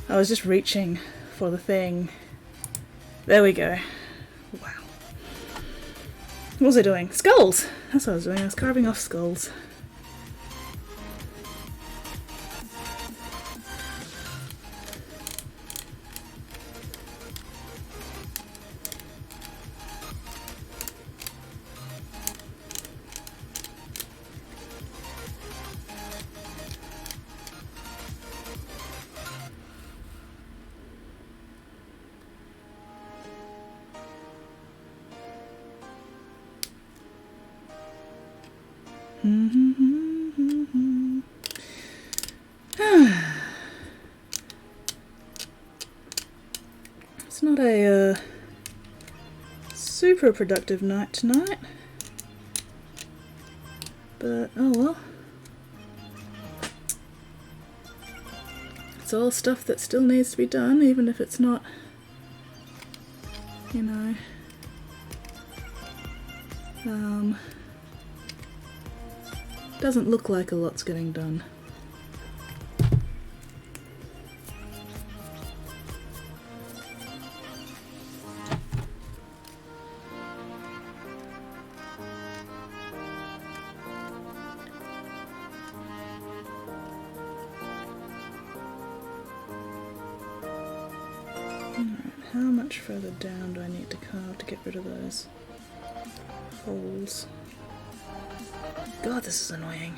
A: I was just reaching for the thing. There we go. Wow. What was I doing? Skulls! That's what I was doing. I was carving off skulls. It's not a super productive night tonight, but oh well. It's all stuff that still needs to be done, even if it's not, you know, doesn't look like a lot's getting done. How much further down do I need to carve to get rid of those holes? God, this is annoying.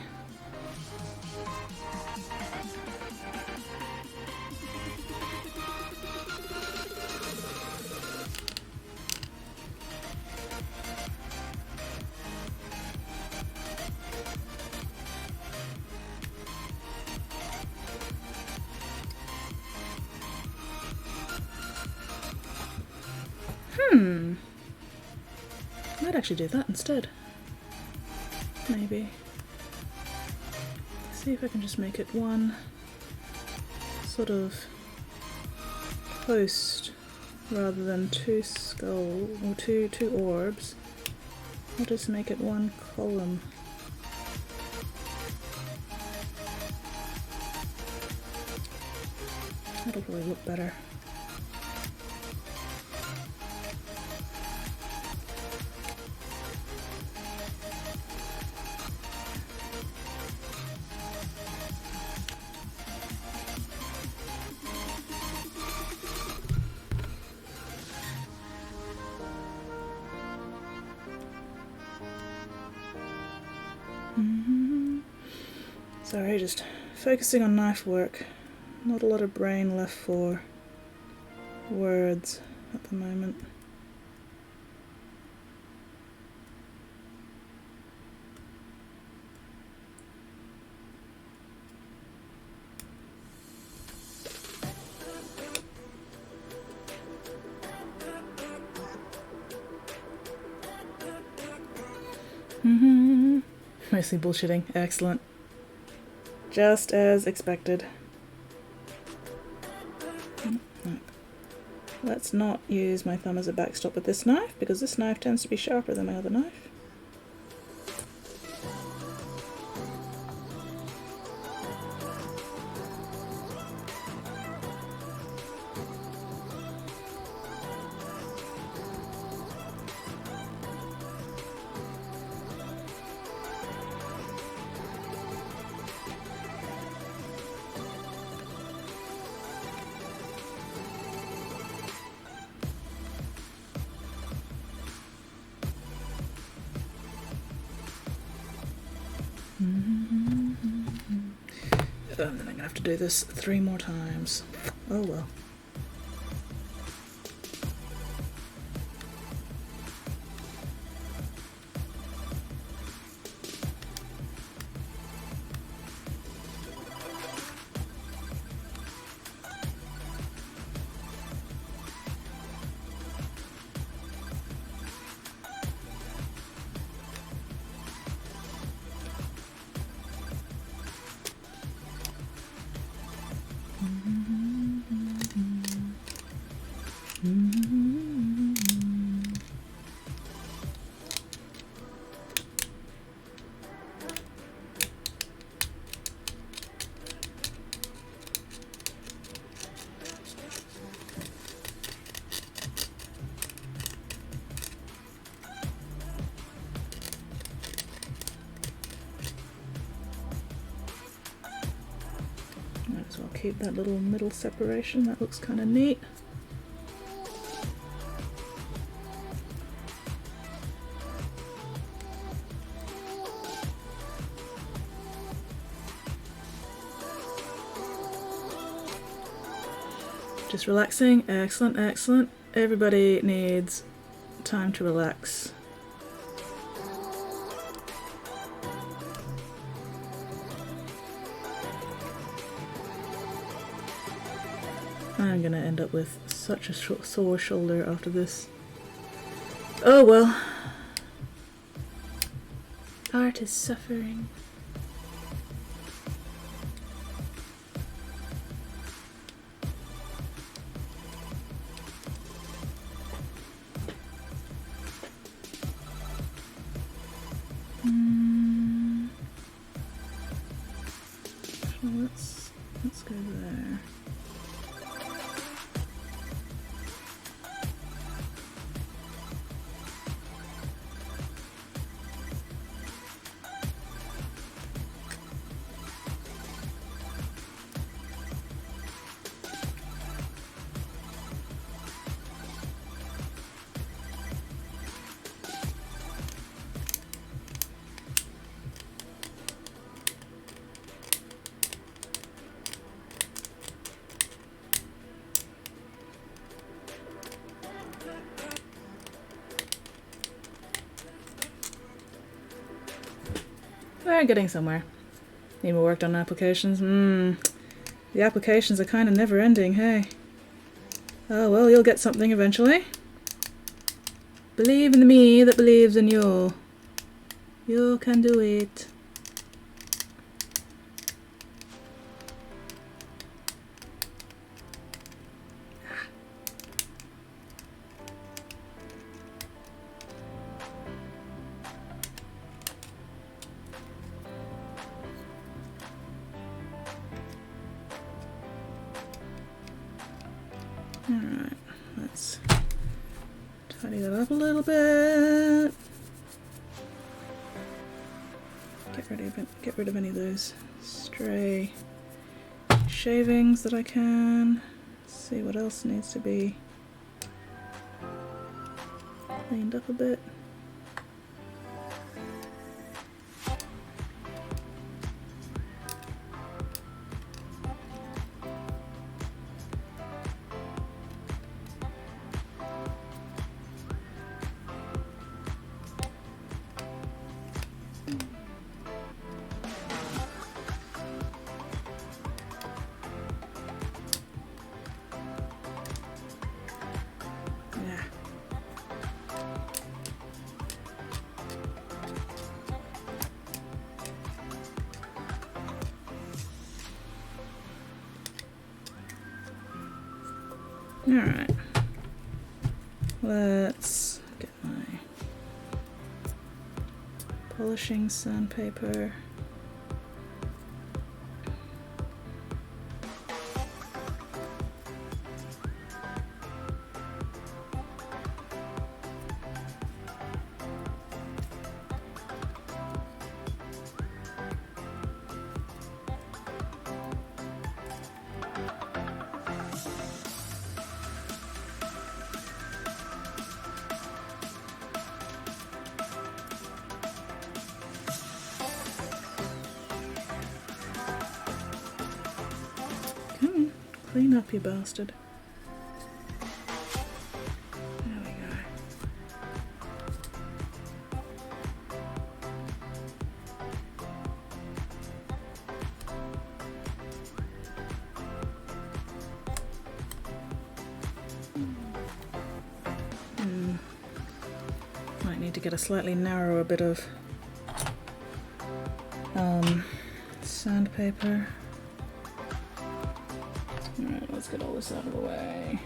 A: Might actually do that instead. Maybe. See if I can just make it one sort of post rather than two skull or two orbs. I'll just make it one column. That'll probably look better. Sorry, just focusing on knife work. Not a lot of brain left for words at the moment. Mostly bullshitting. Excellent. Just as expected. Let's not use my thumb as a backstop with this knife, because this knife tends to be sharper than my other knife. And then I'm gonna have to do this 3 more times. Oh well. Might as well keep that little middle separation, that looks kind of neat. Just relaxing. Excellent, excellent. Everybody needs time to relax. I'm gonna end up with such a sore shoulder after this. Oh well. Art is suffering. So let's go there. We're getting somewhere. Need more work done on applications? The applications are kind of never ending, hey? Oh well, you'll get something eventually. Believe in the me that believes in you. You can do it. Alright, let's tidy that up a little bit. Get rid of any of those stray shavings that I can. See what else needs to be cleaned up a bit. Alright, let's get my polishing sandpaper. Come on, clean up, you bastard. There we go. Might need to get a slightly narrower bit of sandpaper. Alright, let's get all this out of the way.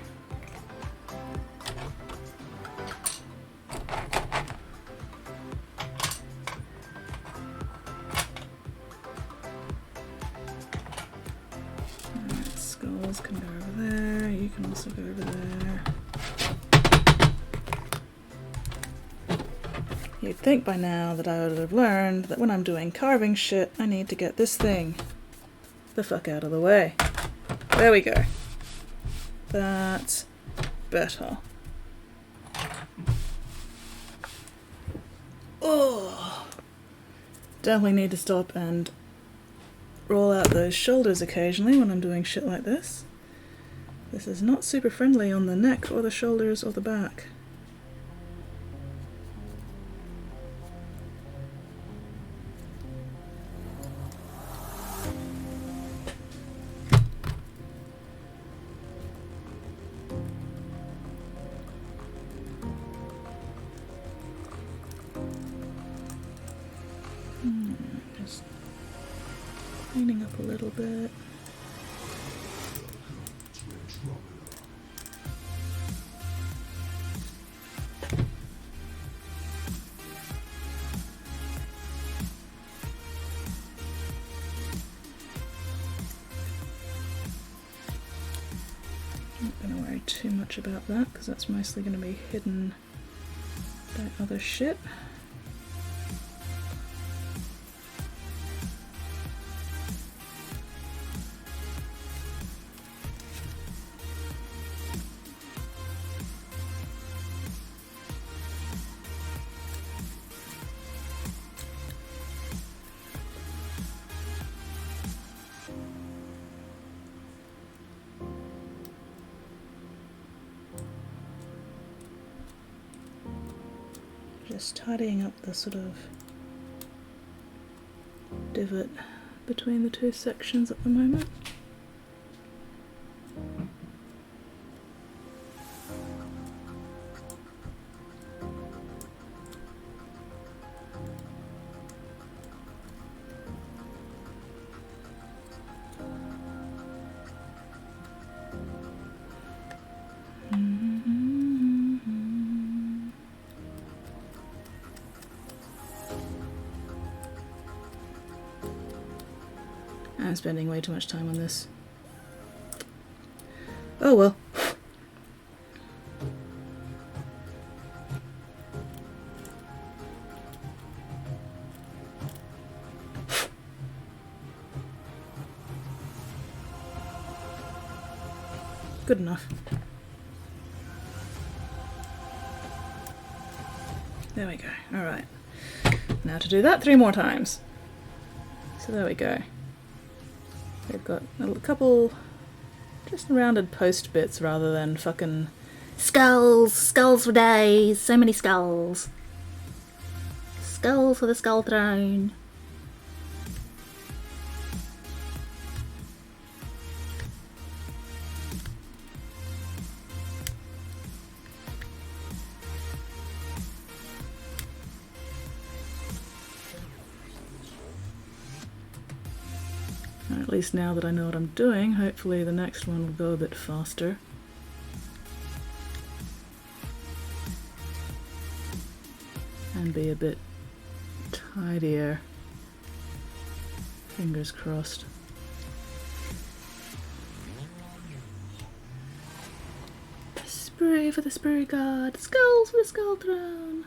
A: Alright, skulls can go over there, you can also go over there. You'd think by now that I would have learned that when I'm doing carving shit, I need to get this thing the fuck out of the way. There we go. That's better. Oh, definitely need to stop and roll out those shoulders occasionally when I'm doing shit like this. This is not super friendly on the neck or the shoulders or the back. Just cleaning up a little bit. Not going to worry too much about that because that's mostly going to be hidden by other shit. Just tidying up the sort of divot between the two sections at the moment. I'm spending way too much time on this. Oh well. Good enough. There we go. Alright. Now to do that 3 more times. So there we go. They've got a couple just rounded post bits rather than fucking skulls. Skulls for days. So many skulls. Skulls for the skull throne. At least now that I know what I'm doing, hopefully the next one will go a bit faster. And be a bit tidier. Fingers crossed. Spray for the Spray God, skulls for the Skull Throne.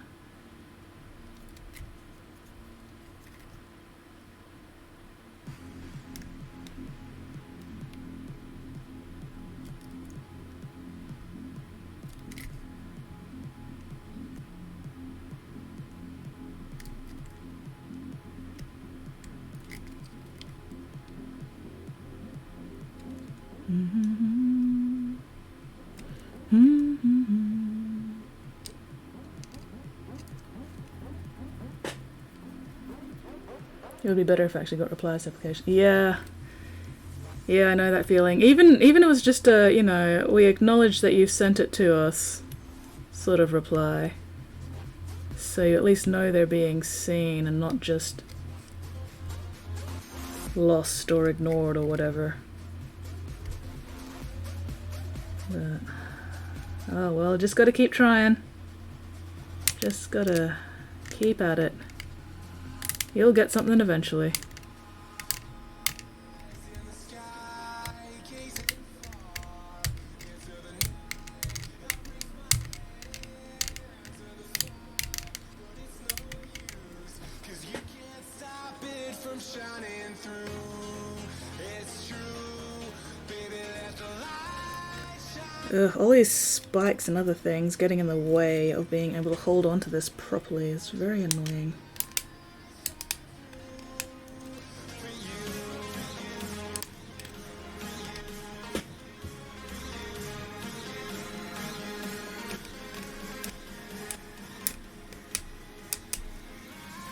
A: It would be better if I actually got replies application. Yeah. Yeah, I know that feeling. Even it was just a, you know, we acknowledge that you've sent it to us sort of reply. So you at least know they're being seen and not just lost or ignored or whatever. But, oh well, just gotta keep trying. Just gotta keep at it. You'll get something eventually. Ugh, all these spikes and other things getting in the way of being able to hold on to this properly is very annoying.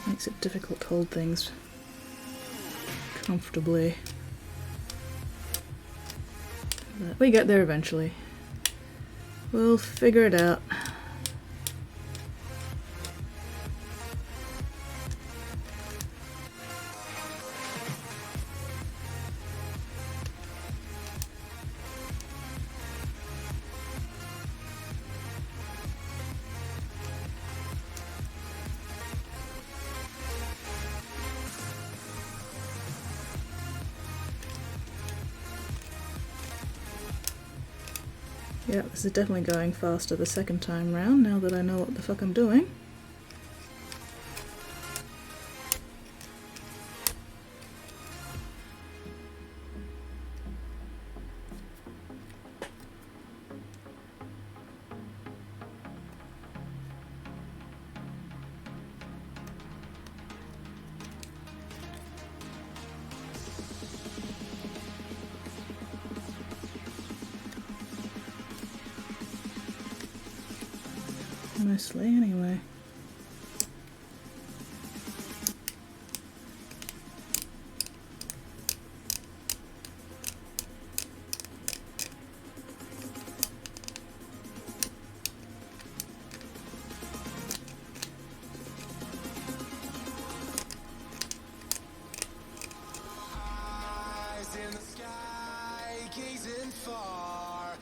A: Makes it difficult to hold things comfortably. But we get there eventually. We'll figure it out. Yeah, this is definitely going faster the second time round, now that I know what the fuck I'm doing. Mostly, anyway.
B: Eyes in the sky, gazing far.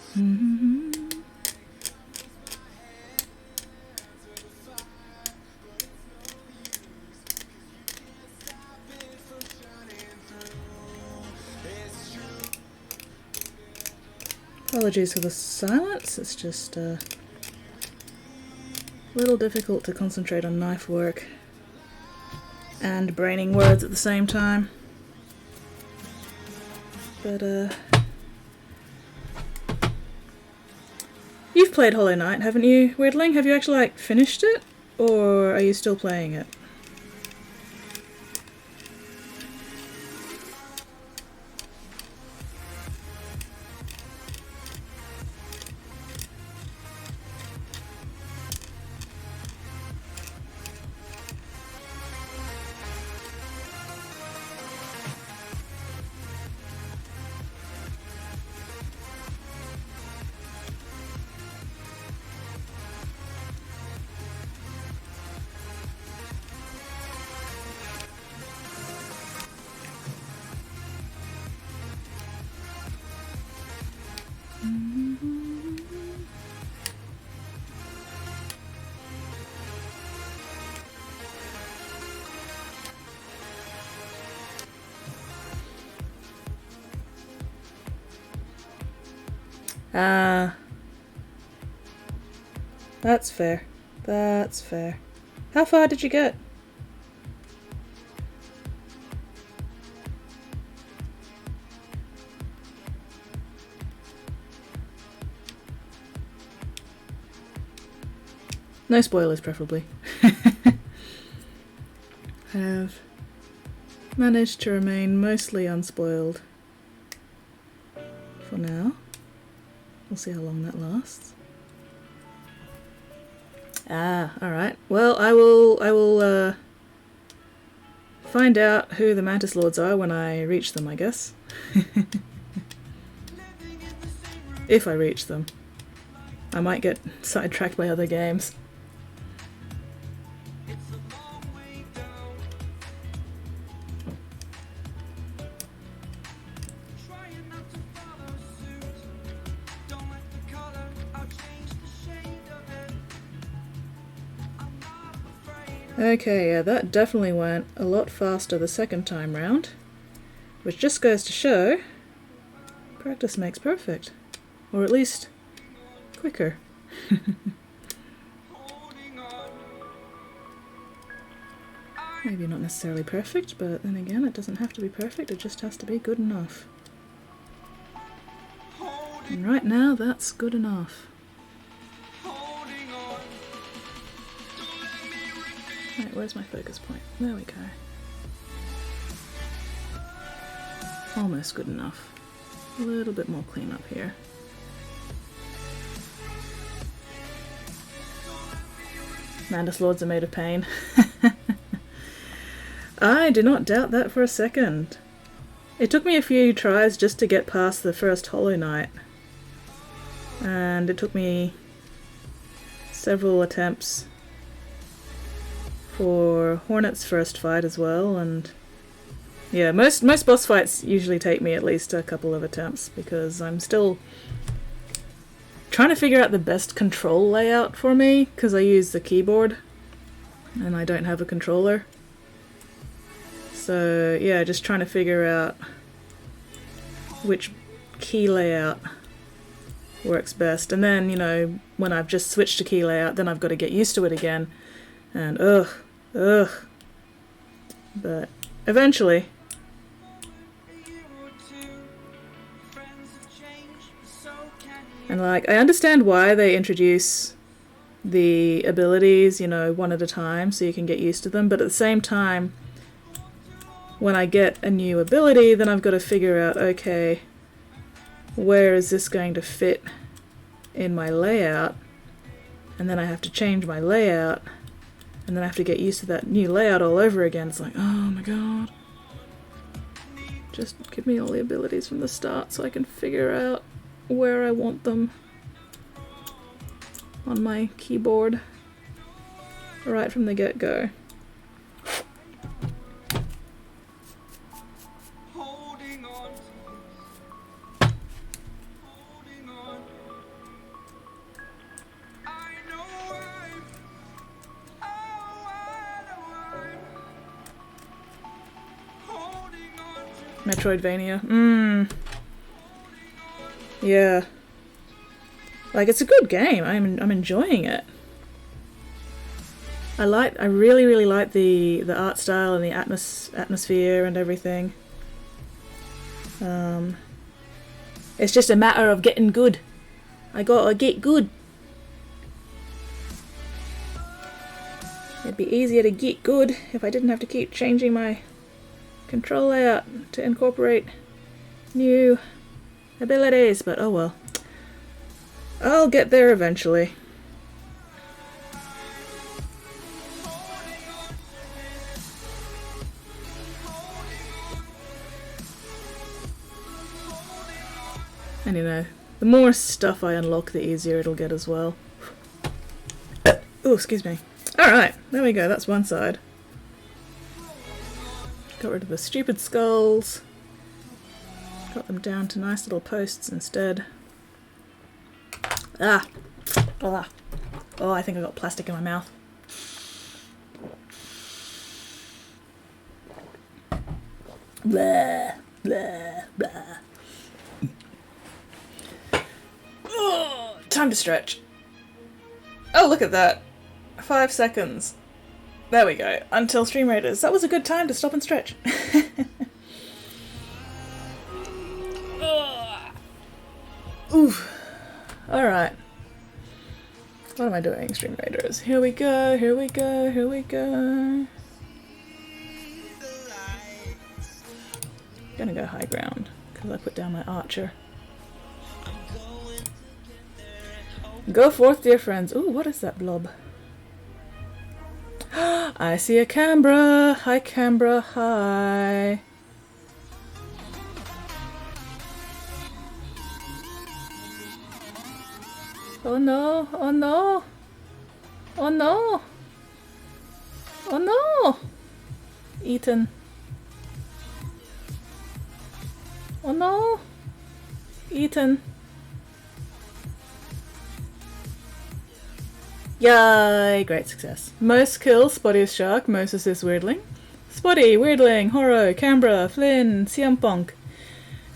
A: Apologies for the silence, it's just a little difficult to concentrate on knife work and braining words at the same time. But you've played Hollow Knight, haven't you, Weirdling? Have you actually like finished it, or are you still playing it? Ah, that's fair. That's fair. How far did you get? No spoilers, preferably. Have managed to remain mostly unspoiled for now. We'll see how long that lasts. Ah, alright. Well, I will find out who the Mantis Lords are when I reach them, I guess. If I reach them. I might get sidetracked by other games. Okay, yeah, that definitely went a lot faster the second time round, which just goes to show practice makes perfect, or at least quicker. Maybe not necessarily perfect, but then again, it doesn't have to be perfect, it just has to be good enough. And right now, that's good enough. Right, where's my focus point? There we go. Almost good enough. A little bit more cleanup here. Mantis Lords are made of pain. I do not doubt that for a second. It took me a few tries just to get past the first Hollow Knight. And it took me several attempts for Hornet's first fight as well, and yeah, most boss fights usually take me at least a couple of attempts because I'm still trying to figure out the best control layout for me because I use the keyboard and I don't have a controller. So yeah, just trying to figure out which key layout works best. And then, you know, when I've just switched to key layout, then I've got to get used to it again. And ugh. But eventually. And like, I understand why they introduce the abilities, you know, one at a time so you can get used to them, but at the same time, when I get a new ability, then I've got to figure out, okay, where is this going to fit in my layout? And then I have to change my layout, and then I have to get used to that new layout all over again. It's like, oh my god. Just give me all the abilities from the start so I can figure out where I want them on my keyboard right from the get-go. Metroidvania. Yeah. Like, it's a good game. I'm enjoying it. I really like the art style and the atmosphere and everything. It's just a matter of getting good. I gotta get good. It'd be easier to get good if I didn't have to keep changing my control layout to incorporate new abilities, but oh well. I'll get there eventually. And you know, the more stuff I unlock, the easier it'll get as well. Oh, excuse me. Alright, there we go, that's one side. Got rid of the stupid skulls. Got them down to nice little posts instead. Ah! Oh, I think I got plastic in my mouth. Blah, blah, blah. Oh, time to stretch. Oh, look at that. 5 seconds. There we go. Until Stream Raiders. That was a good time to stop and stretch. Oof. Alright. What am I doing, Stream Raiders? Here we go, here we go, here we go. Gonna go high ground, because I put down my archer. Go forth, dear friends. Ooh, what is that blob? I see a Canberra. Hi, Canberra. Hi. Oh no. Oh no. Oh no. Oh no. Eaten. Oh no. Eaten. Yay! Great success. Most kills, Spotty's Shark, most assists Weirdling. Spotty, Weirdling, Horo, Canberra, Flynn, Siampong,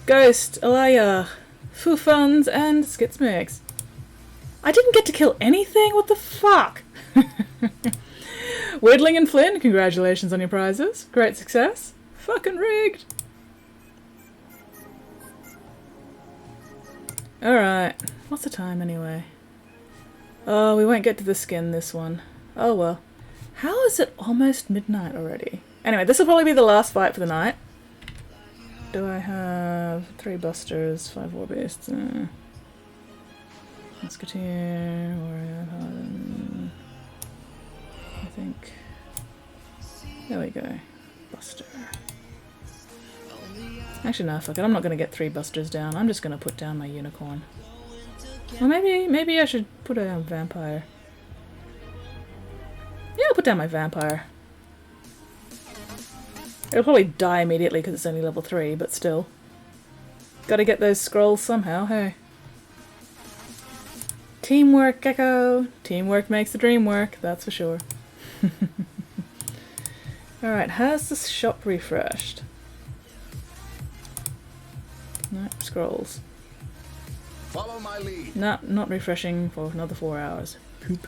A: Ghost, Alaya, Fufuns, and Skitsmix. I didn't get to kill anything? What the fuck? Weirdling and Flynn, congratulations on your prizes. Great success. Fucking rigged. Alright. What's the time anyway? Oh, we won't get to the skin this one. Oh well. How is it almost midnight already? Anyway, this will probably be the last fight for the night. Do I have 3 busters, 5 war beasts? Musketeer, warrior, paladin. I think. There we go. Buster. Actually, no, fuck it. I'm not going to get 3 busters down. I'm just going to put down my unicorn. Or maybe I should put a vampire. Yeah, I'll put down my vampire. It'll probably die immediately because it's only level 3, but still. Gotta get those scrolls somehow, hey. Teamwork, Gecko! Teamwork makes the dream work, that's for sure. Alright, has the shop refreshed? No, scrolls.
B: Follow my lead.
A: Nah, not refreshing for another 4 hours. Poop.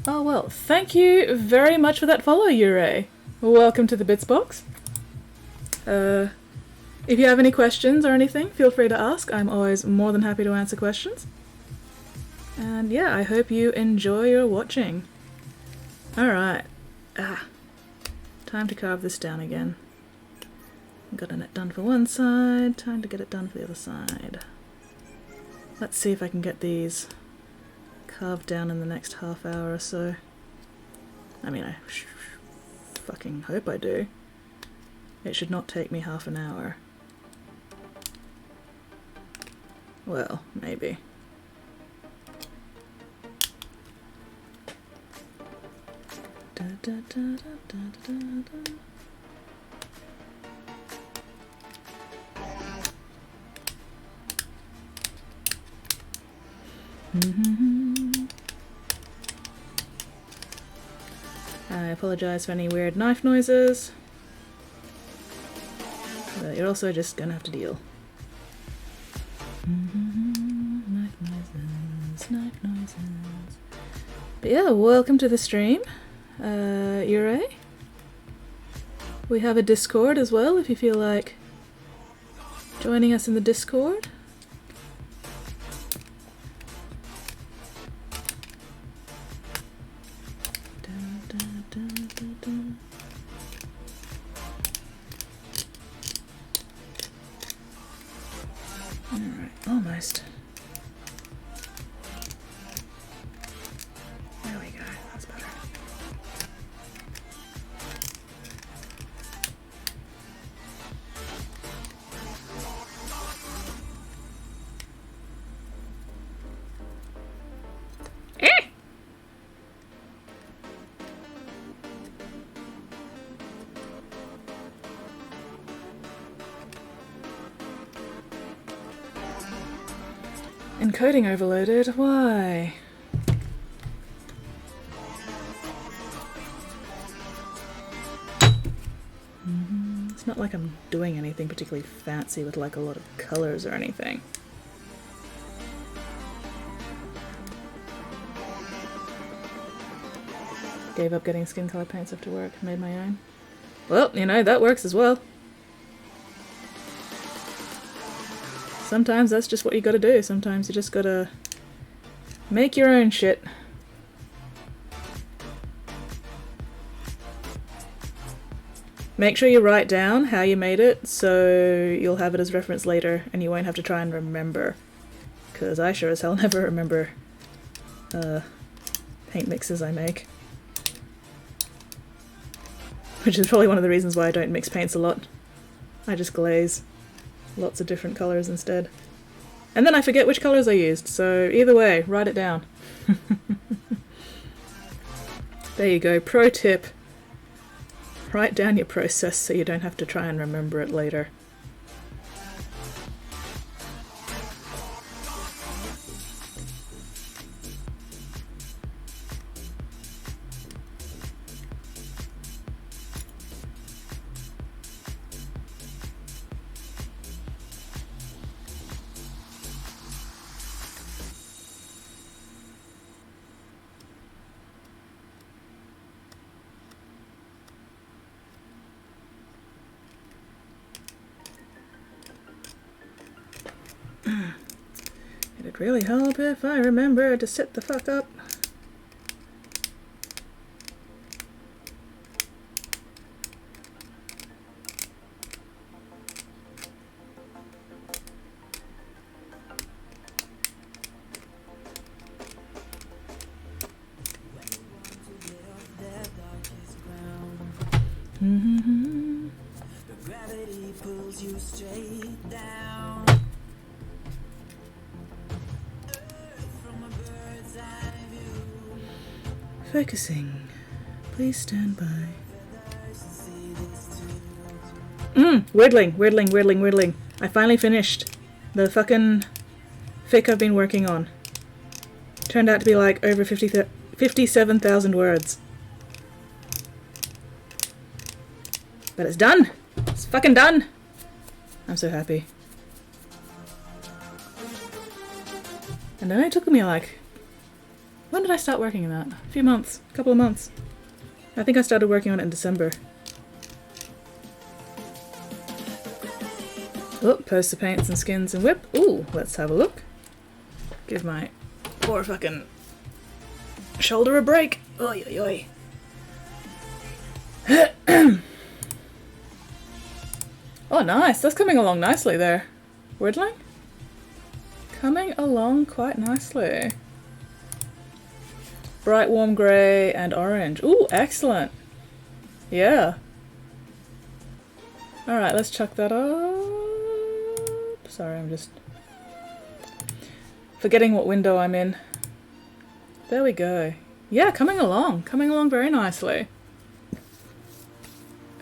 A: Oh well, thank you very much for that follow, Ure. Welcome to the Bits Box. If you have any questions or anything, feel free to ask. I'm always more than happy to answer questions. And yeah, I hope you enjoy your watching. Alright. Time to carve this down again. Got it done for one side, time to get it done for the other side. Let's see if I can get these carved down in the next half hour or so. I mean, I fucking hope I do. It should not take me half an hour. Well, maybe. Da, da, da, da, da, da, da. I apologize for any weird knife noises, but you're also just gonna have to deal. Knife noises, knife noises. But yeah, welcome to the stream, Ure. We have a Discord as well, if you feel like joining us in the Discord. Alright, almost. There we go, that's better. Encoding overloaded? Why? It's not like I'm doing anything particularly fancy with like a lot of colors or anything. Gave up getting skin color paints after work, made my own. Well, you know, that works as well. Sometimes that's just what you gotta do. Sometimes you just gotta make your own shit. Make sure you write down how you made it so you'll have it as reference later and you won't have to try and remember. Because I sure as hell never remember paint mixes I make. Which is probably one of the reasons why I don't mix paints a lot. I just glaze lots of different colours instead. And then I forget which colours I used, so either way, write it down. There you go, pro tip. Write down your process so you don't have to try and remember it later. It'd really help if I remember to sit the fuck up.
B: Gravity pulls you straight down.
A: Focusing. Please stand by. Weirdling. I finally finished the fucking fic I've been working on. Turned out to be like over 57,000 words. But it's done! It's fucking done! I'm so happy. And then it took me like... When did I start working on that? A few months. A couple of months. I think I started working on it in December. Oh, poster paints and skins and whip. Ooh, let's have a look. Give my poor fucking shoulder a break. Oi, oi, oi. Oh, nice. That's coming along nicely there. Wordling? Coming along quite nicely. Bright warm grey and orange. Ooh, excellent. Yeah. Alright, let's chuck that up. Sorry, I'm just forgetting what window I'm in. There we go. Yeah, coming along very nicely.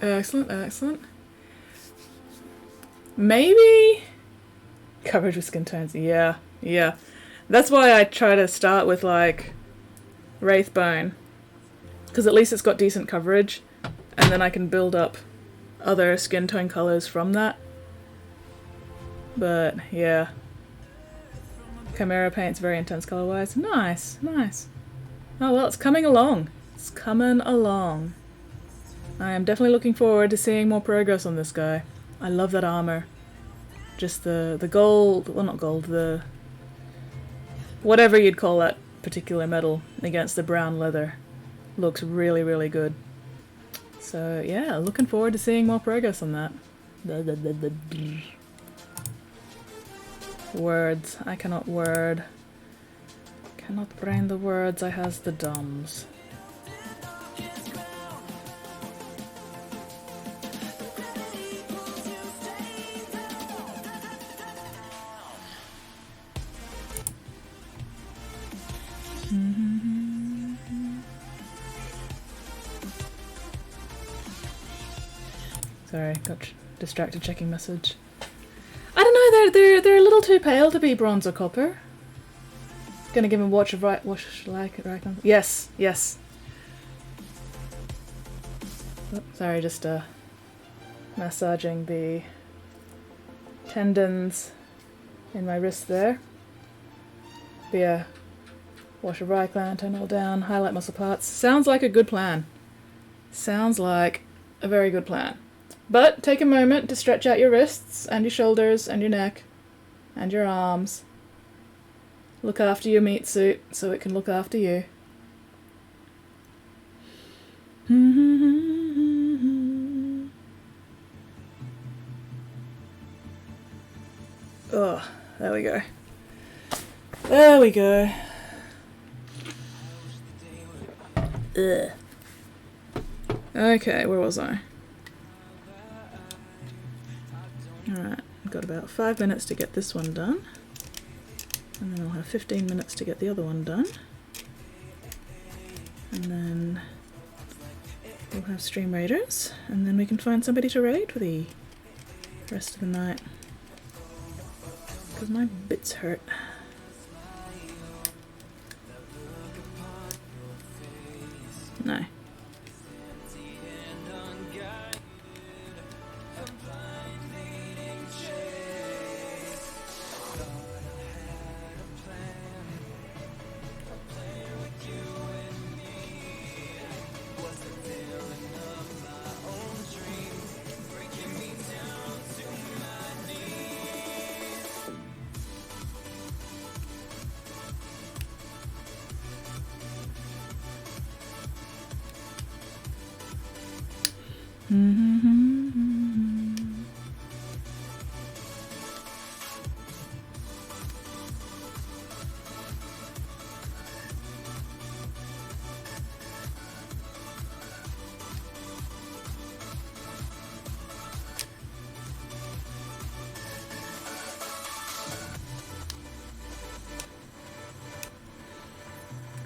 A: Excellent, excellent. Maybe coverage with skin tones. Yeah, yeah. That's why I try to start with like Wraithbone, because at least it's got decent coverage, and then I can build up other skin tone colors from that. But yeah, Chimera paint's very intense color wise. Nice, nice. Oh well, it's coming along. It's coming along. I am definitely looking forward to seeing more progress on this guy. I love that armor. Just the gold, well not gold, the whatever you'd call that particular metal against the brown leather looks really, really good. So yeah, looking forward to seeing more progress on that. Words. I cannot word. Cannot brain the words, I has the dumbs. Sorry, got distracted checking message. I don't know, they're a little too pale to be bronze or copper. Gonna give him watch of right Yes, yes. Oh, sorry, just massaging the tendons in my wrist there. But yeah, wash of right gland, turn all down, highlight muscle parts. Sounds like a good plan. Sounds like a very good plan. But take a moment to stretch out your wrists and your shoulders and your neck and your arms. Look after your meat suit so it can look after you. Oh, there we go. There we go. Ugh. Okay, where was I? Alright, I've got about 5 minutes to get this one done. And then I'll have 15 minutes to get the other one done. And then we'll have stream raiders. And then we can find somebody to raid for the rest of the night. Because my bits hurt. No.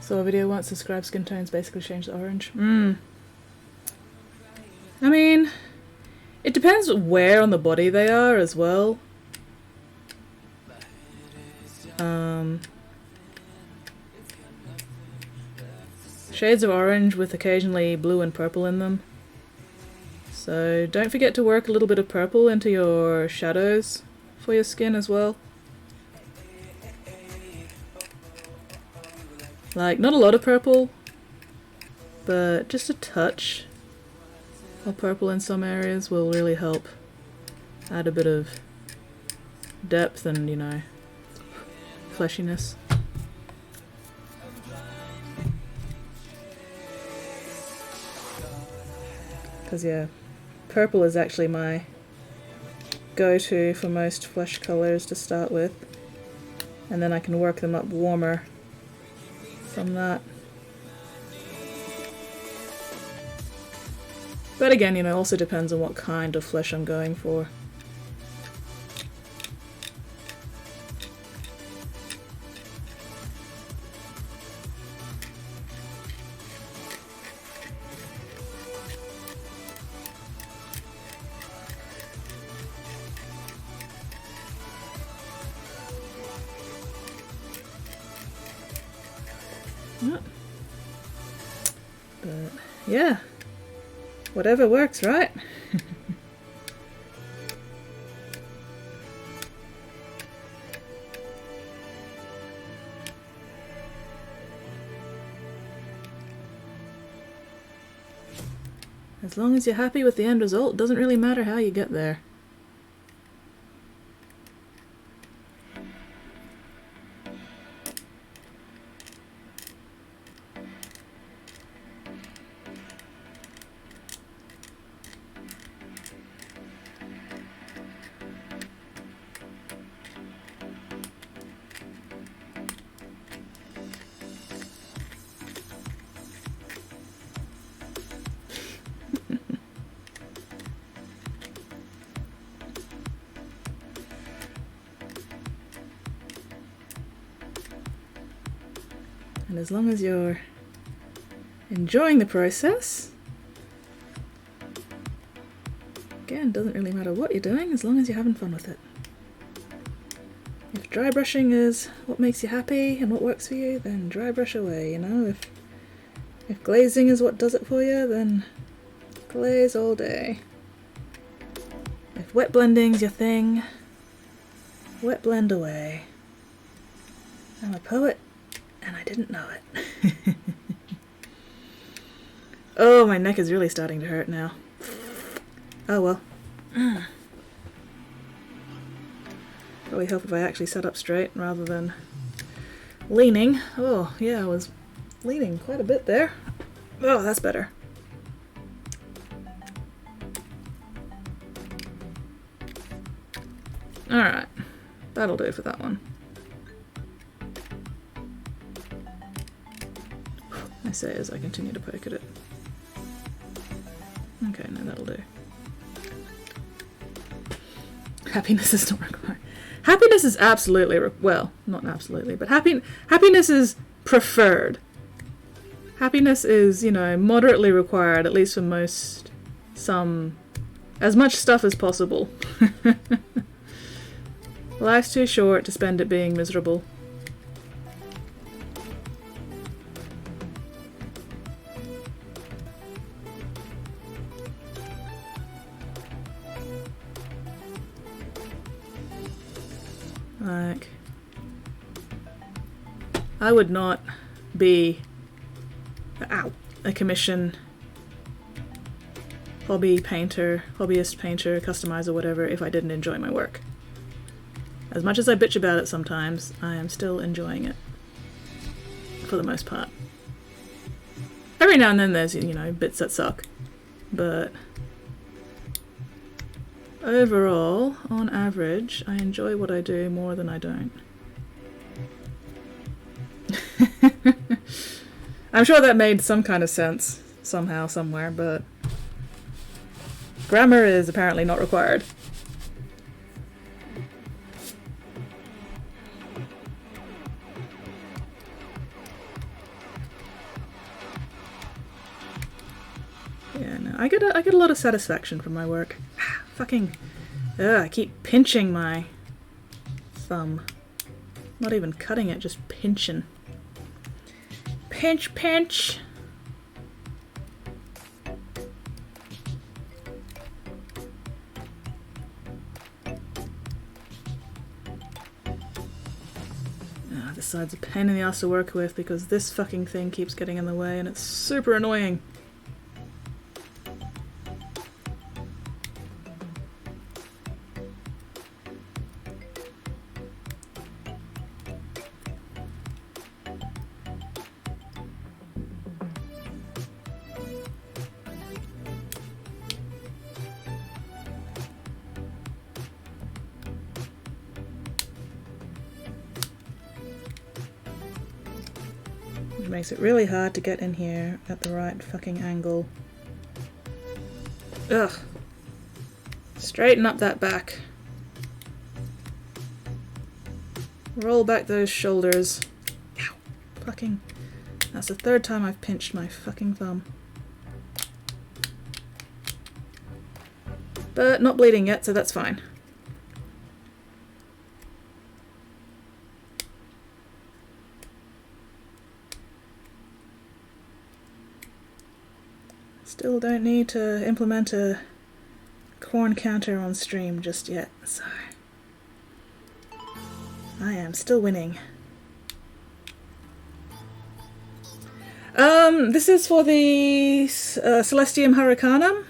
A: So a video once described skin tones basically change to orange. I mean, it depends where on the body they are as well. Shades of orange with occasionally blue and purple in them. So don't forget to work a little bit of purple into your shadows for your skin as well. Like, not a lot of purple, but just a touch of purple in some areas will really help add a bit of depth and, you know, fleshiness. Because, yeah, purple is actually my go-to for most flesh colors to start with. And then I can work them up warmer from that. But again, you know, also depends on what kind of flesh I'm going for. But yeah, whatever works, right? As long as you're happy with the end result, it doesn't really matter how you get there. And as long as you're enjoying the process, again, doesn't really matter what you're doing as long as you're having fun with it. If dry brushing is what makes you happy and what works for you, then dry brush away, you know? If glazing is what does it for you, then glaze all day. If wet blending's your thing, wet blend away. I'm a poet, and I didn't know it. Oh, my neck is really starting to hurt now. Oh well. Probably help if I actually sat up straight rather than leaning. Oh, yeah, I was leaning quite a bit there. Oh, that's better. Alright, that'll do for that one. I say as I continue to poke at it. Okay, no, that'll do. Happiness is not required. Happiness is absolutely, well, not absolutely, but happiness is preferred. Happiness is, you know, moderately required, at least for as much stuff as possible. Life's too short to spend it being miserable. Like, I would not be a commission hobbyist painter, customizer, whatever, if I didn't enjoy my work. As much as I bitch about it sometimes, I am still enjoying it. For the most part. Every now and then there's, you know, bits that suck. But overall, on average, I enjoy what I do more than I don't. I'm sure that made some kind of sense somehow, somewhere, but grammar is apparently not required. Yeah, no, I get a lot of satisfaction from my work. I keep pinching my thumb. Not even cutting it, just pinching. Pinch, pinch. this side's a pain in the ass to work with because this fucking thing keeps getting in the way and it's super annoying. Which makes it really hard to get in here at the right fucking angle. Ugh. Straighten up that back. Roll back those shoulders. Ow. Fucking. That's the third time I've pinched my fucking thumb. But not bleeding yet, so that's fine. Still don't need to implement a corn counter on stream just yet, so I am still winning. This is for the Celestium Hurricanum.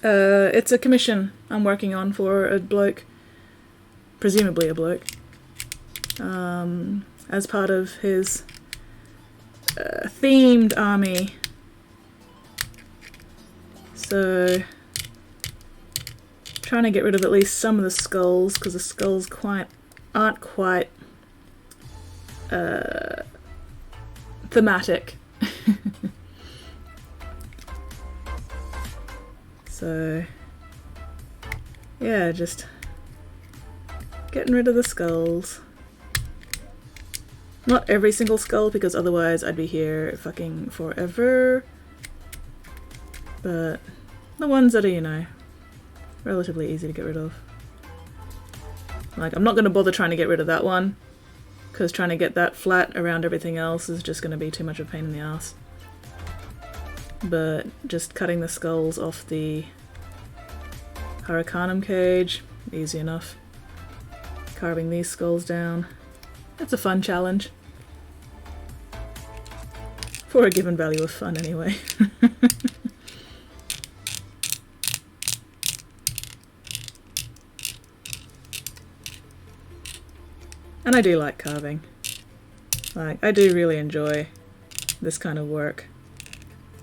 A: It's a commission I'm working on for a bloke, presumably a bloke, as part of his themed army. So, trying to get rid of at least some of the skulls, because the skulls aren't quite thematic. So, yeah, just getting rid of the skulls. Not every single skull, because otherwise I'd be here fucking forever. But the ones that are, you know, relatively easy to get rid of. Like, I'm not going to bother trying to get rid of that one, because trying to get that flat around everything else is just going to be too much of a pain in the ass. But just cutting the skulls off the Hurricanum cage, easy enough. Carving these skulls down. It's a fun challenge. For a given value of fun, anyway. And I do like carving. Like, I do really enjoy this kind of work.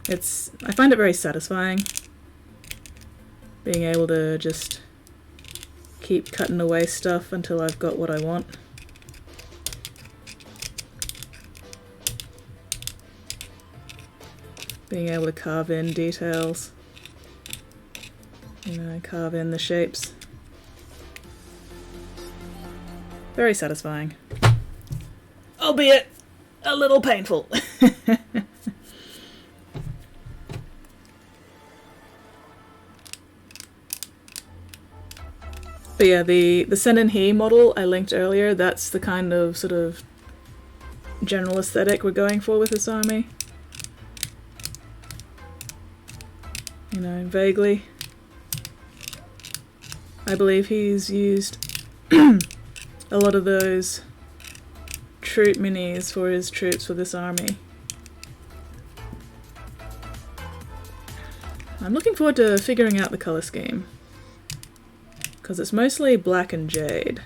A: I find it very satisfying. Being able to just keep cutting away stuff until I've got what I want. Being able to carve in details. You know, carve in the shapes. Very satisfying. Albeit a little painful. But yeah, the Senin He model I linked earlier, that's the kind of sort of general aesthetic we're going for with this army. You know, vaguely. I believe he's used a lot of those troop minis for his troops for this army. I'm looking forward to figuring out the colour scheme, because it's mostly black and jade,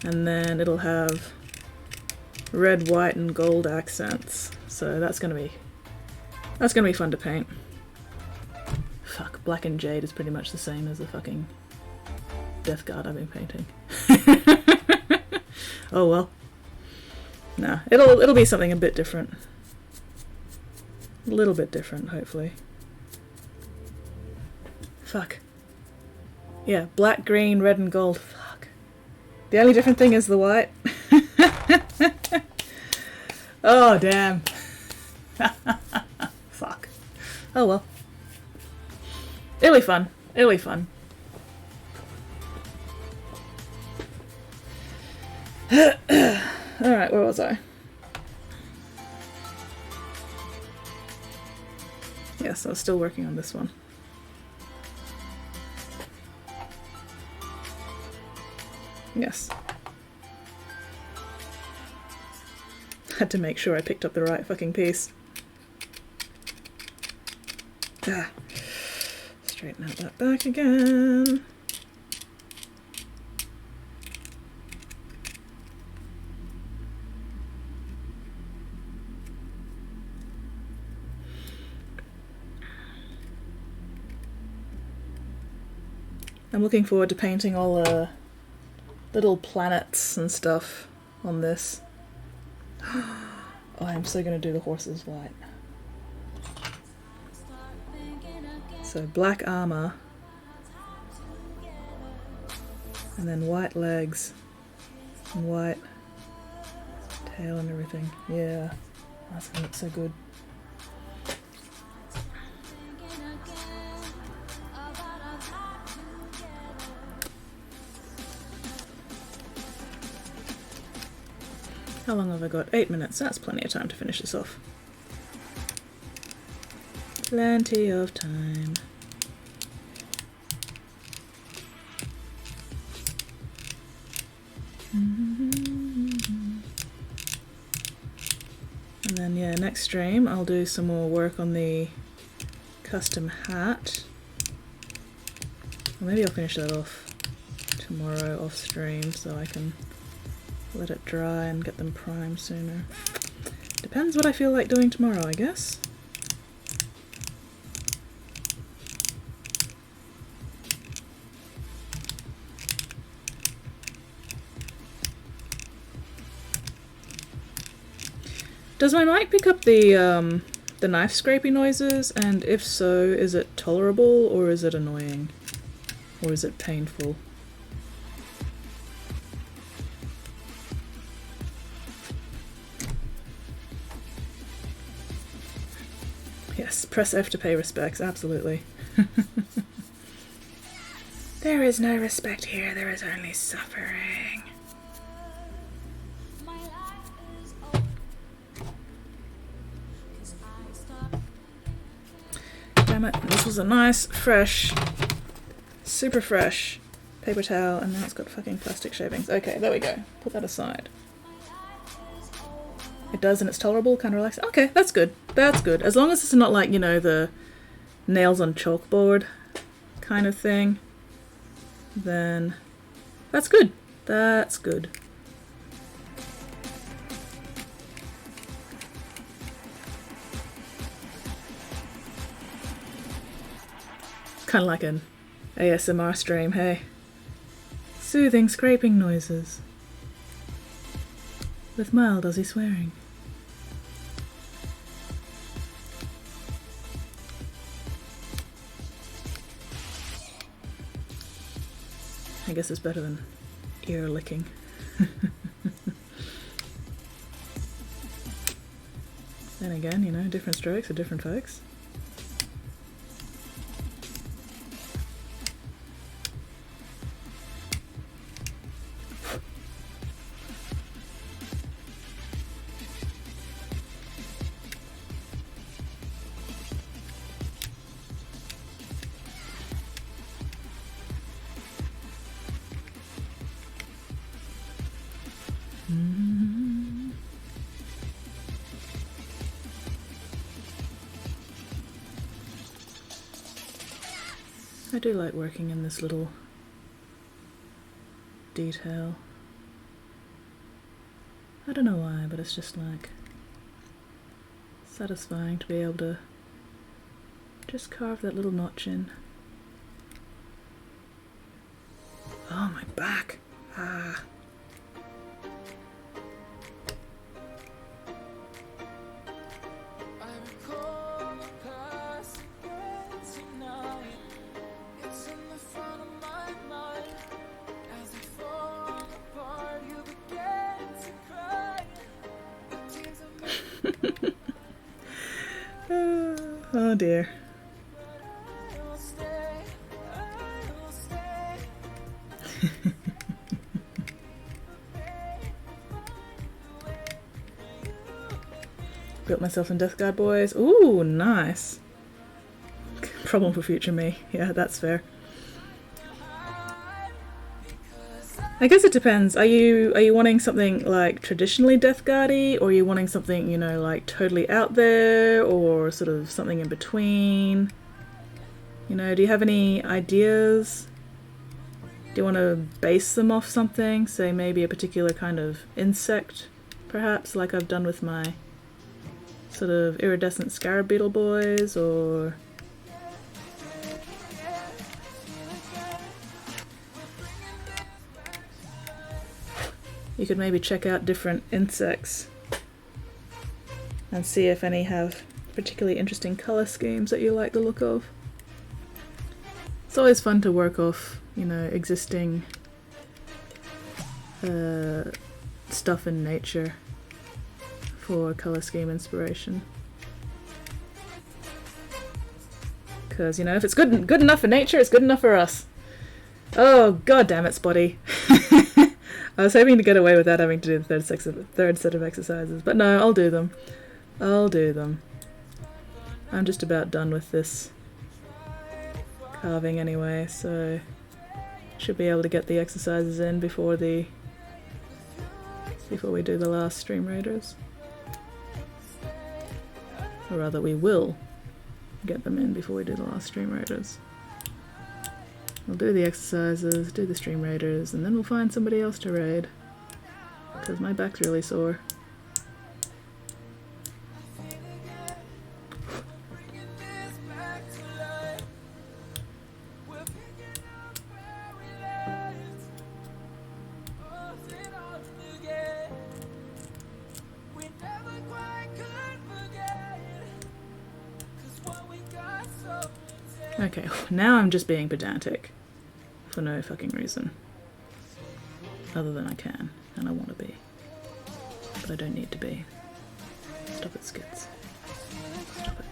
A: and then it'll have red, white and gold accents, so that's gonna be fun to paint. Fuck, black and jade is pretty much the same as the fucking Death Guard I've been painting. Oh well. Nah, it'll be something a bit different. A little bit different, hopefully. Fuck. Yeah, black, green, red and gold. Fuck. The only different thing is the white. Oh, damn. Fuck. Oh well. It'll be fun. It'll be fun. Alright, where was I? Yes, I was still working on this one. Yes. Had to make sure I picked up the right fucking piece. Ah. Straighten out that back again. I'm looking forward to painting all the little planets and stuff on this. Oh, I'm so gonna do the horses white. So black armor, and then white legs, and white tail and everything. Yeah, that's gonna look so good. How long have I got? 8 minutes. That's plenty of time to finish this off. Plenty of time. And then, yeah, next stream I'll do some more work on the custom hat. Or maybe I'll finish that off tomorrow off stream so I can let it dry and get them primed sooner. Depends what I feel like doing tomorrow, I guess. Does my mic pick up the knife scraping noises? And if so, is it tolerable or is it annoying? Or is it painful? Yes, press F to pay respects, absolutely. There is no respect here, there is only suffering. Damn it, this was a nice, fresh, super fresh paper towel, and now it's got fucking plastic shavings. Okay, there we go. Put that aside. It does and it's tolerable, kind of relaxing. Okay, that's good. That's good. As long as it's not like, you know, the nails on chalkboard kind of thing, then that's good. That's good. Kind of like an ASMR stream, hey? Soothing scraping noises with mild Aussie swearing. I guess it's better than ear licking. Then again, you know, different strokes for different folks. I do like working in this little detail. I don't know why, but it's just like satisfying to be able to just carve that little notch in. Oh, my back. Ah. Oh dear. Built myself some death guard boys. Ooh, nice. Problem for future me. Yeah, that's fair. I guess it depends. Are you wanting something like traditionally Death Guardy, or are you wanting something, you know, like totally out there, or sort of something in between? You know, do you have any ideas? Do you want to base them off something? Say maybe a particular kind of insect, perhaps, like I've done with my sort of iridescent scarab beetle boys, or... You could maybe check out different insects and see if any have particularly interesting colour schemes that you like the look of. It's always fun to work off, you know, existing stuff in nature for colour scheme inspiration. Because, you know, if it's good enough for nature, it's good enough for us. Oh, god damn it, Spotty. I was hoping to get away without having to do the third set of exercises, but no, I'll do them. I'll do them. I'm just about done with this carving anyway, so should be able to get the exercises in before we do the last Stream Raiders. Or rather, we will get them in before we do the last Stream Raiders. We'll do the exercises, do the Stream Raiders, and then we'll find somebody else to raid. Because my back's really sore. Okay, now I'm just being pedantic. For no fucking reason. Other than I can, and I want to be. But I don't need to be. Stop it, Skits. Stop it.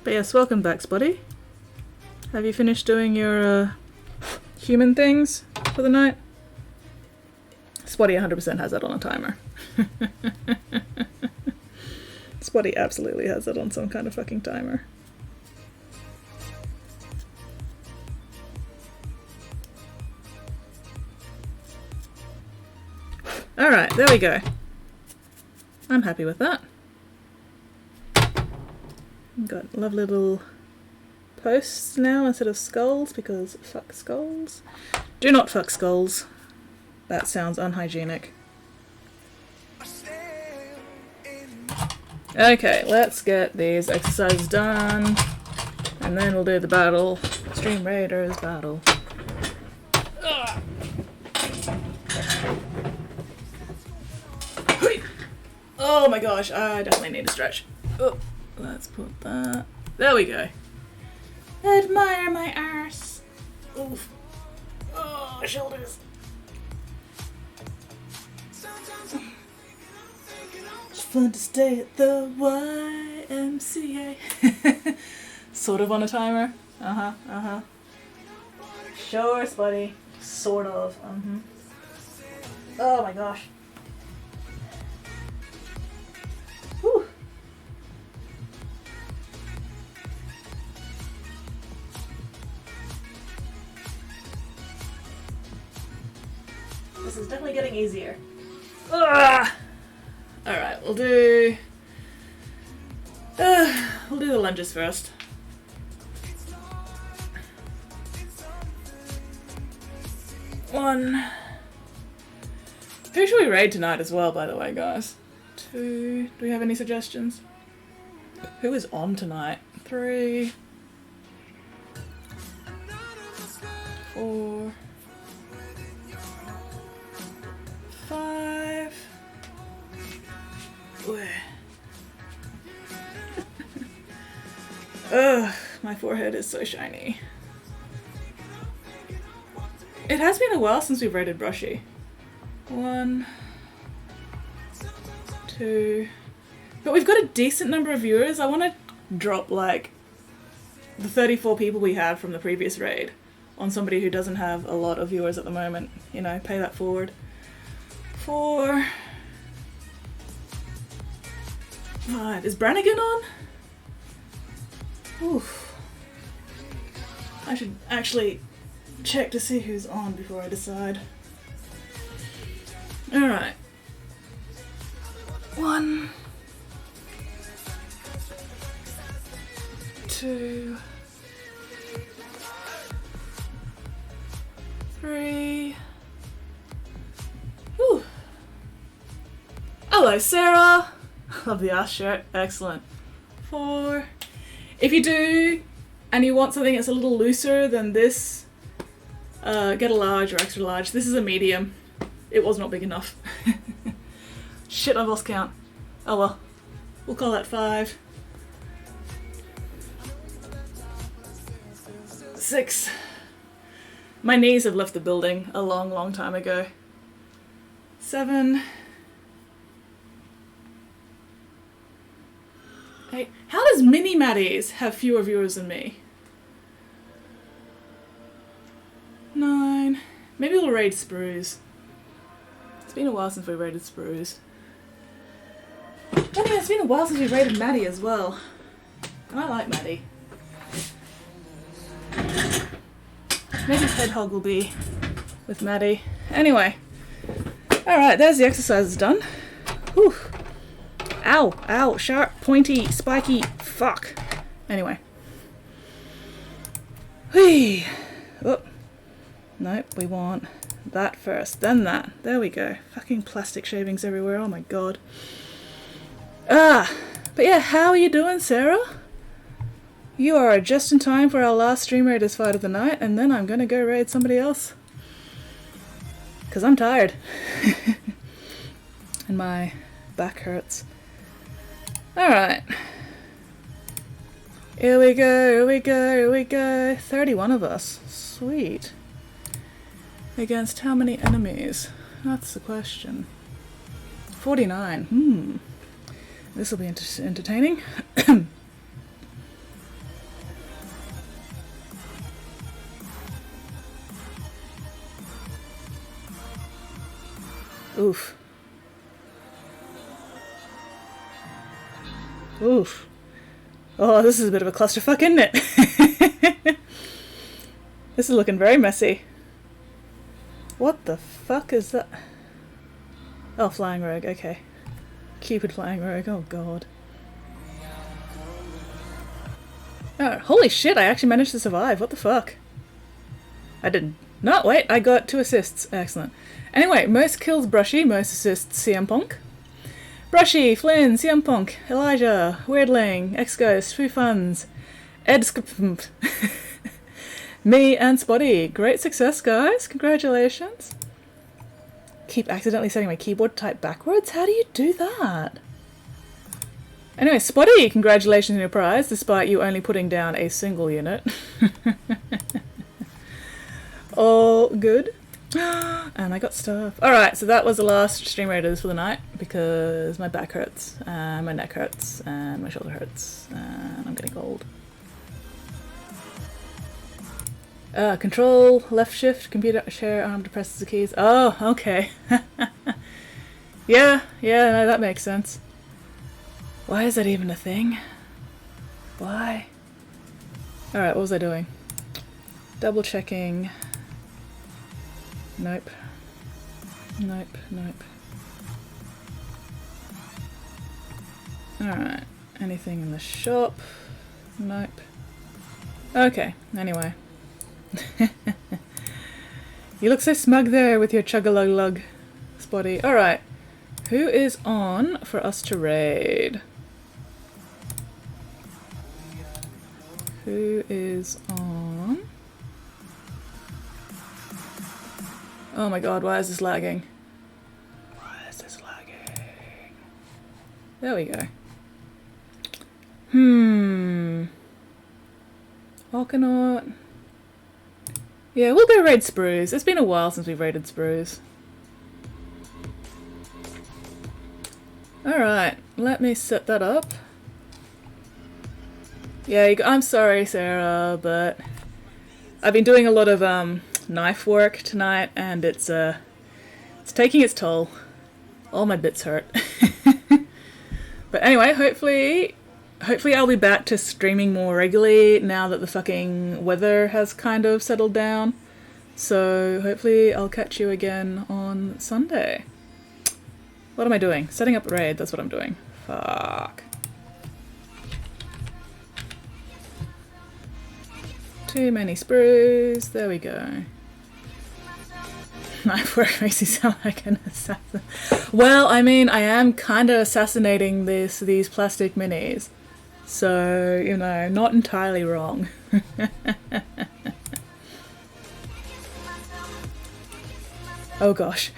A: But yes, welcome back, Spotty. Have you finished doing your human things for the night? Spotty 100% has that on a timer. Spotty absolutely has that on some kind of fucking timer. Alright, there we go. I'm happy with that. Got lovely little posts now instead of skulls, because fuck skulls. Do not fuck skulls. That sounds unhygienic. Okay, let's get these exercises done, and then we'll do the battle. Stream Raiders battle. Ugh. Oh my gosh, I definitely need to stretch. Oh. Let's put that. There we go. Admire my arse. Oof. Oh, shoulders. It's fun to stay at the YMCA. Sort of on a timer. Sure, Spuddy. Sort of. Oh my gosh. Whew. This is definitely getting easier. Alright, we'll do the lunges first. One. Who should we raid tonight as well, by the way, guys? 2. Do we have any suggestions? Who is on tonight? 3. 4. 5. Ugh, my forehead is so shiny. It has been a while since we've raided Brushy. 1, 2, But we've got a decent number of viewers. I want to drop like the 34 people we had from the previous raid on somebody who doesn't have a lot of viewers at the moment. You know, pay that forward. 4, 5. Is Brannigan on? Oof. I should actually check to see who's on before I decide. Alright. 1, 2, 3. Whew. Hello, Sarah. Love the ass shirt. Excellent. 4. If you do, and you want something that's a little looser than this, get a large or extra large. This is a medium. It was not big enough. Shit, I've lost count. Oh well. We'll call that 5. 6. My knees have left the building a long, long time ago. 7. 8. How does Mini Maddies have fewer viewers than me? 9. Maybe we'll raid Sprues. It's been a while since we raided Sprues. Anyway, it's been a while since we raided Maddie as well. And I like Maddie. Maybe Hedgehog will be with Maddie. Anyway. Alright, there's the exercises done. Whew. Ow, ow, sharp, pointy, spiky, fuck. Anyway. Whee! Oh. Nope, we want that first, then that. There we go. Fucking plastic shavings everywhere, oh my god. Ah! But yeah, how are you doing, Sarah? You are just in time for our last Stream Raiders fight of the night, and then I'm gonna go raid somebody else. Because I'm tired. And my back hurts. Alright. Here we go, here we go, here we go. 31 of us. Sweet. Against how many enemies? That's the question. 49. This will be entertaining. Oof. Oof. Oh, this is a bit of a clusterfuck, isn't it? This is looking very messy. What the fuck is that? Oh, Flying Rogue, okay. Cupid Flying Rogue, oh god. Oh, holy shit, I actually managed to survive, what the fuck? I didn't. No, wait, I got 2 assists, excellent. Anyway, most kills Brushy, most assists CM Punk. Brushy, Flynn, CM Punk, Elijah, Weirdling, X-Ghost, Foo Funds, Ed Skip, me and Spotty. Great success, guys. Congratulations. Keep accidentally setting my keyboard type backwards? How do you do that? Anyway, Spotty, congratulations on your prize, despite you only putting down a single unit. All good. And I got stuff. Alright, so that was the last Stream Raiders for the night because my back hurts, and my neck hurts, and my shoulder hurts, and I'm getting cold. Control, left shift, computer share, arm to press the keys. Oh, okay. Yeah, no, that makes sense. Why is that even a thing? Why? Alright, what was I doing? Double checking. Nope. Nope, nope. Alright, anything in the shop? Nope. Okay, anyway. You look so smug there with your chug-a-lug-lug, Spotty. Alright, who is on for us to raid? Who is on? Oh my god, why is this lagging? Why is this lagging? There we go. Volcanaut. Yeah, we'll go raid Sprues. It's been a while since we've raided Sprues. Alright, let me set that up. Yeah, I'm sorry, Sarah, but I've been doing a lot of knife work tonight, and it's taking its toll. All my bits hurt. But anyway, hopefully I'll be back to streaming more regularly now that the fucking weather has kind of settled down. So hopefully I'll catch you again on Sunday. What am I doing? Setting up a raid, that's what I'm doing. Fuck. Too many sprues. There we go. Knife work makes you sound like an assassin. Well, I mean, I am kind of assassinating these plastic minis. So, you know, not entirely wrong. Oh gosh.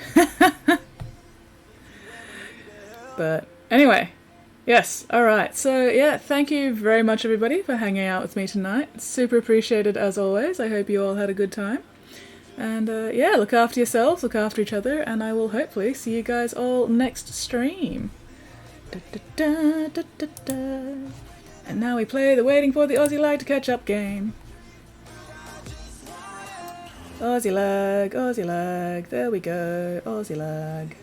A: But anyway, yes, alright. So yeah, thank you very much everybody for hanging out with me tonight. Super appreciated as always. I hope you all had a good time. And yeah, look after yourselves, look after each other, and I will hopefully see you guys all next stream. Da, da, da, da, da, da. And now we play the waiting for the Aussie lag to catch up game. Aussie lag, there we go, Aussie lag.